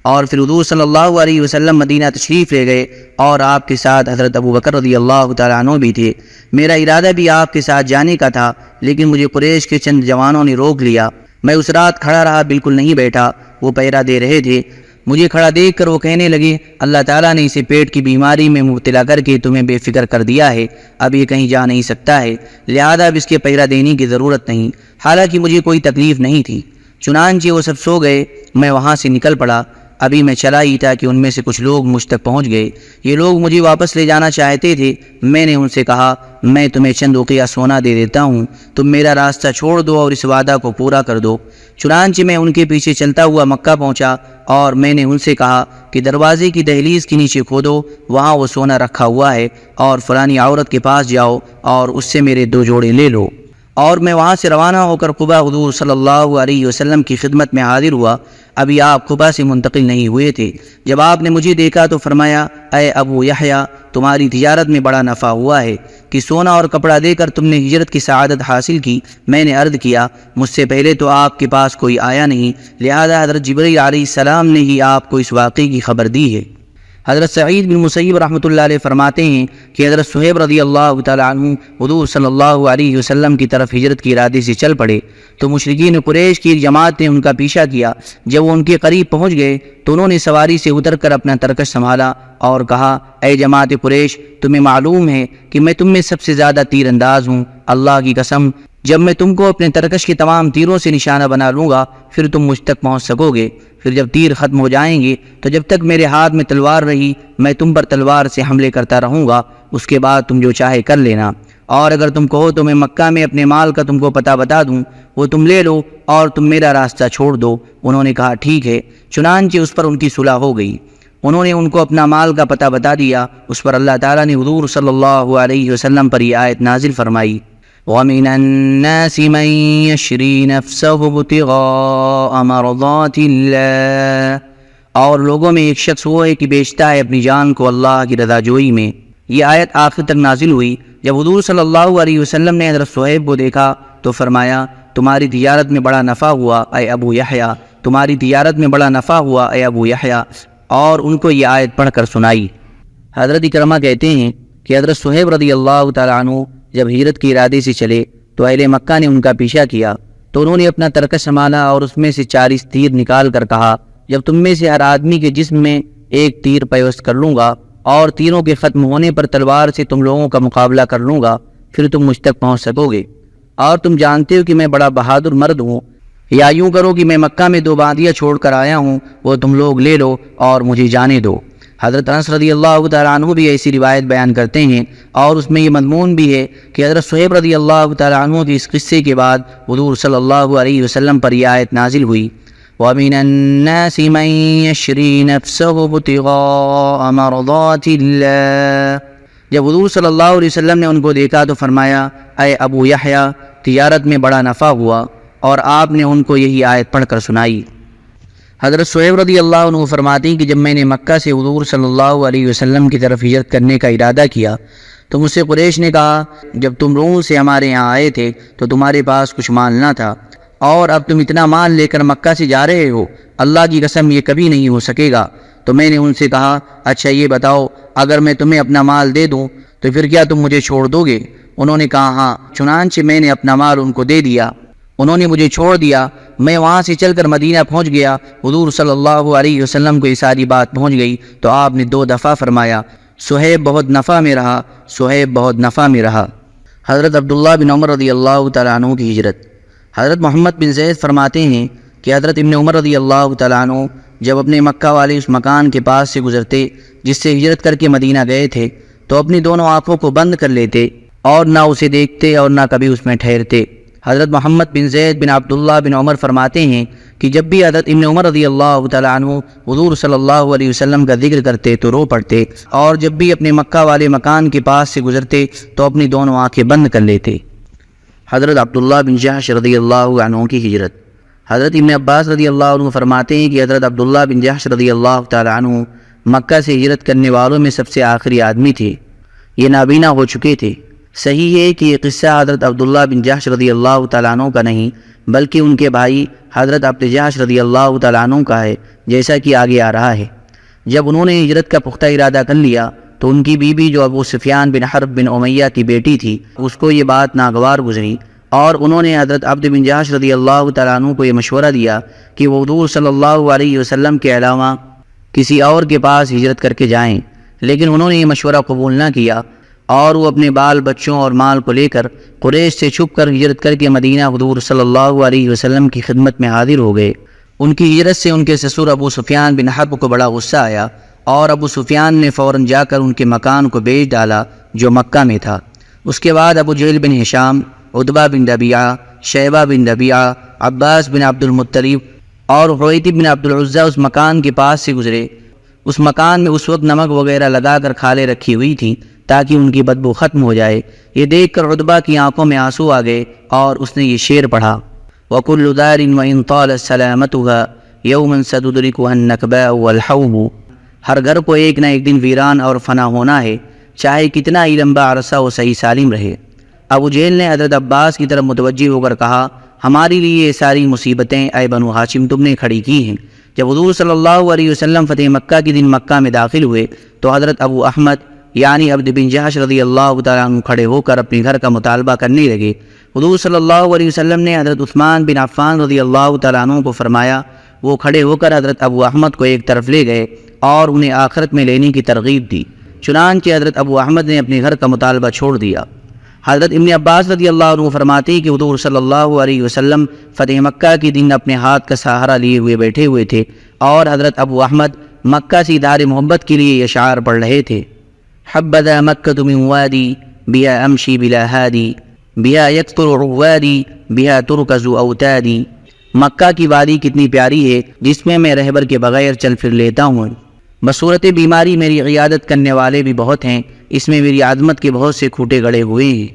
اور پھر حضور صلی اللہ علیہ وسلم مدینہ تشریف لے گئے، اور آپ کے ساتھ حضرت ابو بکر رضی اللہ تعالیٰ عنہ بھی تھے۔ میرا ارادہ بھی آپ کے ساتھ جانے کا تھا، لیکن مجھے قریش کے چند جوانوں نے روک لیا۔ میں اس رات کھڑا رہا، بالکل نہیں بیٹھا، وہ پہرا دے رہے تھے۔ مجھے کھڑا دیکھ کر وہ کہنے لگے اللہ تعالیٰ نے اسے پیٹ کی بیماری میں مبتلا کر کے تمہیں بے فکر کر دیا ہے، اب یہ کہیں جا نہیں سکتا ہے، لہذا اب اس کے پہرا دینے کی ضرورت نہیں۔ حالانکہ مجھے کوئی تکلیف نہیں تھی۔ چنانچہ وہ سب سو گئے، میں وہاں سے نکل پڑا۔ ابھی میں چلا ہی تھا کہ ان میں سے کچھ لوگ مجھ تک پہنچ گئے۔ یہ لوگ مجھے واپس لے جانا چاہتے تھے۔ میں نے ان سے کہا میں تمہیں چند اوقیہ سونا دے دیتا ہوں، تم میرا راستہ چھوڑ دو اور اس وعدہ کو پورا کر دو۔ چنانچہ میں ان کے پیچھے چلتا ہوا مکہ پہنچا، اور میں نے ان سے کہا کہ دروازے کی دہلیز کے نیچے کھودو، وہاں وہ سونا رکھا ہوا ہے، اور فلانی عورت کے پاس جاؤ اور اس سے میرے 2 جوڑے لے لو۔ اور میں وہاں سے روانہ ہو کر قباء حضور صلی اللہ علیہ وسلم کی خدمت میں حاضر ہوا۔ ابھی آپ قباء سے منتقل نہیں ہوئے تھے۔ جب آپ نے مجھے دیکھا تو فرمایا اے ابو یحییٰ، تمہاری تجارت میں بڑا نفع ہوا ہے کہ سونا اور کپڑا دے کر تم نے ہجرت کی سعادت حاصل کی۔ میں نے عرض کیا مجھ سے پہلے تو آپ کے پاس کوئی آیا نہیں، لہذا حضرت جبرائیل علیہ السلام نے ہی آپ کو اس واقعے کی خبر دی ہے۔ حضرت سعید بن مسیب رحمۃ اللہ علیہ فرماتے ہیں کہ حضرت صہیب رضی اللہ تعالی عنہ حضور صلی اللہ علیہ وسلم کی طرف ہجرت کے ارادے سے چل پڑے تو مشرکین قریش کی ایک جماعت نے ان کا پیچھا کیا۔ جب وہ ان کے قریب پہنچ گئے تو انہوں نے سواری سے اتر کر اپنا ترکش سنبھالا اور کہا اے جماعت قریش، تمہیں معلوم ہے کہ میں تم میں سب سے زیادہ تیر انداز ہوں۔ اللہ کی قسم جب میں تم کو اپنے ترکش کے تمام تیروں سے نشانہ بنا لوں گا پھر تم مجھ تک پہنچ سکو گے۔ پھر جب تیر ختم ہو جائیں گے تو جب تک میرے ہاتھ میں تلوار رہی میں تم پر تلوار سے حملے کرتا رہوں گا، اس کے بعد تم جو چاہے کر لینا۔ اور اگر تم کہو تو میں مکہ میں اپنے مال کا تم کو پتہ بتا دوں، وہ تم لے لو اور تم میرا راستہ چھوڑ دو۔ انہوں نے کہا ٹھیک ہے۔ چنانچہ اس پر ان کی صلح ہو گئی۔ انہوں نے ان کو اپنا مال کا پتہ بتا دیا۔ اس پر اللہ تعالیٰ نے حضور صلی اللہ علیہ وسلم پر یہ آیت نازل فرمائی وَمِنَ النَّاسِ مَن يَشْرِي نَفْسَهُ ابْتِغَاءَ مَرْضَاتِ اللَّهِ، اور لوگوں میں ایک شخص وہ ہے کہ بیچتا ہے اپنی جان کو اللہ کی رضا جوئی میں۔ یہ آیت آخر تک نازل ہوئی۔ جب حضور صلی اللہ علیہ وسلم نے حضرت صہیب کو دیکھا تو فرمایا تمہاری تجارت میں بڑا نفع ہوا اے ابو یحییٰ، تمہاری تجارت میں بڑا نفع ہوا اے ابو یحییٰ، اور ان کو یہ آیت پڑھ کر سنائی۔ حضرت اکرمہ کہتے ہیں کہ حضرت صہیب رضی اللہ تعالیٰ عنہ جب ہجرت کے ارادے سے چلے تو اہل مکہ نے ان کا پیچھا کیا تو انہوں نے اپنا ترکش سنبھالا اور اس میں سے 40 تیر نکال کر کہا جب تم میں سے ہر آدمی کے جسم میں ایک تیر پیوست کر لوں گا اور تیروں کے ختم ہونے پر تلوار سے تم لوگوں کا مقابلہ کر لوں گا پھر تم مجھ تک پہنچ سکو گے، اور تم جانتے ہو کہ میں بڑا بہادر مرد ہوں، یا یوں کرو کہ میں مکہ میں 2 باندیاں چھوڑ کر آیا ہوں، وہ تم لوگ لے لو اور مجھے جانے دو۔ حضرت انس رضی اللہ تعالیٰ عنہ بھی ایسی روایت بیان کرتے ہیں، اور اس میں یہ مضمون بھی ہے کہ حضرت صہیب رضی اللہ تعالیٰ عنہ کے اس قصے کے بعد حضور صلی اللہ علیہ وسلم پر یہ آیت نازل ہوئی وَمِنَ النَّاسِ مَن يَشْرِي نَفْسَهُ ابْتِغَاءَ مَرْضَاتِ اللَّهِ۔ جب حضور صلی اللہ علیہ وسلم نے ان کو دیکھا تو فرمایا اے ابو یحییٰ، تجارت میں بڑا نفع ہوا، اور آپ نے ان کو یہی آیت پڑھ کر سنائی۔ حضرت صہیب رضی اللہ عنہ فرماتے ہیں کہ جب میں نے مکہ سے حضور صلی اللہ علیہ وسلم کی طرف ہجرت کرنے کا ارادہ کیا تو مجھ سے قریش نے کہا، جب تم روم سے ہمارے یہاں آئے تھے تو تمہارے پاس کچھ مال نہ تھا، اور اب تم اتنا مال لے کر مکہ سے جا رہے ہو، اللہ کی قسم یہ کبھی نہیں ہو سکے گا۔ تو میں نے ان سے کہا، اچھا یہ بتاؤ، اگر میں تمہیں اپنا مال دے دوں تو پھر کیا تم مجھے چھوڑ دو گے؟ انہوں نے کہا ہاں۔ چنانچہ میں نے اپنا مال ان کو دے دیا، انہوں نے مجھے چھوڑ دیا۔ میں وہاں سے چل کر مدینہ پہنچ گیا۔ حضور صلی اللہ علیہ وسلم کو یہ ساری بات پہنچ گئی تو آپ نے 2 دفعہ فرمایا، صہیب بہت نفع میں رہا، صہیب بہت نفع میں رہا۔ حضرت عبداللہ بن عمر رضی اللہ تعالیٰ عنہ کی ہجرت۔ حضرت محمد بن زید فرماتے ہیں کہ حضرت ابن عمر رضی اللہ تعالیٰ عنہ جب اپنے مکہ والے اس مکان کے پاس سے گزرتے جس سے ہجرت کر کے مدینہ گئے تھے تو اپنی دونوں آنکھوں کو بند کر لیتے اور نہ اسے دیکھتے اور نہ کبھی اس میں ٹھہرتے۔ حضرت محمد بن زید بن عبداللہ بن عمر فرماتے ہیں کہ جب بھی حضرت ابن عمر رضی اللہ تعالیٰ عنہ حضور صلی اللہ علیہ وسلم کا ذکر کرتے تو رو پڑتے، اور جب بھی اپنے مکہ والے مکان کے پاس سے گزرتے تو اپنی دونوں آنکھیں بند کر لیتے۔ حضرت عبداللہ بن جحش رضی اللہ عنہ کی ہجرت۔ حضرت ابن عباس رضی اللہ عنہ فرماتے ہیں کہ حضرت عبداللہ بن جحش رضی اللہ تعالیٰ عنہ مکہ سے ہجرت کرنے والوں میں سب سے آخری آدمی تھے، یہ نابینا ہو چکے تھے۔ صحیح ہے کہ یہ قصہ حضرت عبداللہ بن جحش رضی اللہ تعالیٰ عنہ کا نہیں بلکہ ان کے بھائی حضرت عبد جحش رضی اللہ تعالیٰ عنہ کا ہے، جیسا کہ آگے آ رہا ہے۔ جب انہوں نے ہجرت کا پختہ ارادہ کر لیا تو ان کی بیوی جو ابو سفیان بن حرب بن امیہ کی بیٹی تھی اس کو یہ بات ناگوار گزری، اور انہوں نے حضرت عبد بن جحش رضی اللہ تعالیٰ عنہ کو یہ مشورہ دیا کہ وہ حضور صلی اللہ علیہ وسلم کے علاوہ کسی اور کے پاس ہجرت کر کے جائیں، لیکن انہوں نے یہ مشورہ قبول نہ کیا اور وہ اپنے بال بچوں اور مال کو لے کر قریش سے چھپ کر ہجرت کر کے مدینہ حضور صلی اللہ علیہ وسلم کی خدمت میں حاضر ہو گئے۔ ان کی ہجرت سے ان کے سسر ابو سفیان بن حرب کو بڑا غصہ آیا اور ابو سفیان نے فوراً جا کر ان کے مکان کو بیچ ڈالا جو مکہ میں تھا۔ اس کے بعد ابو جہل بن ہشام، عتبہ بن ربیعہ، شیبہ بن ربیعہ، عباس بن عبد المطلب اور حویطب بن عبد العزیٰ اس مکان کے پاس سے گزرے۔ اس مکان میں اس وقت نمک وغیرہ لگا کر کھالیں رکھی ہوئی تھیں تاکہ ان کی بدبو ختم ہو جائے۔ یہ دیکھ کر عتبہ کی آنکھوں میں آنسو آ گئے اور اس نے یہ شعر پڑھا، وَكُلُّ دَارٍ وَإِن طَالَتْ سَلَامَتُهَا يَوْمًا سَتُدْرِكُهَا النَّكْبَاءُ وَالْحَوْبُ۔ ہر گھر کو ایک نہ ایک دن ویران اور فنا ہونا ہے، چاہے کتنا ہی لمبا عرصہ وہ صحیح سالم رہے۔ ابو جہل نے حضرت عباس کی طرف متوجہ ہو کر کہا، ہمارے لیے یہ ساری مصیبتیں اے بنو ہاشم تم نے کھڑی کی ہیں۔ جب حضور صلی اللہ علیہ وسلم فتح مکہ کے دن مکہ میں داخل ہوئے تو حضرت ابو احمد یعنی عبد بن جحش رضی اللہ تعالیٰ عنہ کھڑے ہو کر اپنے گھر کا مطالبہ کرنے لگے۔ حضور صلی اللہ علیہ وسلم نے حضرت عثمان بن عفان رضی اللہ تعالیٰ عنہ کو فرمایا، وہ کھڑے ہو کر حضرت ابو احمد کو ایک طرف لے گئے اور انہیں آخرت میں لینے کی ترغیب دی۔ چنانچہ حضرت ابو احمد نے اپنے گھر کا مطالبہ چھوڑ دیا۔ حضرت ابن عباس رضی اللہ عنہ فرماتے ہیں کہ حضور صلی اللہ علیہ وسلم فتح مکہ کے دن اپنے ہاتھ کا سہارا لیے ہوئے بیٹھے ہوئے تھے اور حضرت ابو احمد مکہ سے دار محبت کے لیے یہ اشعار پڑھ رہے تھے، حبذا مکۃ من وادی بها امشی بلا ہادی بها یکثر عوادی بها ترکز اوتادی۔ مکہ کی وادی کتنی پیاری ہے جس میں میں رہبر کے بغیر چل پھر لیتا ہوں۔ بصورت بیماری میری عیادت کرنے والے بھی بہت ہیں، اس میں میری عظمت کے بہت سے کھوٹے گڑے ہوئے ہیں۔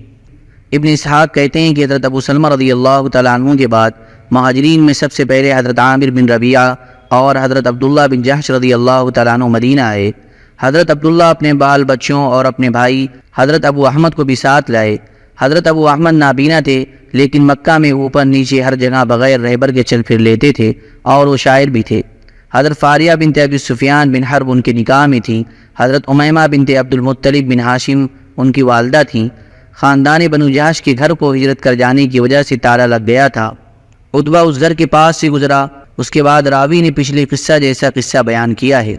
ابن اسحاق کہتے ہیں کہ حضرت ابو سلمہ رضی اللہ تعالیٰ عنہ کے بعد مہاجرین میں سب سے پہلے حضرت عامر بن ربیعہ اور حضرت عبداللہ بن جحش رضی اللہ تعالیٰ عنہ مدینہ آئے۔ حضرت عبداللہ اپنے بال بچوں اور اپنے بھائی حضرت ابو احمد کو بھی ساتھ لائے۔ حضرت ابو احمد نابینا تھے لیکن مکہ میں اوپر نیچے ہر جگہ بغیر رہبر کے چل پھر لیتے تھے اور وہ شاعر بھی تھے۔ حضرت فاریہ بنت ابی سفیان بن حرب ان کے نکاح میں تھیں۔ حضرت امیمہ بنت عبد المطلب بن ہاشم ان کی والدہ تھیں۔ خاندان بنو جحش کے گھر کو ہجرت کر جانے کی وجہ سے تالا لگ گیا تھا۔ عتبہ اس گھر کے پاس سے گزرا۔ اس کے بعد راوی نے پچھلے قصہ جیسا قصہ بیان کیا ہے،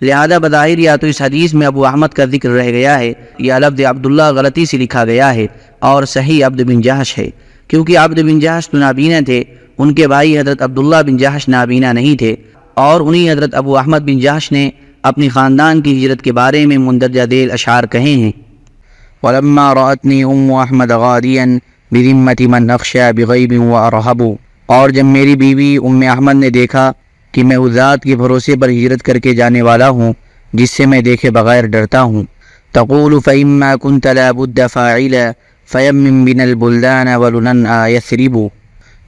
لہذا بظاہر یا تو اس حدیث میں ابو احمد کا ذکر رہ گیا ہے یا لفظ عبداللہ غلطی سے لکھا گیا ہے اور صحیح عبد بن جحش ہے، کیونکہ عبد بن جحش تو نابینا تھے، ان کے بھائی حضرت عبداللہ بن جحش نابینا نہیں تھے، اور انہی حضرت ابو احمد بن جحش نے اپنی خاندان کی ہجرت کے بارے میں مندرجہ ذیل اشعار کہے ہیں۔ وَلَمَّا رَأَتْنِي أُمُّ أَحْمَدَ غَادِيًا بِذِمَّةِ مَنْ أَخْشَىٰ بِغَيْبٍ وَأَرْهَبُ۔ اور جب میری بیوی احمد نے دیکھا کہ میں اس ذات کے بھروسے پر ہجرت کر کے جانے والا ہوں جس سے میں دیکھے بغیر ڈرتا ہوں، تقول فَإِمَّا كُنْتَ لَا بُدَّ فَاعِلًا فَيَمِّن بِنَا الْبُلْدَانَ وَلُنَنْ يَثْرِبُ،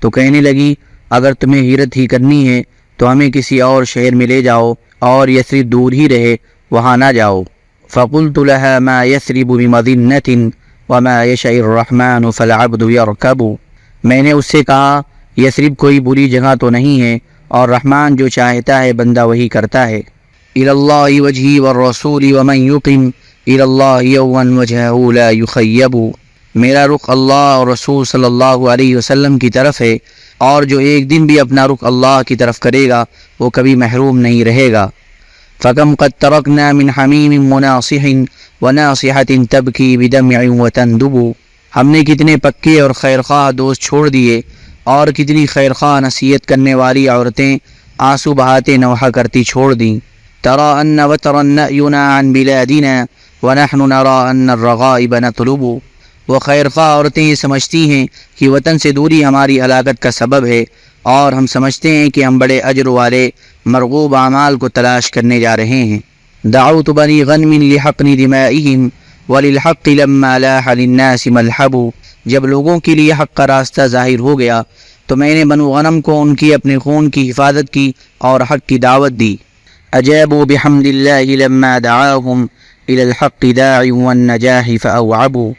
تو کہنے لگی اگر تمہیں ہجرت ہی کرنی ہے تو ہمیں کسی اور شہر میں لے جاؤ اور یثرب دور ہی رہے، وہاں نہ جاؤ۔ فقلت لها ما يثرب بمظنة وما يشاء الرحمن فالعبد يركب۔ میں نے اس سے کہا یثرب کوئی بری جگہ تو نہیں ہے، اور رحمان جو چاہتا ہے بندہ وہی کرتا ہے۔ إلى الله وجهي والرسول ومن يقم إلى الله يوما وجهه لا يخيب۔ میرا رخ اللہ اور رسول صلی اللہ علیہ وسلم کی طرف ہے، اور جو ایک دن بھی اپنا رخ اللہ کی طرف کرے گا وہ کبھی محروم نہیں رہے گا۔ فَكَمْ قَدْ تَرَكْنَا مِنْ حَمِيمٍ مُنَاصِحٍ وَنَاصِحَةٍ تَبْكِي بِدَمْعٍ وَتَنْدُبُ۔ ہم نے کتنے پکے اور خیرخواہ دوست چھوڑ دیے، اور کتنی خیرخواہ نصیحت کرنے والی عورتیں آنسو بہاتے نوحہ کرتی چھوڑ دیں۔ تَرَى أَنَّ وَتْرًا نَأْيُنَا عَنْ بِلَادِنَا وَنَحْنُ نَرَى أَنَّ الرَّغَائِبَ نَطْلُبُ۔ وہ خیرخواہ عورتیں یہ سمجھتی ہیں کہ وطن سے دوری ہماری ہلاکت کا سبب ہے، اور ہم سمجھتے ہیں کہ ہم بڑے اجر والے مرغوب اعمال کو تلاش کرنے جا رہے ہیں۔ دعوت بنی غنم لحقن دمائهم وللحق لما لاح للناس ملحب۔ جب لوگوں کے لیے حق کا راستہ ظاہر ہو گیا تو میں نے بنو غنم کو ان کی اپنے خون کی حفاظت کی اور حق کی دعوت دی۔ اجابوا بحمد اللہ لما دعاهم الى الحق داع والنجاح فاوعبوا۔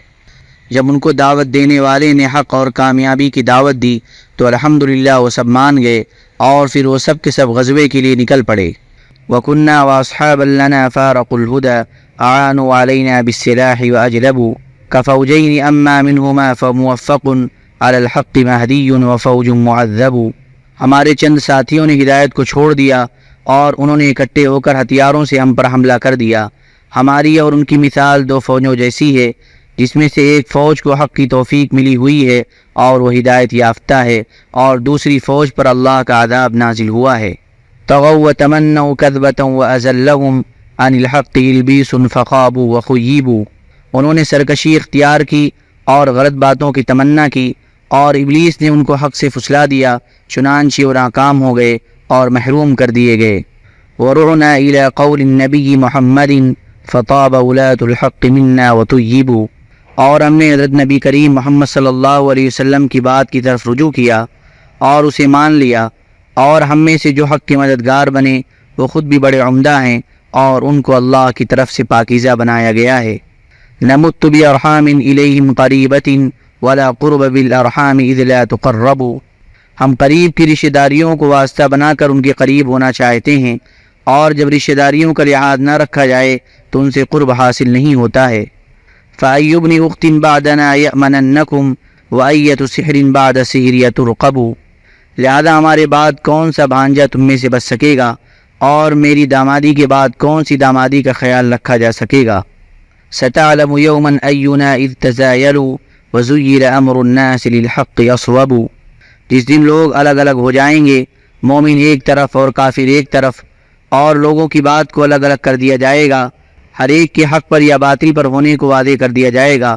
جب ان کو دعوت دینے والے نے حق اور کامیابی کی دعوت دی تو الحمدللہ وہ سب مان گئے، اور پھر وہ سب کے سب غزوے کے لیے نکل پڑے۔ وَكُنَّا وَأَصْحَابًا لَنَا فَارَقُوا الْهُدَى أَعَانُوا عَلَيْنَا بِالسِّلَاحِ وَأَجْلَبُوا كَفَوْجَيْنِ أَمَّا مِنْهُمَا فَمُوَفَّقٌ عَلَى الْحَقِّ مَهْدِيٌّ وَفَوْجٌ مُعَذَّبٌ۔ ہمارے چند ساتھیوں نے ہدایت کو چھوڑ دیا، اور انہوں نے اکٹھے ہو کر ہتھیاروں سے ہم پر حملہ کر دیا۔ ہماری اور ان کی مثال دو فوجوں جیسی ہے، جس میں سے ایک فوج کو حق کی توفیق ملی ہوئی ہے اور وہ ہدایت یافتہ ہے، اور دوسری فوج پر اللہ کا عذاب نازل ہوا ہے۔ طغوا وتمنوا كذبة وأزلهم عن الحق يلبيس فخابوا وخيبوا۔ انہوں نے سرکشی اختیار کی اور غلط باتوں کی تمنا کی، اور ابلیس نے ان کو حق سے پھسلا دیا، چنانچہ وہ ناکام ہو گئے اور محروم کر دیے گئے۔ ورعنا إلى قول النبي محمد فطاب ولاة الحق منا وطيبوا۔ اور ہم نے حضرت نبی کریم محمد صلی اللہ علیہ وسلم کی بات کی طرف رجوع کیا اور اسے مان لیا، اور ہم میں سے جو حق کے مددگار بنے وہ خود بھی بڑے عمدہ ہیں، اور ان کو اللہ کی طرف سے پاکیزہ بنایا گیا ہے۔ نمت بأرحام إلیہم قریبۃ ولا قرب بالأرحام اذ لا تقرب۔ ہم قریب کی رشتہ داریوں کو واسطہ بنا کر ان کے قریب ہونا چاہتے ہیں، اور جب رشتہ داریوں کا لحاظ نہ رکھا جائے تو ان سے قرب حاصل نہیں ہوتا ہے۔ فأي ابن أخت بعدنا يأمننكم وأية سحر بعد سحر يترقب۔ لہذا ہمارے بعد کون سا بھانجہ تم میں سے بچ سکے گا، اور میری دامادی کے بعد کون سی دامادی کا خیال رکھا جا سکے گا۔ ستعلم يوما أينا إذ تزايلوا وزيل أمر الناس للحق أصوب۔ جس دن لوگ الگ الگ ہو جائیں گے، مومن ایک طرف اور کافر ایک طرف، اور لوگوں کی بات کو الگ الگ کر دیا جائے گا، ہر ایک کے حق پر یا باطل پر ہونے کو واضح کر دیا جائے گا۔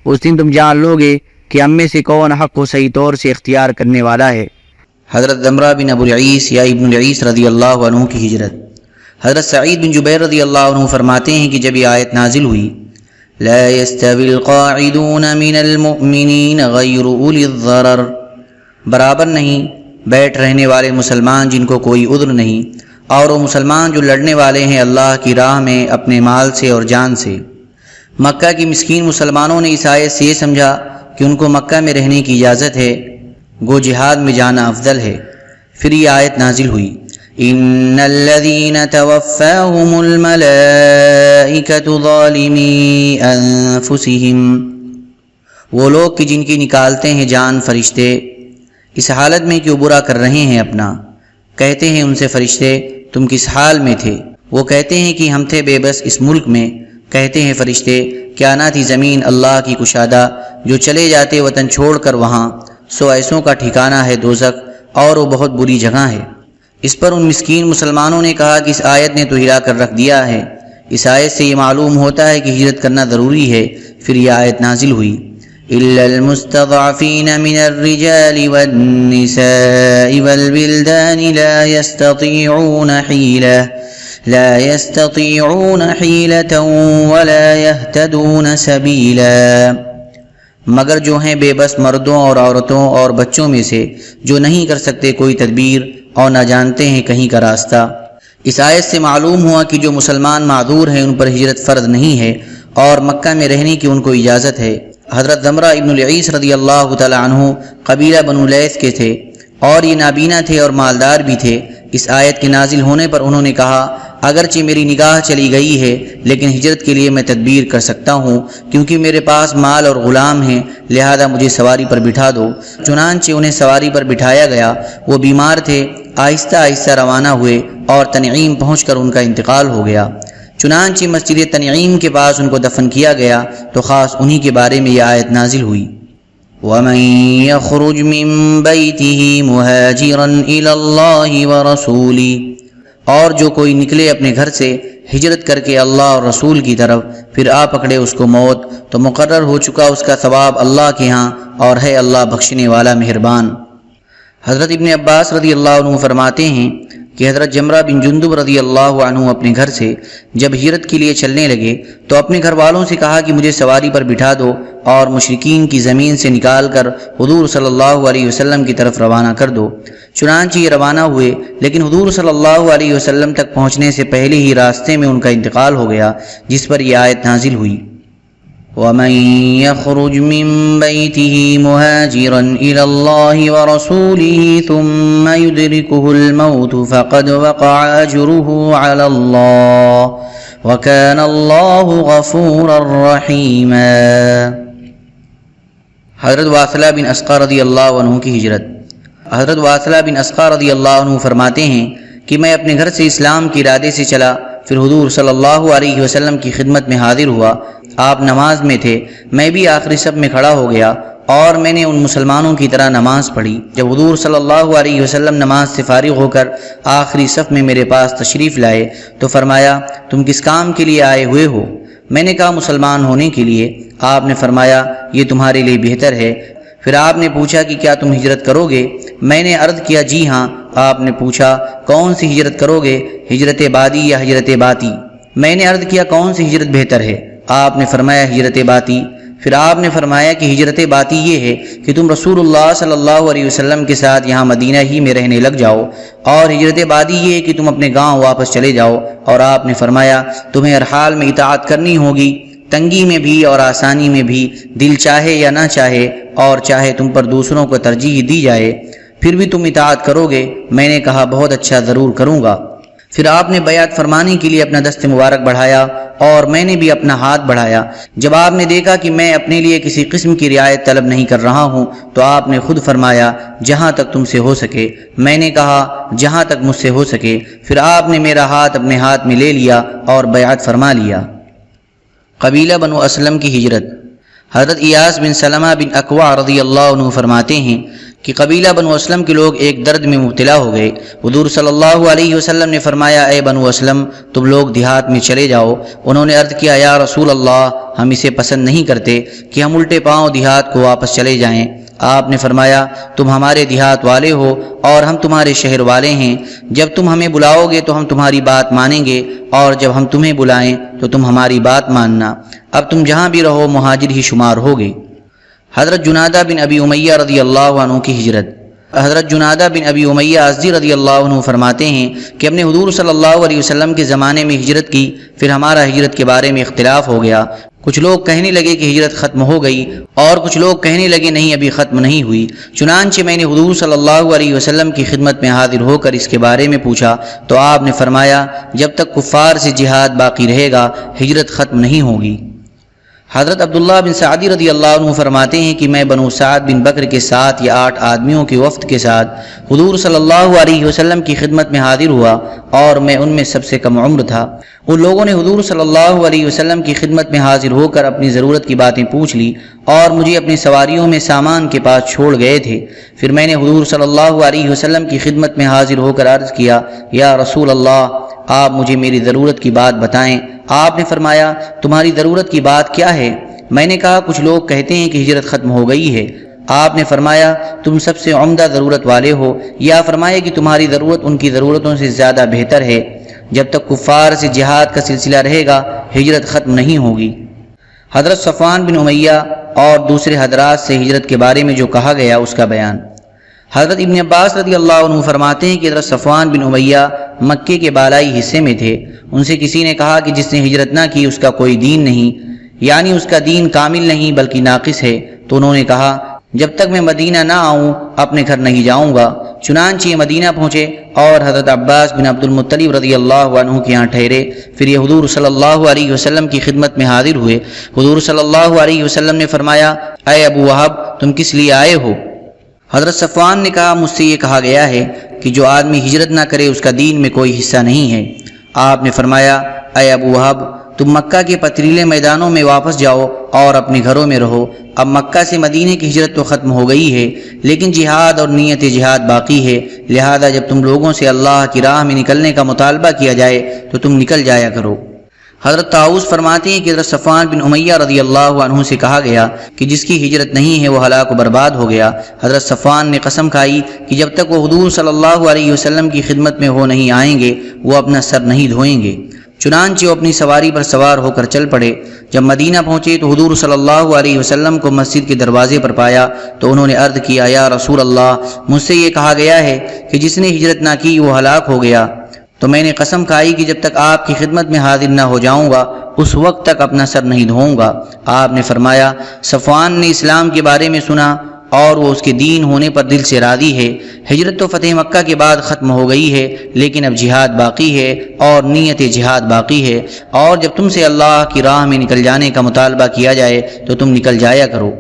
اس دن تم جان لوگے کہ ہم میں سے کون حق کو صحیح طور سے اختیار کرنے والا ہے۔ حضرت ضمرہ بن ابو العیس یا ابن العیس رضی اللہ عنہ کی ہجرت۔ حضرت سعید بن جبیر رضی اللہ عنہ فرماتے ہیں کہ جب یہ آیت نازل ہوئی، لا يستوی القاعدون من المؤمنین غیر اولی الضرر، برابر نہیں بیٹھ رہنے والے مسلمان جن کو کوئی عذر نہیں، اور وہ مسلمان جو لڑنے والے ہیں اللہ کی راہ میں اپنے مال سے اور جان سے۔ مکہ کی مسکین مسلمانوں نے اس آیت سے یہ سمجھا کہ ان کو مکہ میں رہنے کی اجازت ہے، گو جہاد میں جانا افضل ہے۔ پھر یہ آیت نازل ہوئی، ان الذین توفاهم الملائکۃ ظالمی انفسہم، وہ لوگ کہ جن کی نکالتے ہیں جان فرشتے، اس حالت میں کہ وہ برا کر رہے ہیں اپنا۔ کہتے ہیں ان سے فرشتے تم کس حال میں تھے؟ وہ کہتے ہیں کہ ہم تھے بے بس اس ملک میں۔ کہتے ہیں فرشتے کیا نہ تھی زمین اللہ کی کشادہ، جو چلے جاتے وطن چھوڑ کر وہاں، سو ایسوں کا ٹھکانہ ہے دوزخ، اور وہ بہت بری جگہ ہے۔ اس پر ان مسکین مسلمانوں نے کہا کہ اس آیت نے تو ہلا کر رکھ دیا ہے۔ اس آیت سے یہ معلوم ہوتا ہے کہ ہجرت کرنا ضروری ہے۔ پھر یہ آیت نازل ہوئی، إلا المستضعفين من الرجال والنساء والبلدان لا يستطيعون حيلة ولا يهتدون سبيلا، مگر جو ہیں بے بس مردوں اور عورتوں اور بچوں میں سے جو نہیں کر سکتے کوئی تدبیر اور نہ جانتے ہیں کہیں کا راستہ۔ اس آیت سے معلوم ہوا کہ جو مسلمان معذور ہیں ان پر ہجرت فرض نہیں ہے اور مکہ میں رہنے کی ان کو اجازت ہے۔ حضرت ضمرہ ابن العیس رضی اللہ تعالی عنہ قبیلہ بنو لیث کے تھے اور یہ نابینا تھے اور مالدار بھی تھے۔ اس آیت کے نازل ہونے پر انہوں نے کہا اگرچہ میری نگاہ چلی گئی ہے لیکن ہجرت کے لیے میں تدبیر کر سکتا ہوں کیونکہ میرے پاس مال اور غلام ہیں، لہذا مجھے سواری پر بٹھا دو۔ چنانچہ انہیں سواری پر بٹھایا گیا۔ وہ بیمار تھے، آہستہ آہستہ روانہ ہوئے اور تنعیم پہنچ کر ان کا انتقال ہو گیا۔ چنانچہ مسجد تنعیم کے پاس ان کو دفن کیا گیا تو خاص انہی کے بارے میں یہ آیت نازل ہوئی۔ وَمَن يَخْرُجْ مِن بَيْتِهِ مُهَاجِرًا إِلَى اللَّهِ وَرَسُولِهِ، اور جو کوئی نکلے اپنے گھر سے ہجرت کر کے اللہ اور رسول کی طرف پھر آ پکڑے اس کو موت تو مقرر ہو چکا اس کا ثواب اللہ کے ہاں اور ہے اللہ بخشنے والا مہربان۔ حضرت ابن عباس رضی اللہ عنہ فرماتے ہیں کہ حضرت جمرہ بن جندب رضی اللہ عنہ اپنے گھر سے جب ہجرت کے لیے چلنے لگے تو اپنے گھر والوں سے کہا کہ مجھے سواری پر بٹھا دو اور مشرکین کی زمین سے نکال کر حضور صلی اللہ علیہ وسلم کی طرف روانہ کر دو۔ چنانچہ یہ روانہ ہوئے لیکن حضور صلی اللہ علیہ وسلم تک پہنچنے سے پہلے ہی راستے میں ان کا انتقال ہو گیا، جس پر یہ آیت نازل ہوئی۔ وَمَن يَخْرُجْ مِن بَيْتِهِ مُهَاجِرًا إِلَى اللَّهِ وَرَسُولِهِ ثُمَّ يُدْرِكُهُ الْمَوْتُ فَقَدْ وَقَعَ أَجْرُهُ عَلَى اللَّهِ وَكَانَ اللَّهُ غَفُورًا رَحِيمًا۔ حضرت واصلہ بن اسقع رضی اللہ عنہ کی ہجرت۔ حضرت واصلہ بن اسقع رضی اللہ عنہ فرماتے ہیں کہ میں اپنے گھر سے اسلام کے ارادے سے چلا، پھر حضور صلی اللہ علیہ وسلم کی خدمت میں حاضر ہوا۔ آپ نماز میں تھے، میں بھی آخری صف میں کھڑا ہو گیا اور میں نے ان مسلمانوں کی طرح نماز پڑھی۔ جب حضور صلی اللہ علیہ وسلم نماز سے فارغ ہو کر آخری صف میں میرے پاس تشریف لائے تو فرمایا تم کس کام کے لیے آئے ہوئے ہو؟ میں نے کہا مسلمان ہونے کے لیے۔ آپ نے فرمایا یہ تمہارے لیے بہتر ہے۔ پھر آپ نے پوچھا کہ کیا تم ہجرت کرو گے؟ میں نے عرض کیا جی ہاں۔ آپ نے پوچھا کون سی ہجرت کرو گے، ہجرت بادی یا ہجرت باطی؟ میں نے عرض کیا کون سی ہجرت بہتر ہے؟ آپ نے فرمایا ہجرت باطی۔ پھر آپ نے فرمایا کہ ہجرت باطی یہ ہے کہ تم رسول اللہ صلی اللہ علیہ وسلم کے ساتھ یہاں مدینہ ہی میں رہنے لگ جاؤ، اور ہجرت بادی یہ ہے کہ تم اپنے گاؤں واپس چلے جاؤ۔ اور آپ نے فرمایا تمہیں ہر حال میں اطاعت کرنی ہوگی، تنگی میں بھی اور آسانی میں بھی، دل چاہے یا نہ چاہے، اور چاہے تم پر دوسروں کو ترجیح دی جائے پھر بھی تم اطاعت کرو گے؟ میں نے کہا بہت اچھا، ضرور کروں گا۔ پھر آپ نے بیعت فرمانے کے لیے اپنا دست مبارک بڑھایا اور میں نے بھی اپنا ہاتھ بڑھایا۔ جب آپ نے دیکھا کہ میں اپنے لیے کسی قسم کی رعایت طلب نہیں کر رہا ہوں تو آپ نے خود فرمایا جہاں تک تم سے ہو سکے۔ میں نے کہا جہاں تک مجھ سے ہو سکے۔ پھر آپ نے میرا ہاتھ اپنے ہاتھ میں لے لیا اور بیعت فرما لیا۔ قبیلہ بنو اسلم کی ہجرت۔ حضرت ایاس بن سلمہ بن اکوع رضی اللہ عنہ فرماتے ہیں کہ قبیلہ بنو اسلم کے لوگ ایک درد میں مبتلا ہو گئے۔ حضور صلی اللہ علیہ وسلم نے فرمایا اے بنو اسلم تم لوگ دیہات میں چلے جاؤ۔ انہوں نے عرض کیا یا رسول اللہ ہم اسے پسند نہیں کرتے کہ ہم الٹے پاؤں دیہات کو واپس چلے جائیں۔ آپ نے فرمایا تم ہمارے دیہات والے ہو اور ہم تمہارے شہر والے ہیں، جب تم ہمیں بلاؤ گے تو ہم تمہاری بات مانیں گے اور جب ہم تمہیں بلائیں تو تم ہماری بات ماننا، اب تم جہاں بھی رہو مہاجر ہی شمار ہوگے۔ حضرت جنادہ بن ابی امیہ رضی اللہ عنہ کی ہجرت۔ حضرت جنادہ بن ابی امیہ ازدی رضی اللہ عنہ فرماتے ہیں کہ ہم نے حضور صلی اللہ علیہ وسلم کے زمانے میں ہجرت کی، پھر ہمارا ہجرت کے بارے میں اختلاف ہو گیا۔ کچھ لوگ کہنے لگے کہ ہجرت ختم ہو گئی اور کچھ لوگ کہنے لگے نہیں ابھی ختم نہیں ہوئی۔ چنانچہ میں نے حضور صلی اللہ علیہ وسلم کی خدمت میں حاضر ہو کر اس کے بارے میں پوچھا تو آپ نے فرمایا جب تک کفار سے جہاد باقی رہے گا ہجرت ختم نہیں ہوگی۔ حضرت عبداللہ بن سعدی رضی اللہ عنہ فرماتے ہیں کہ میں بنو سعد بن بکر کے 7 یا 8 آدمیوں کے وفد کے ساتھ حضور صلی اللہ علیہ وسلم کی خدمت میں حاضر ہوا اور میں ان میں سب سے کم عمر تھا۔ ان لوگوں نے حضور صلی اللہ علیہ وسلم کی خدمت میں حاضر ہو کر اپنی ضرورت کی باتیں پوچھ لی اور مجھے اپنی سواریوں میں سامان کے پاس چھوڑ گئے تھے۔ پھر میں نے حضور صلی اللہ علیہ وسلم کی خدمت میں حاضر ہو کر عرض کیا یا رسول اللہ آپ مجھے میری ضرورت کی بات بتائیں۔ آپ نے فرمایا تمہاری ضرورت کی بات کیا ہے؟ میں نے کہا کچھ لوگ کہتے ہیں کہ ہجرت ختم ہو گئی ہے۔ آپ نے فرمایا تم سب سے عمدہ ضرورت والے ہو، یا فرمایا کہ تمہاری ضرورت ان کی ضرورتوں سے زیادہ بہتر ہے۔ جب تک کفار سے جہاد کا سلسلہ رہے گا ہجرت ختم نہیں ہوگی۔ حضرت صفوان بن امیہ اور دوسرے حضرات سے ہجرت کے بارے میں جو کہا گیا اس کا بیان۔ حضرت ابن عباس رضی اللہ عنہ فرماتے ہیں کہ حضرت صفوان بن امیہ مکے کے بالائی حصے میں تھے۔ ان سے کسی نے کہا کہ جس نے ہجرت نہ کی اس کا کوئی دین نہیں، یعنی اس کا دین کامل نہیں بلکہ ناقص ہے۔ تو انہوں نے کہا جب تک میں مدینہ نہ آؤں اپنے گھر نہیں جاؤں گا۔ چنانچہ یہ مدینہ پہنچے اور حضرت عباس بن عبد المطلب رضی اللہ عنہ کے ہاں ٹھہرے۔ پھر یہ حضور صلی اللہ علیہ وسلم کی خدمت میں حاضر ہوئے۔ حضور صلی اللہ علیہ وسلم نے فرمایا اے ابو وہب تم کس لیے آئے ہو؟ حضرت صفوان نے کہا مجھ سے یہ کہا گیا ہے کہ جو آدمی ہجرت نہ کرے اس کا دین میں کوئی حصہ نہیں ہے۔ آپ نے فرمایا اے ابو وہب تم مکہ کے پتھریلے میدانوں میں واپس جاؤ اور اپنے گھروں میں رہو۔ اب مکہ سے مدینے کی ہجرت تو ختم ہو گئی ہے لیکن جہاد اور نیت جہاد باقی ہے، لہذا جب تم لوگوں سے اللہ کی راہ میں نکلنے کا مطالبہ کیا جائے تو تم نکل جایا کرو۔ حضرت طاؤس فرماتے ہیں کہ حضرت صفوان بن امیہ رضی اللہ عنہ سے کہا گیا کہ جس کی ہجرت نہیں ہے وہ ہلاک و برباد ہو گیا۔ حضرت صفوان نے قسم کھائی کہ جب تک وہ حضور صلی اللہ علیہ وسلم کی خدمت میں ہو نہیں آئیں گے وہ اپنا سر نہیں دھوئیں گے۔ چنانچہ وہ اپنی سواری پر سوار ہو کر چل پڑے۔ جب مدینہ پہنچے تو حضور صلی اللہ علیہ وسلم کو مسجد کے دروازے پر پایا تو انہوں نے عرض کیا یا رسول اللہ مجھ سے یہ کہا گیا ہے کہ جس نے ہجرت نہ کی وہ ہلاک ہو گیا، تو میں نے قسم کھائی کہ جب تک آپ کی خدمت میں حاضر نہ ہو جاؤں گا اس وقت تک اپنا سر نہیں دھوؤں گا۔ آپ نے فرمایا صفوان نے اسلام کے بارے میں سنا اور وہ اس کے دین ہونے پر دل سے راضی ہے۔ ہجرت تو فتح مکہ کے بعد ختم ہو گئی ہے لیکن اب جہاد باقی ہے اور نیت جہاد باقی ہے، اور جب تم سے اللہ کی راہ میں نکل جانے کا مطالبہ کیا جائے تو تم نکل جایا کرو۔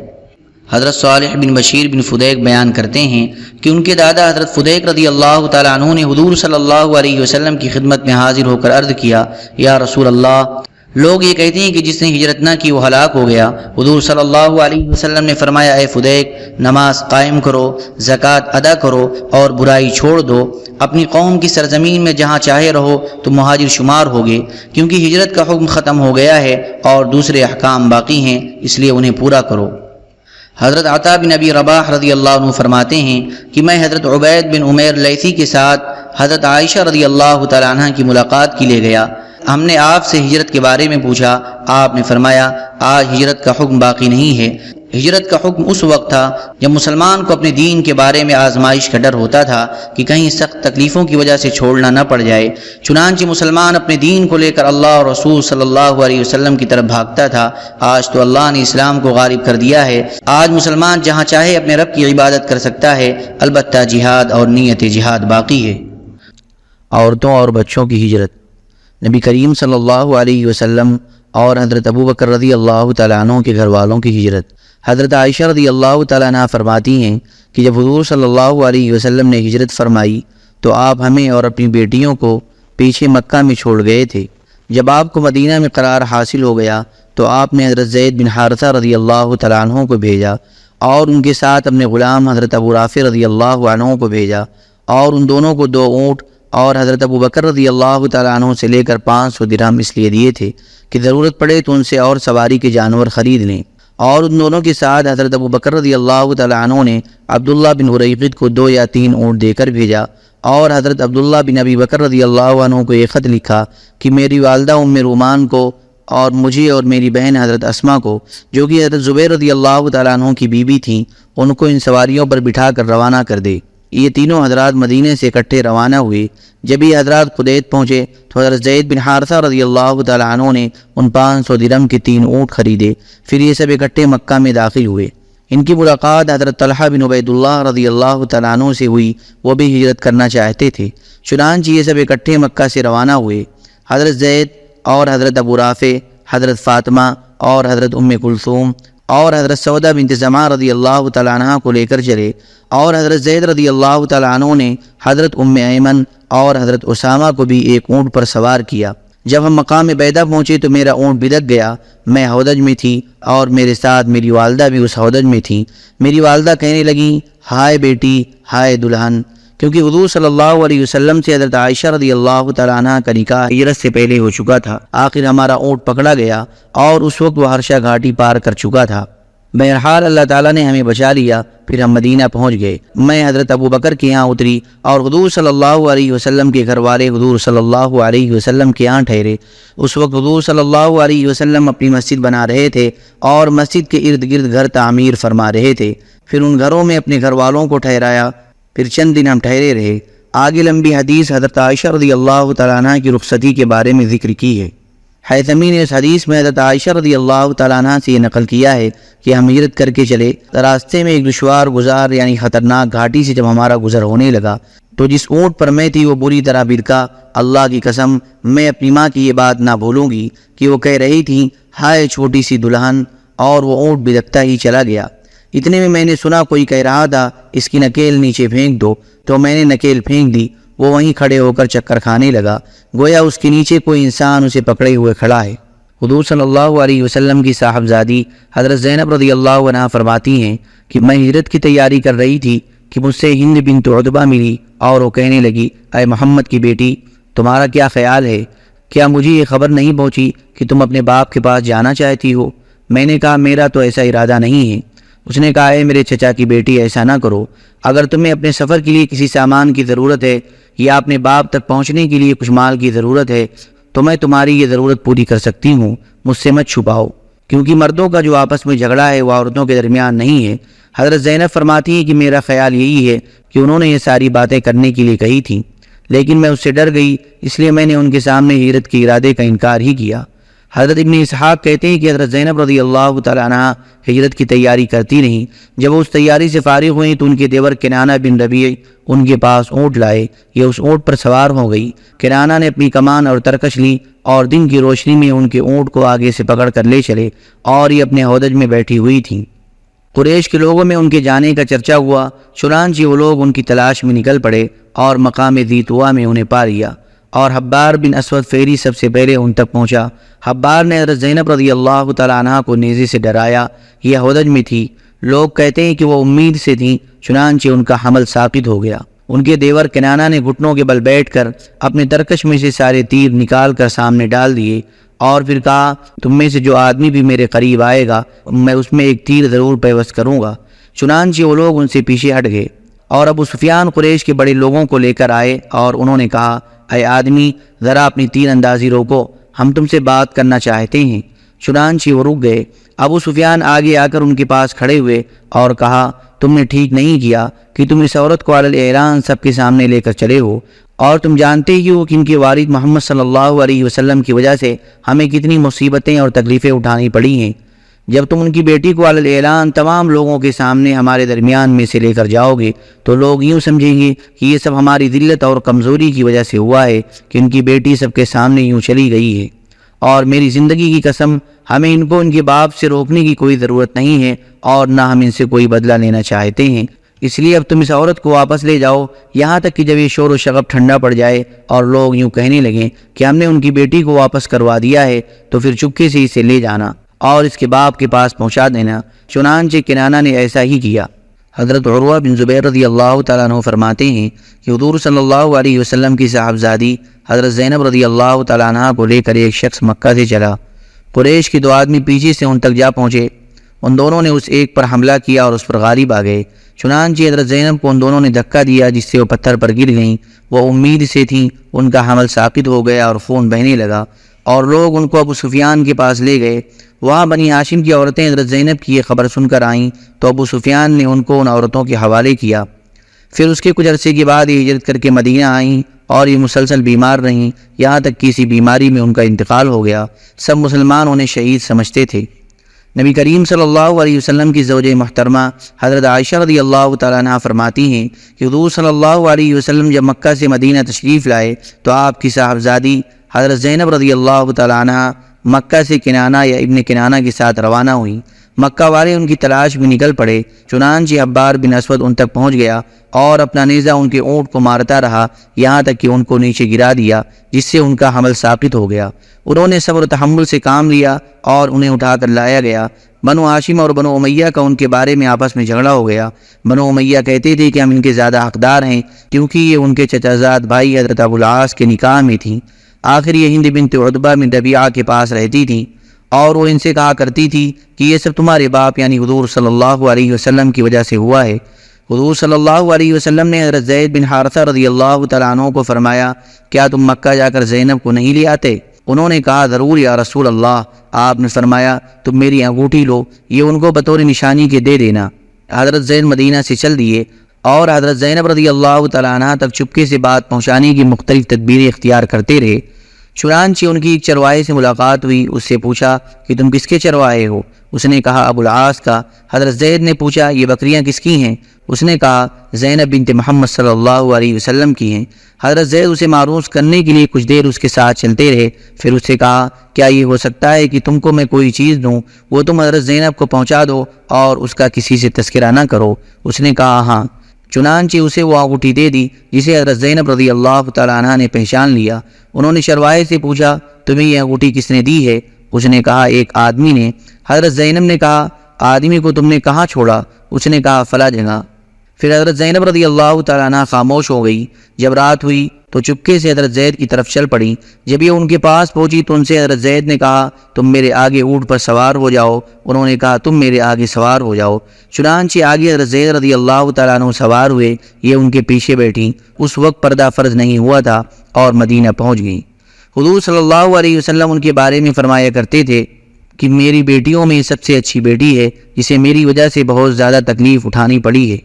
حضرت صالح بن بشیر بن فدیک بیان کرتے ہیں کہ ان کے دادا حضرت فدیک رضی اللہ تعالیٰ عنہ نے حضور صلی اللہ علیہ وسلم کی خدمت میں حاضر ہو کر عرض کیا یا رسول اللہ لوگ یہ کہتے ہیں کہ جس نے ہجرت نہ کی وہ ہلاک ہو گیا۔ حضور صلی اللہ علیہ وسلم نے فرمایا اے فدیک نماز قائم کرو، زکوٰۃ ادا کرو اور برائی چھوڑ دو۔ اپنی قوم کی سرزمین میں جہاں چاہے رہو تو مہاجر شمار ہوگے، کیونکہ ہجرت کا حکم ختم ہو گیا ہے اور دوسرے احکام باقی ہیں، اس لیے انہیں پورا کرو۔ حضرت عطا بن ابی رباح رضی اللہ عنہ فرماتے ہیں کہ میں حضرت عبید بن عمیر لیثی کے ساتھ حضرت عائشہ رضی اللہ تعالیٰ عنہ کی ملاقات کے لیے گیا۔ ہم نے آپ سے ہجرت کے بارے میں پوچھا، آپ نے فرمایا آج ہجرت کا حکم باقی نہیں ہے۔ ہجرت کا حکم اس وقت تھا جب مسلمان کو اپنے دین کے بارے میں آزمائش کا ڈر ہوتا تھا کہ کہیں سخت تکلیفوں کی وجہ سے چھوڑنا نہ پڑ جائے، چنانچہ مسلمان اپنے دین کو لے کر اللہ اور رسول صلی اللہ علیہ وسلم کی طرف بھاگتا تھا۔ آج تو اللہ نے اسلام کو غالب کر دیا ہے، آج مسلمان جہاں چاہے اپنے رب کی عبادت کر سکتا ہے، البتہ جہاد اور نیت جہاد باقی ہے۔ عورتوں اور بچوں کی ہجرت۔ نبی کریم صلی اللہ علیہ وسلم اور حضرت ابو بکر رضی اللہ تعالیٰ عنہ کے گھر والوں کی ہجرت۔ حضرت عائشہ رضی اللہ تعالیٰ عنہ فرماتی ہیں کہ جب حضور صلی اللہ علیہ وسلم نے ہجرت فرمائی تو آپ ہمیں اور اپنی بیٹیوں کو پیچھے مکہ میں چھوڑ گئے تھے۔ جب آپ کو مدینہ میں قرار حاصل ہو گیا تو آپ نے حضرت زید بن حارثہ رضی اللہ تعالیٰ عنہ کو بھیجا اور ان کے ساتھ اپنے غلام حضرت ابو رافع رضی اللہ عنہ کو بھیجا، اور ان دونوں کو 2 اونٹ اور حضرت ابو بکر رضی اللہ تعالیٰ عنہ سے لے کر 500 درہم اس لیے دیے تھے کہ ضرورت پڑے تو ان سے اور سواری کے جانور خرید لیں۔ اور ان دونوں کے ساتھ حضرت ابو بکر رضی اللہ تعالیٰ عنہ نے عبداللہ بن عریقط کو 2 یا 3 اونٹ دے کر بھیجا، اور حضرت عبداللہ بن ابی بکر رضی اللہ عنہ کو ایک خط لکھا کہ میری والدہ ام رومان کو اور مجھے اور میری بہن حضرت اسما کو، جو کہ حضرت زبیر رضی اللہ تعالیٰ عنہ کی بیوی تھیں، ان کو ان سواریوں پر بٹھا کر روانہ کر دے۔ یہ تینوں حضرات مدینے سے اکٹھے روانہ ہوئے۔ جب یہ حضرات قدیت پہنچے تو حضرت زید بن حارثہ رضی اللہ تعالیٰ عنہ نے ان 500 درہم کے 3 اونٹ خریدے۔ پھر یہ سب اکٹھے مکہ میں داخل ہوئے۔ ان کی ملاقات حضرت طلحہ بن عبید اللہ رضی اللہ تعالیٰ عنہ سے ہوئی، وہ بھی ہجرت کرنا چاہتے تھے۔ چنانچہ یہ سب اکٹھے مکہ سے روانہ ہوئے۔ حضرت زید اور حضرت ابو رافع، حضرت فاطمہ اور حضرت ام کلثوم اور حضرت سودہ بنت زمعہ رضی اللہ تعالیٰ عنہ کو لے کر چلے، اور حضرت زید رضی اللہ تعالیٰ عنہ نے حضرت ام ایمن اور حضرت اسامہ کو بھی ایک اونٹ پر سوار کیا۔ جب ہم مقام بیدہ پہنچے تو میرا اونٹ بدک گیا، میں ہودج میں تھی اور میرے ساتھ میری والدہ بھی اس ہودج میں تھی۔ میری والدہ کہنے لگیں ہائے بیٹی، ہائے دلہن، کیونکہ حضور صلی اللہ علیہ وسلم سے حضرت عائشہ رضی اللہ تعالیٰ عنہ کا نکاح ہجرت سے پہلے ہو چکا تھا۔ آخر ہمارا اونٹ پکڑا گیا اور اس وقت وہ ہرشہ گھاٹی پار کر چکا تھا۔ بہرحال اللہ تعالیٰ نے ہمیں بچا لیا، پھر ہم مدینہ پہنچ گئے۔ میں حضرت ابو بکر کے یہاں اتری اور حضور صلی اللہ علیہ وسلم کے گھر والے حضور صلی اللہ علیہ وسلم کے یہاں ٹھہرے۔ اس وقت حضور صلی اللہ علیہ وسلم اپنی مسجد بنا رہے تھے اور مسجد کے ارد گرد گھر تعمیر فرما رہے تھے۔ پھر ان گھروں میں اپنے گھر والوں کو ٹھہرایا پھر چند دن ہم ٹھہرے رہے۔ آگے لمبی حدیث حضرت عائشہ رضی اللہ تعالیٰ عنہ کی رخصتی کے بارے میں ذکر کی ہے۔ حیثمی نے اس حدیث میں حضرت عائشہ رضی اللہ تعالیٰ عنہ سے یہ نقل کیا ہے کہ ہم ہجرت کر کے چلے، راستے میں ایک دشوار گزار یعنی خطرناک گھاٹی سے جب ہمارا گزر ہونے لگا تو جس اونٹ پر میں تھی وہ بری طرح بلکا۔ اللہ کی قسم میں اپنی ماں کی یہ بات نہ بھولوں گی کہ وہ کہہ رہی تھی، ہائے چھوٹی سی دلہن، اور وہ اونٹ بلکتا ہی چلا گیا۔ اتنے میں نے سنا کوئی کہہ رہا تھا، اس کی نکیل نیچے پھینک دو، تو میں نے نکیل پھینک دی۔ وہ وہیں کھڑے ہو کر چکر کھانے لگا، گویا اس کے نیچے کوئی انسان اسے پکڑے ہوئے کھڑا ہے۔ حضور صلی اللہ علیہ وسلم کی صاحبزادی حضرت زینب رضی اللہ عنہا فرماتی ہیں کہ میں ہجرت کی تیاری کر رہی تھی کہ مجھ سے ہند بنت عتبہ ملی اور وہ کہنے لگی، اے محمد کی بیٹی، تمہارا کیا خیال ہے؟ کیا مجھے یہ خبر نہیں پہنچی کہ تم اپنے باپ کے پاس جانا چاہتی ہو؟ میں نے کہا، میرا تو ایسا ارادہ نہیں ہے۔ اس نے کہا، اے میرے چچا کی بیٹی، ایسا نہ کرو۔ اگر تمہیں اپنے سفر کے لیے کسی سامان کی ضرورت ہے یا اپنے باپ تک پہنچنے کے لیے کچھ مال کی ضرورت ہے تو میں تمہاری یہ ضرورت پوری کر سکتی ہوں، مجھ سے مت چھپاؤ، کیونکہ مردوں کا جو آپس میں جھگڑا ہے وہ عورتوں کے درمیان نہیں ہے۔ حضرت زینب فرماتی ہیں کہ میرا خیال یہی ہے کہ انہوں نے یہ ساری باتیں کرنے کے لیے کہی تھیں، لیکن میں اس سے ڈر گئی، اس لیے میں نے ان کے سامنے ہجرت کے ارادے کا انکار ہی کیا۔ حضرت ابن اسحاق کہتے ہیں کہ حضرت زینب رضی اللہ تعالیٰ عنہ ہجرت کی تیاری کرتی رہیں۔ جب وہ اس تیاری سے فارغ ہوئیں تو ان کے دیور کنانہ بن ربیع ان کے پاس اونٹ لائے، یہ اس اونٹ پر سوار ہو گئی۔ کنانہ نے اپنی کمان اور ترکش لی اور دن کی روشنی میں ان کے اونٹ کو آگے سے پکڑ کر لے چلے، اور یہ اپنے ہودج میں بیٹھی ہوئی تھیں۔ قریش کے لوگوں میں ان کے جانے کا چرچا ہوا، چنانچہ وہ لوگ ان کی تلاش میں نکل پڑے اور مقام ذی طویٰ میں انہیں پا لیا، اور حبار بن اسود فیری سب سے پہلے ان تک پہنچا۔ حبار نے حضرت زینب رضی اللہ تعالیٰ عنہ کو نیزے سے ڈرایا، یہ ہودج میں تھی۔ لوگ کہتے ہیں کہ وہ امید سے تھیں، چنانچہ ان کا حمل ساقط ہو گیا۔ ان کے دیور کنانہ نے گھٹنوں کے بل بیٹھ کر اپنے ترکش میں سے سارے تیر نکال کر سامنے ڈال دیے، اور پھر کہا، تم میں سے جو آدمی بھی میرے قریب آئے گا میں اس میں ایک تیر ضرور پیوست کروں گا۔ چنانچہ وہ لوگ ان سے پیچھے ہٹ گئے، اور ابو سفیان قریش کے بڑے لوگوں کو لے کر آئے اور انہوں نے کہا، اے آدمی، ذرا اپنی تیر اندازی روکو، ہم تم سے بات کرنا چاہتے ہیں۔ چنانچہ وہ رک گئے۔ ابو سفیان آگے آ کر ان کے پاس کھڑے ہوئے اور کہا، تم نے ٹھیک نہیں کیا کہ تم اس عورت کو علی اعلان سب کے سامنے لے کر چلے ہو، اور تم جانتے ہی ہو کہ ان کے والد محمد صلی اللہ علیہ وسلم کی وجہ سے ہمیں کتنی مصیبتیں اور تکلیفیں اٹھانی پڑی ہیں۔ جب تم ان کی بیٹی کو علی اعلان تمام لوگوں کے سامنے ہمارے درمیان میں سے لے کر جاؤ گے تو لوگ یوں سمجھیں گے کہ یہ سب ہماری ذلت اور کمزوری کی وجہ سے ہوا ہے کہ ان کی بیٹی سب کے سامنے یوں چلی گئی ہے، اور میری زندگی کی قسم ہمیں ان کو ان کے باپ سے روکنے کی کوئی ضرورت نہیں ہے، اور نہ ہم ان سے کوئی بدلہ لینا چاہتے ہیں۔ اس لیے اب تم اس عورت کو واپس لے جاؤ، یہاں تک کہ جب یہ شور و شغب ٹھنڈا پڑ جائے اور لوگ یوں کہنے لگیں کہ ہم نے ان کی بیٹی کو واپس کروا دیا ہے تو پھر چپکے سے اسے لے جانا اور اس کے باپ کے پاس پہنچا دینا۔ چنانچہ کنانہ نے ایسا ہی کیا۔ حضرت عروہ بن زبیر رضی اللہ تعالیٰ عنہ فرماتے ہیں کہ حضور صلی اللہ علیہ وسلم کی صاحبزادی حضرت زینب رضی اللہ تعالیٰ عنہ کو لے کر ایک شخص مکہ سے چلا۔ قریش کے دو آدمی پیچھے سے ان تک جا پہنچے، ان دونوں نے اس ایک پر حملہ کیا اور اس پر غالب آ گئے۔ چنانچہ حضرت زینب کو ان دونوں نے دھکا دیا جس سے وہ پتھر پر گر گئیں۔ وہ امید سے تھیں، ان کا حمل ساقط ہو گیا اور خون بہنے لگا، اور لوگ ان کو ابو سفیان کے پاس لے گئے۔ وہاں بنی ہاشم کی عورتیں حضرت زینب کی یہ خبر سن کر آئیں تو ابو سفیان نے ان کو ان عورتوں کے حوالے کیا۔ پھر اس کے کچھ عرصے کے بعد یہ ہجرت کر کے مدینہ آئیں اور یہ مسلسل بیمار رہیں، یہاں تک کہ اسی بیماری میں ان کا انتقال ہو گیا۔ سب مسلمان انہیں شہید سمجھتے تھے۔ نبی کریم صلی اللہ علیہ وسلم کی زوجہ محترمہ حضرت عائشہ رضی اللہ تعالیٰ عنہ فرماتی ہیں کہ حضور صلی اللہ علیہ وسلم جب مکہ سے مدینہ تشریف لائے تو آپ کی صاحبزادی حضرت زینب رضی اللہ تعالیٰ عنہ مکہ سے کنانہ یا ابن کنانہ کے ساتھ روانہ ہوئیں۔ مکہ والے ان کی تلاش میں نکل پڑے، چنانچہ حبار بن اسود ان تک پہنچ گیا اور اپنا نیزہ ان کے اونٹ کو مارتا رہا یہاں تک کہ ان کو نیچے گرا دیا، جس سے ان کا حمل ساقط ہو گیا۔ انہوں نے صبر و تحمل سے کام لیا اور انہیں اٹھا کر لایا گیا۔ بنو ہاشم اور بنو امیہ کا ان کے بارے میں آپس میں جھگڑا ہو گیا۔ بنو امیہ کہتے تھے کہ ہم ان کے زیادہ حقدار ہیں کیونکہ یہ ان کے چچا زاد بھائی حضرت ابو العاص کے نکاح میں تھیں۔ آخر یہ ہند بنت عتبہ بن ربیعہ کے پاس رہتی تھیں اور وہ ان سے کہا کرتی تھی کہ یہ سب تمہارے باپ یعنی حضور صلی اللہ علیہ وسلم کی وجہ سے ہوا ہے۔ حضور صلی اللہ علیہ وسلم نے حضرت زید بن حارثہ رضی اللہ تعالیٰ عنہ کو فرمایا، کیا تم مکہ جا کر زینب کو نہیں لے آتے؟ انہوں نے کہا، ضرور یا رسول اللہ۔ آپ نے فرمایا، تم میری انگوٹھی لو، یہ ان کو بطور نشانی کے دے دینا۔ حضرت زید مدینہ سے چل دیے اور حضرت زینب رضی اللہ تعالیٰ عنہ تک چپکے سے بات پہنچانے کی مختلف تدبیریں اختیار کرتے رہے۔ چنانچہ ان کی ایک چرواہے سے ملاقات ہوئی۔ اس سے پوچھا کہ تم کس کے چرواہے ہو؟ اس نے کہا ابو العاص کا۔ حضرت زید نے پوچھا یہ بکریاں کس کی ہیں؟ اس نے کہا زینب بنت محمد صلی اللہ علیہ وسلم کی ہیں۔ حضرت زید اسے معروف کرنے کے لیے کچھ دیر اس کے ساتھ چلتے رہے، پھر اس سے کہا کیا یہ ہو سکتا ہے کہ تم کو میں کوئی چیز دوں، وہ تم حضرت زینب کو پہنچا دو اور اس کا کسی سے تذکرہ نہ کرو؟ اس نے کہا ہاں۔ چنانچہ اسے وہ انگوٹھی دے دی جسے حضرت زینب رضی اللہ تعالیٰ عنہ نے پہچان لیا۔ انہوں نے چرواہے سے پوچھا تمہیں یہ انگوٹھی کس نے دی ہے؟ اس نے کہا ایک آدمی نے۔ حضرت زینب نے کہا آدمی کو تم نے کہاں چھوڑا؟ اس نے کہا فلاں جگہ۔ پھر حضرت زینب رضی اللہ تعالیٰ عنہ خاموش ہو گئی۔ جب رات ہوئی تو چپکے سے حضرت زید کی طرف چل پڑی۔ جب یہ ان کے پاس پہنچی تو ان سے حضرت زید نے کہا تم میرے آگے اونٹ پر سوار ہو جاؤ۔ انہوں نے کہا تم میرے آگے سوار ہو جاؤ۔ چنانچہ آگے حضرت زید رضی اللہ تعالیٰ عنہ سوار ہوئے، یہ ان کے پیچھے بیٹھیں۔ اس وقت پردہ فرض نہیں ہوا تھا اور مدینہ پہنچ گئیں۔ حضور صلی اللہ علیہ وسلم ان کے بارے میں فرمایا کرتے تھے کہ میری بیٹیوں میں سب سے اچھی بیٹی ہے جسے میری وجہ سے بہت زیادہ تکلیف اٹھانی پڑی ہے۔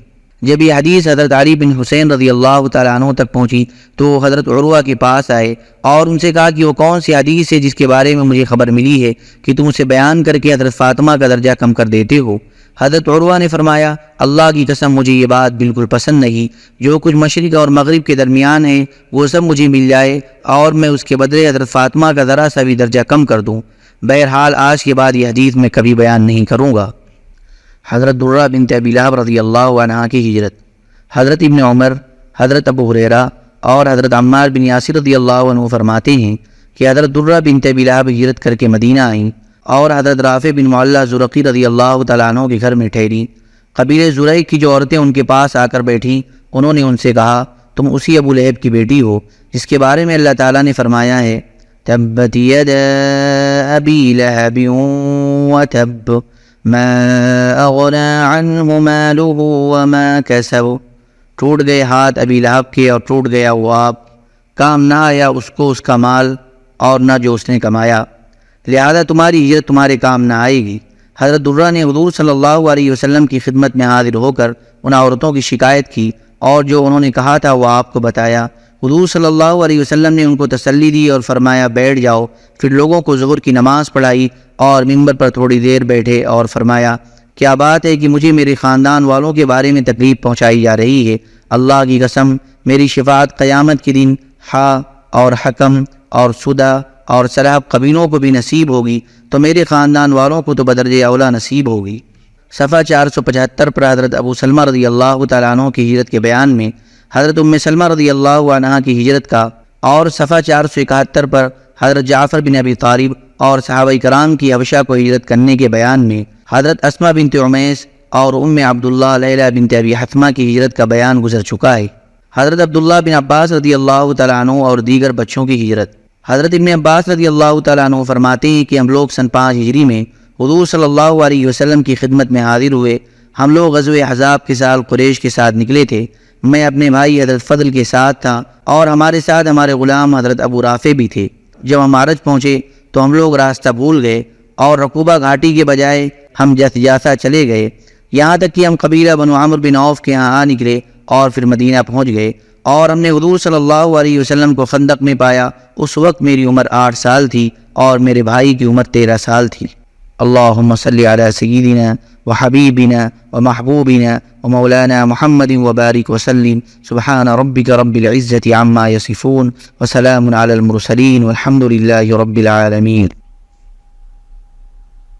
جب یہ حدیث حضرت علی بن حسین رضی اللہ تعالیٰ عنہ تک پہنچی تو وہ حضرت عروہ کے پاس آئے اور ان سے کہا کہ وہ کون سی حدیث ہے جس کے بارے میں مجھے خبر ملی ہے کہ تم اسے بیان کر کے حضرت فاطمہ کا درجہ کم کر دیتے ہو؟ حضرت عروہ نے فرمایا اللہ کی قسم مجھے یہ بات بالکل پسند نہیں، جو کچھ مشرق اور مغرب کے درمیان ہے وہ سب مجھے مل جائے اور میں اس کے بدلے حضرت فاطمہ کا ذرا سا بھی درجہ کم کر دوں۔ بہرحال آج کے بعد یہ حدیث میں کبھی بیان نہیں کروں گا۔ حضرت درہ بنت ابی لہب رضی اللہ عنہا کی ہجرت۔ حضرت ابن عمر، حضرت ابو ہریرہ اور حضرت عمار بن یاسر رضی اللہ عنہ فرماتے ہیں کہ حضرت درہ بنت ابی لہب ہجرت کر کے مدینہ آئیں اور حضرت رافع بن معلہ زرقی رضی اللہ تعالیٰ عنہ کے گھر میں ٹھہریں۔ قبیلہ زریق کی جو عورتیں ان کے پاس آ کر بیٹھیں، انہوں نے ان سے کہا تم اسی ابو لہب کی بیٹی ہو جس کے بارے میں اللہ تعالیٰ نے فرمایا ہے تبت یدا ابی لہب وتب ما اغنی عنہ مالہ وما کسب۔ ٹوٹ گئے ہاتھ ابی لہب کے اور ٹوٹ گیا وہ آپ، کام نہ آیا اس کو اس کا مال اور نہ جو اس نے کمایا، لہذا تمہاری ہجرت تمہارے کام نہ آئے گی۔ حضرت درہ نے حضور صلی اللہ علیہ وسلم کی خدمت میں حاضر ہو کر ان عورتوں کی شکایت کی اور جو انہوں نے کہا تھا وہ آپ کو بتایا۔ حضور صلی اللہ علیہ وسلم نے ان کو تسلی دی اور فرمایا بیٹھ جاؤ۔ پھر لوگوں کو ظہر کی نماز پڑھائی اور ممبر پر تھوڑی دیر بیٹھے اور فرمایا کیا بات ہے کہ مجھے میرے خاندان والوں کے بارے میں تکلیف پہنچائی جا رہی ہے؟ اللہ کی قسم میری شفاعت قیامت کے دن ہا اور حکم اور سدہ اور سلحب قبیلوں کو بھی نصیب ہوگی، تو میرے خاندان والوں کو تو بدرجہ اولا نصیب ہوگی۔ صفحہ 475 پر حضرت ابو سلمہ رضی اللہ تعالیٰ عنہ کی ہجرت کے بیان میں حضرت ام سلمہ رضی اللہ عنہا کی ہجرت کا، اور صفحہ 471 پر حضرت جعفر بن ابی طالب اور صحابہ کرام کی حبشہ کو ہجرت کرنے کے بیان میں حضرت اسمہ بنت عمیس اور ام عبداللہ لیلہ بنت ابی حتمہ کی ہجرت کا بیان گزر چکا ہے۔ حضرت عبداللہ بن عباس رضی اللہ تعالیٰ عنہ اور دیگر بچوں کی ہجرت۔ حضرت ابن عباس رضی اللہ تعالیٰ عنہ فرماتے ہیں کہ ہم لوگ سن 5 ہجری میں حضور صلی اللہ علیہ وسلم کی خدمت میں حاضر ہوئے۔ ہم لوگ غزوہ احزاب کے سال قریش کے ساتھ نکلے تھے۔ میں اپنے بھائی حضرت فضل کے ساتھ تھا اور ہمارے ساتھ ہمارے غلام حضرت ابو رافع بھی تھے۔ جب ہم معرج پہنچے تو ہم لوگ راستہ بھول گئے اور رقوبہ گھاٹی کے بجائے ہم جاسا چلے گئے، یہاں تک کہ ہم قبیلہ بنو عمرو بن عوف کے یہاں آ نکلے اور پھر مدینہ پہنچ گئے، اور ہم نے حضور صلی اللہ علیہ وسلم کو خندق میں پایا۔ اس وقت میری عمر 8 سال تھی اور میرے بھائی کی عمر 13 سال تھی۔ اللہم صلی علی سیدنا وحبیبنا ومحبوبنا ومولانا محمد وبارک وسلم۔ سبحان ربک رب العزة عما یصفون وسلام علی المرسلین والحمد للہ رب العالمین۔